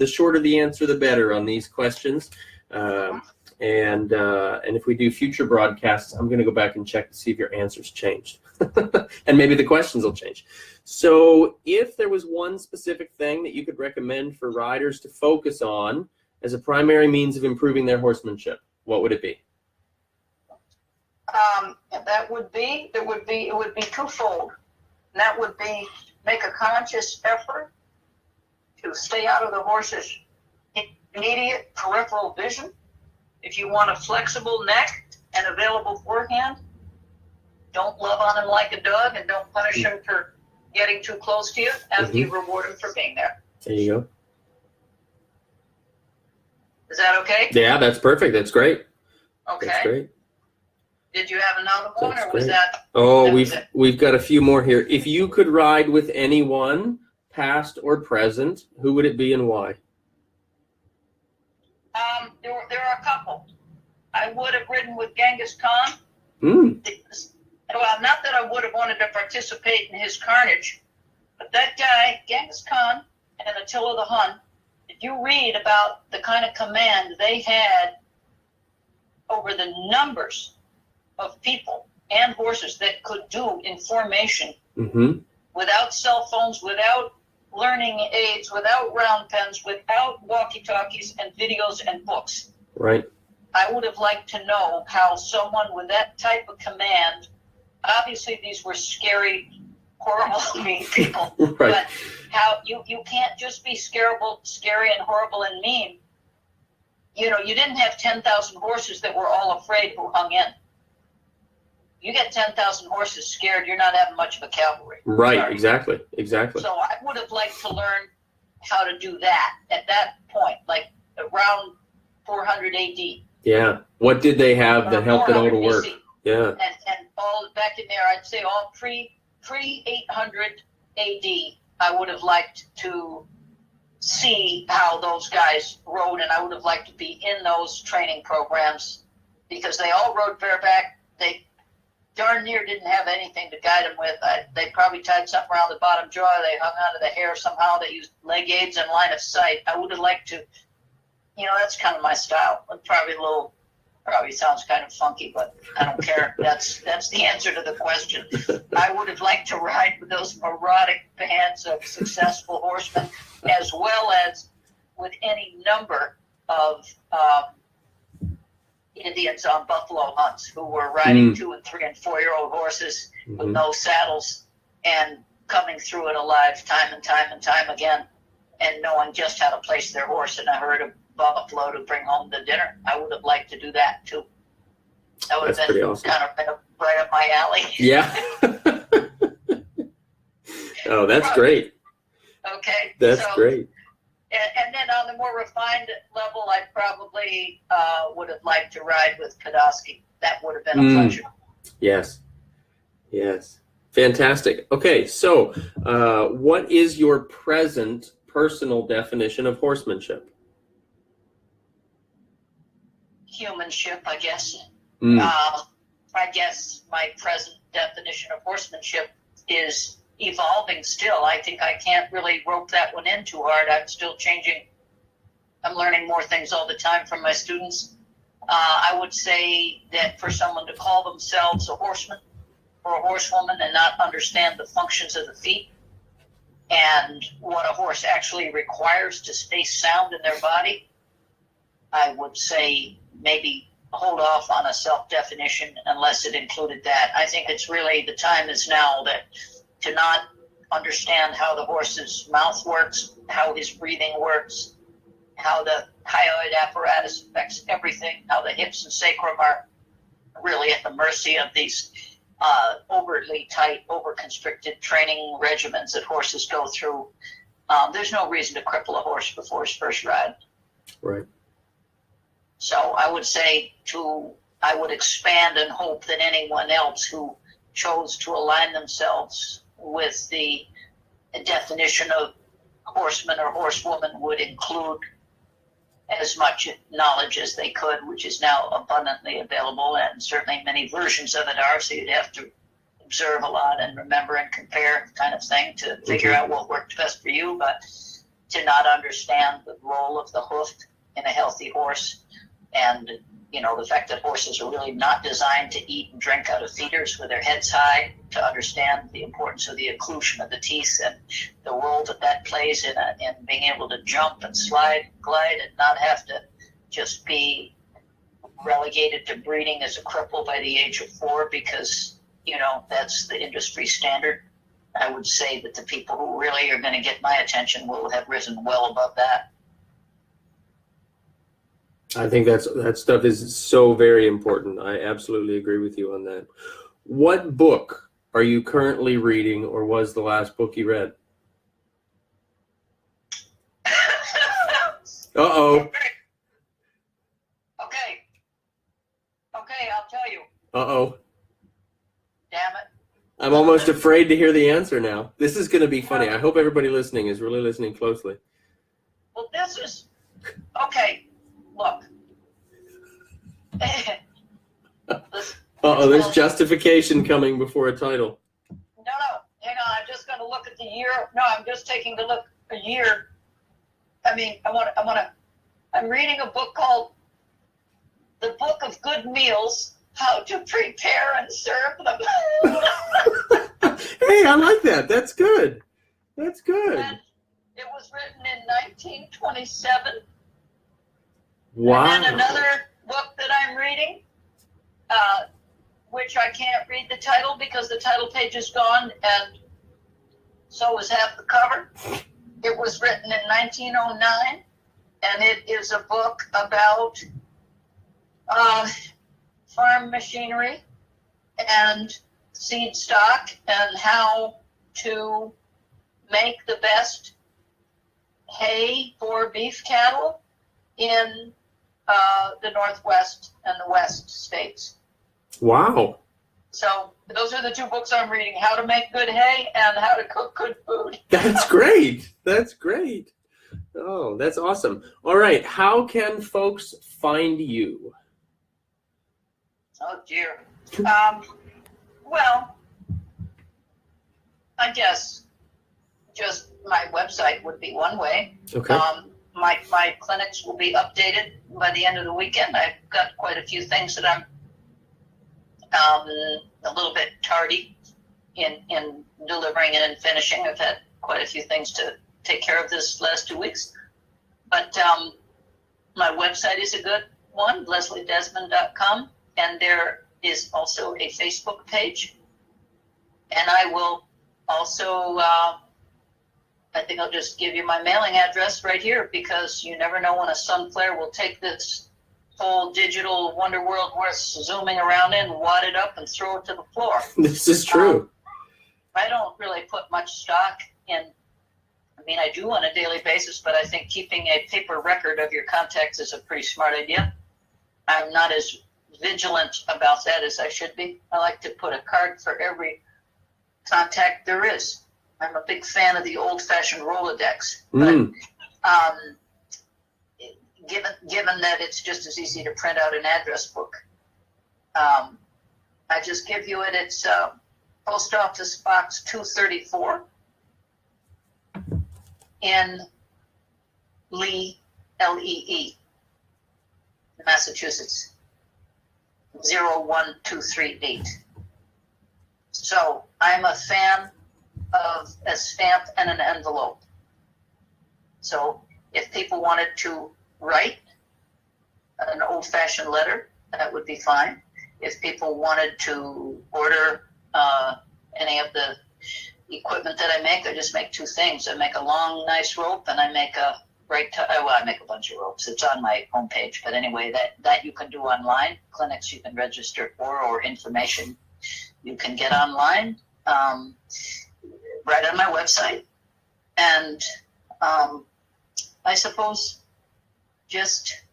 S1: shorter the answer, the better on these questions. And if we do future broadcasts, I'm going to go back and check to see if your answers changed. And maybe the questions will change. So if there was one specific thing that you could recommend for riders to focus on as a primary means of improving their horsemanship, what would it be?
S4: It would be twofold. And that would be make a conscious effort to stay out of the horse's immediate peripheral vision. If you want a flexible neck and available forehand, don't love on him like a dog and don't punish him for getting too close to you after you reward him for being there.
S1: There you go.
S4: Is that okay?
S1: Yeah, that's perfect. That's great.
S4: Okay.
S1: That's great.
S4: Did you have another one,
S1: That's
S4: or was
S1: great.
S4: that?
S1: Oh,
S4: that
S1: we've got a few more here. If you could ride with anyone, past or present, who would it be and why?
S4: There are a couple. I would have ridden with Genghis Khan. Well, not that I would have wanted to participate in his carnage, but that guy, Genghis Khan and Attila the Hun, if you read about the kind of command they had over the numbers of people and horses that could do in formation without cell phones, without learning aids, without round pens, without walkie-talkies and videos and books.
S1: Right.
S4: I would have liked to know how someone with that type of command, obviously these were scary, horrible, mean people,
S1: right.
S4: But how you can't just be scary and horrible and mean. You didn't have 10,000 horses that were all afraid who hung in. You get 10,000 horses scared, you're not having much of a cavalry.
S1: Right,
S4: Sorry.
S1: exactly.
S4: So I would have liked to learn how to do that at that point, like around 400 AD.
S1: Yeah. What did they have that helped it all to work?
S4: BC.
S1: Yeah.
S4: And all back in there, I'd say all pre 800 AD, I would have liked to see how those guys rode, and I would have liked to be in those training programs because they all rode bareback. They darn near didn't have anything to guide them with. They probably tied something around the bottom jaw. They hung onto the hair somehow. They used leg aids and line of sight. I would have liked to, that's kind of my style. Probably sounds kind of funky, but I don't care. That's the answer to the question. I would have liked to ride with those neurotic bands of successful horsemen, as well as with any number of Indians on buffalo hunts who were riding 2 and 3 and 4-year-old horses with no saddles and coming through it alive time and time and time again, and knowing just how to place their horse in a herd of buffalo to bring home the dinner. I would have liked to do that too. That would have been awesome. Kind of right up my alley.
S3: Yeah. Oh, that's great.
S4: Okay.
S3: That's great.
S4: And then on the more refined level, I probably would have liked to ride with Podolsky. That would have been a pleasure.
S3: Yes. Fantastic. Okay, so what is your present personal definition of horsemanship?
S4: Humanship, I guess. I guess my present definition of horsemanship is evolving still. I think I can't really rope that one in too hard. I'm still changing. I'm learning more things all the time from my students. I would say that for someone to call themselves a horseman or a horsewoman and not understand the functions of the feet and what a horse actually requires to stay sound in their body, I would say maybe hold off on a self-definition unless it included that. I think it's really, the time is now that to not understand how the horse's mouth works, how his breathing works, how the hyoid apparatus affects everything, how the hips and sacrum are really at the mercy of these overly tight, over-constricted training regimens that horses go through. There's no reason to cripple a horse before his first ride.
S3: Right.
S4: So I would say I would expand and hope that anyone else who chose to align themselves with the definition of horseman or horsewoman would include as much knowledge as they could, which is now abundantly available, and certainly many versions of it are, so you'd have to observe a lot and remember and compare kind of thing to figure out what worked best for you, but to not understand the role of the hoof in a healthy horse, and the fact that horses are really not designed to eat and drink out of feeders with their heads high, to understand the importance of the occlusion of the teeth and the role that plays in being able to jump and slide, glide, and not have to just be relegated to breeding as a cripple by the age of 4 because, that's the industry standard. I would say that the people who really are going to get my attention will have risen well above that.
S3: I think that stuff is so very important. I absolutely agree with you on that. What book are you currently reading, or was the last book you read? Uh-oh.
S4: Okay, I'll tell you.
S3: Uh-oh.
S4: Damn it.
S3: I'm almost afraid to hear the answer now. This is going to be funny. I hope everybody listening is really listening closely.
S4: Well, this is... Okay, look.
S3: Uh-oh, there's justification coming before a title.
S4: No, hang on. I'm just going to look at the year. No, I'm just taking a look a year. I'm reading a book called The Book of Good Meals, How to Prepare and Serve Them.
S3: Hey, I like that. That's good. That's good.
S4: And it was written in 1927.
S3: Wow.
S4: And then another book that I'm reading, which I can't read the title because the title page is gone, and so is half the cover. It was written in 1909, and it is a book about farm machinery and seed stock and how to make the best hay for beef cattle in the Northwest and the West states.
S3: Wow.
S4: So those are the 2 books I'm reading, How to Make Good Hay and How to Cook Good Food.
S3: That's great. That's great. Oh, that's awesome. All right. How can folks find you?
S4: Oh, dear. Well, I guess just my website would be one way.
S3: Okay.
S4: My clinics will be updated by the end of the weekend. I've got quite a few things that I'm a little bit tardy in delivering and in finishing. I've had quite a few things to take care of this last 2 weeks. But my website is a good one, lesliedesmond.com, and there is also a Facebook page. And I will also, I think I'll just give you my mailing address right here, because you never know when a sun flare will take this whole digital wonder world worth zooming around in, wad it up, and throw it to the floor.
S3: This is true.
S4: I don't really put much stock in, I mean, I do on a daily basis, but I think keeping a paper record of your contacts is a pretty smart idea. I'm not as vigilant about that as I should be. I like to put a card for every contact there is. I'm a big fan of the old-fashioned Rolodex, but given that it's just as easy to print out an address book, I just give you it. It's Post Office Box 234 in Lee, Lee, Massachusetts, 01238. So I'm a fan of a stamp and an envelope. So if people wanted to write an old-fashioned letter, that would be fine. If people wanted to order any of the equipment that I make, I just make two things. I make a long, nice rope, and I make a I make a bunch of ropes. It's on my homepage. But anyway, that you can do online. Clinics you can register for, or information you can get online, right on my website. And I suppose just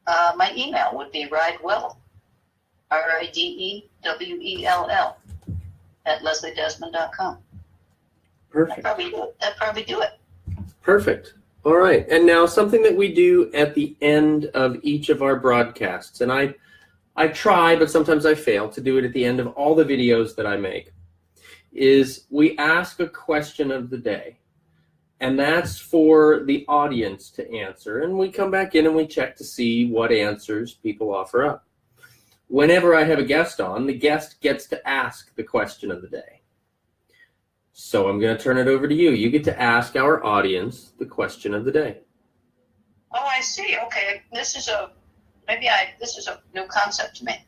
S4: my email would be ridewell, RIDEWELL, at lesliedesmond.com.
S3: Perfect.
S4: That'd probably do it.
S3: Perfect. All right. And now something that we do at the end of each of our broadcasts, and I try, but sometimes I fail to do it at the end of all the videos that I make, is we ask a question of the day. And that's for the audience to answer. And we come back in and we check to see what answers people offer up. Whenever I have a guest on, the guest gets to ask the question of the day. So I'm going to turn it over to you. You get to ask our audience the question of the day.
S4: Oh, I see. Okay. This is a new concept to me.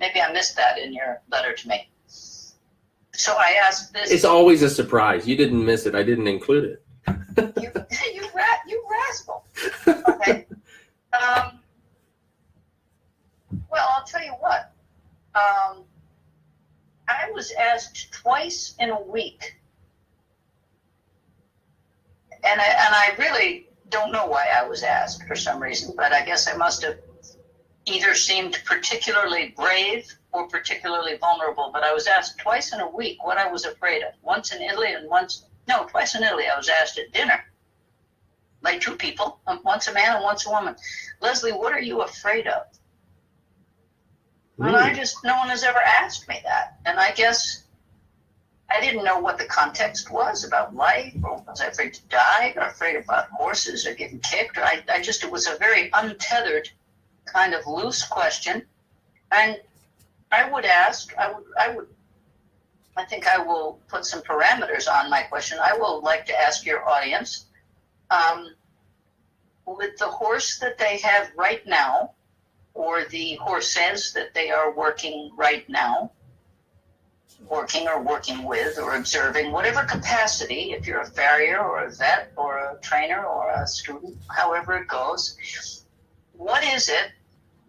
S4: Maybe I missed that in your letter to me. So I asked this.
S3: It's always a surprise. You didn't miss it. I didn't include it.
S4: you rascal. Okay. Well, I'll tell you what. I was asked twice in a week, and I really don't know why I was asked for some reason, but I guess I must have either seemed particularly brave or particularly vulnerable. But I was asked twice in a week what I was afraid of. Once in Italy and twice in Italy. I was asked at dinner by two people, once a man and once a woman. Leslie, what are you afraid of? And no one has ever asked me that. And I guess I didn't know what the context was about life, or was I afraid to die, or afraid about horses, or getting kicked? It was a very untethered, kind of loose question. And I would ask, I think I will put some parameters on my question. I will like to ask your audience, with the horse that they have right now, or the horses that they are working right now, working with or observing, whatever capacity, if you're a farrier or a vet or a trainer or a student, however it goes, what is it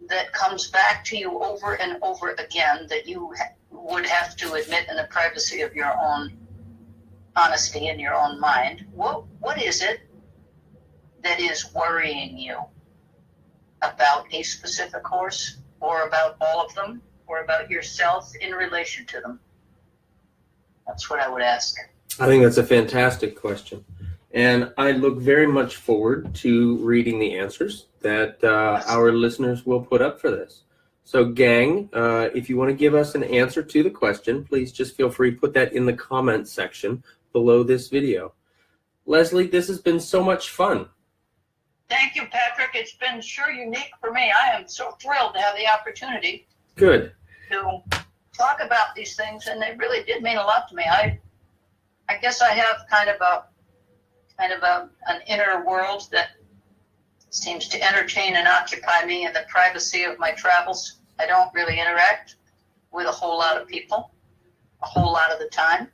S4: that comes back to you over and over again that you would have to admit in the privacy of your own honesty in your own mind? What is it that is worrying you about a specific horse, or about all of them, or about yourself in relation to them? That's what I would ask.
S3: I think that's a fantastic question. And I look very much forward to reading the answers that our listeners will put up for this. So, gang, if you want to give us an answer to the question, please just feel free to put that in the comments section below this video. Leslie, this has been so much fun.
S4: Thank you, Patrick. It's been sure unique for me. I am so thrilled to have the opportunity
S3: Good.
S4: to talk about these things, and they really did mean a lot to me. I guess I have kind of an inner world that seems to entertain and occupy me in the privacy of my travels. I don't really interact with a whole lot of people a whole lot of the time.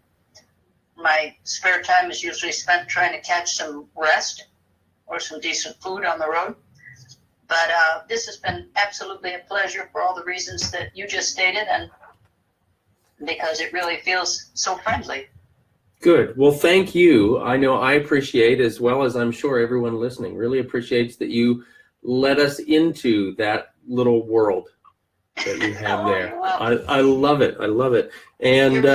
S4: My spare time is usually spent trying to catch some rest or some decent food on the road. But this has been absolutely a pleasure for all the reasons that you just stated, and because it really feels so friendly.
S3: Good. Well, thank you. I know I appreciate, as well as I'm sure everyone listening really appreciates, that you let us into that little world that you have there. I love it. I love it. And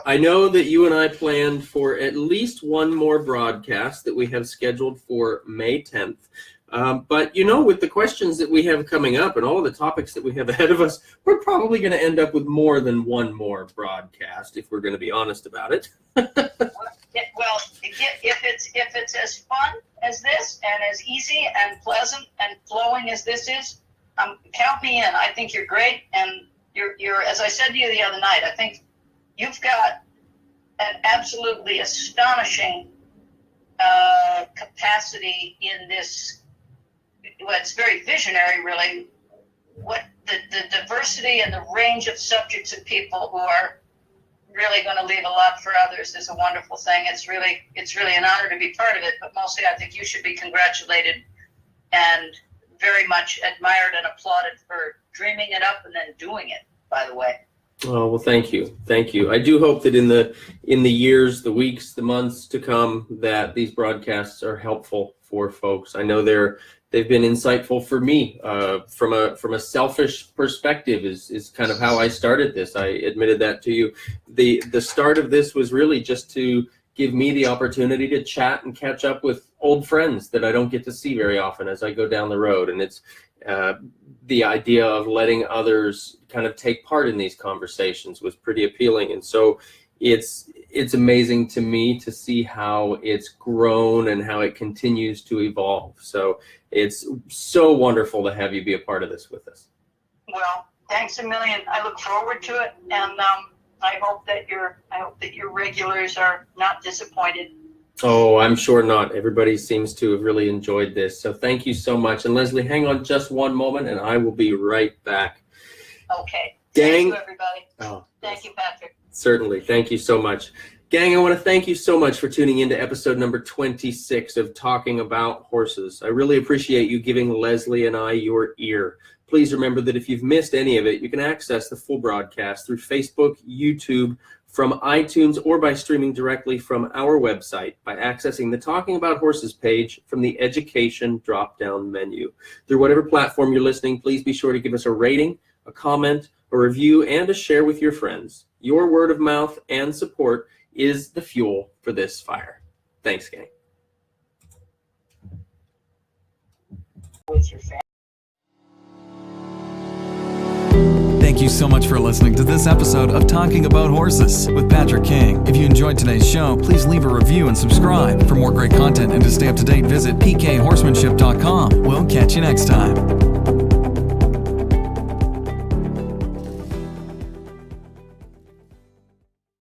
S3: I know that you and I planned for at least one more broadcast that we have scheduled for May 10th. But, you know, with the questions that we have coming up and all the topics that we have ahead of us, we're probably going to end up with more than one more broadcast, if we're going to be honest about it.
S4: Well, if it's as fun as this and as easy and pleasant and flowing as this is, count me in. I think you're great, and you're as I said to you the other night, I think you've got an absolutely astonishing capacity in this. Well, it's very visionary, really. What the diversity and the range of subjects and people who are really going to leave a lot for others is a wonderful thing. It's really an honor to be part of it, but mostly I think you should be congratulated and very much admired and applauded for dreaming it up and then doing it, by the way.
S3: Oh, well, thank you. Thank you. I do hope that in the years, the weeks, the months to come, that these broadcasts are helpful for folks. I know they've been insightful for me from a selfish perspective is kind of how I started this. I admitted that to you. The start of this was really just to give me the opportunity to chat and catch up with old friends that I don't get to see very often as I go down the road. And it's the idea of letting others kind of take part in these conversations was pretty appealing. And so it's amazing to me to see how it's grown and how it continues to evolve. So it's so wonderful to have you be a part of this with us.
S4: Well, thanks a million. I look forward to it, and I hope that your regulars are not disappointed.
S3: Oh, I'm sure not. Everybody seems to have really enjoyed this. So thank you so much. And Leslie, hang on just one moment, and I will be right back.
S4: Okay.
S3: Gang.
S4: Thank you, everybody.
S3: Oh,
S4: thank you, Patrick.
S3: Certainly. Thank you so much. Gang, I want to thank you so much for tuning into episode number 26 of Talking About Horses. I really appreciate you giving Leslie and I your ear. Please remember that if you've missed any of it, you can access the full broadcast through Facebook, YouTube, from iTunes, or by streaming directly from our website by accessing the Talking About Horses page from the Education drop-down menu. Through whatever platform you're listening, please be sure to give us a rating, a comment, a review, and a share with your friends. Your word of mouth and support is the fuel for this fire. Thanks, gang.
S2: Thank you so much for listening to this episode of Talking About Horses with Patrick King. If you enjoyed today's show, please leave a review and subscribe. For more great content and to stay up to date, visit pkhorsemanship.com. We'll catch you next time.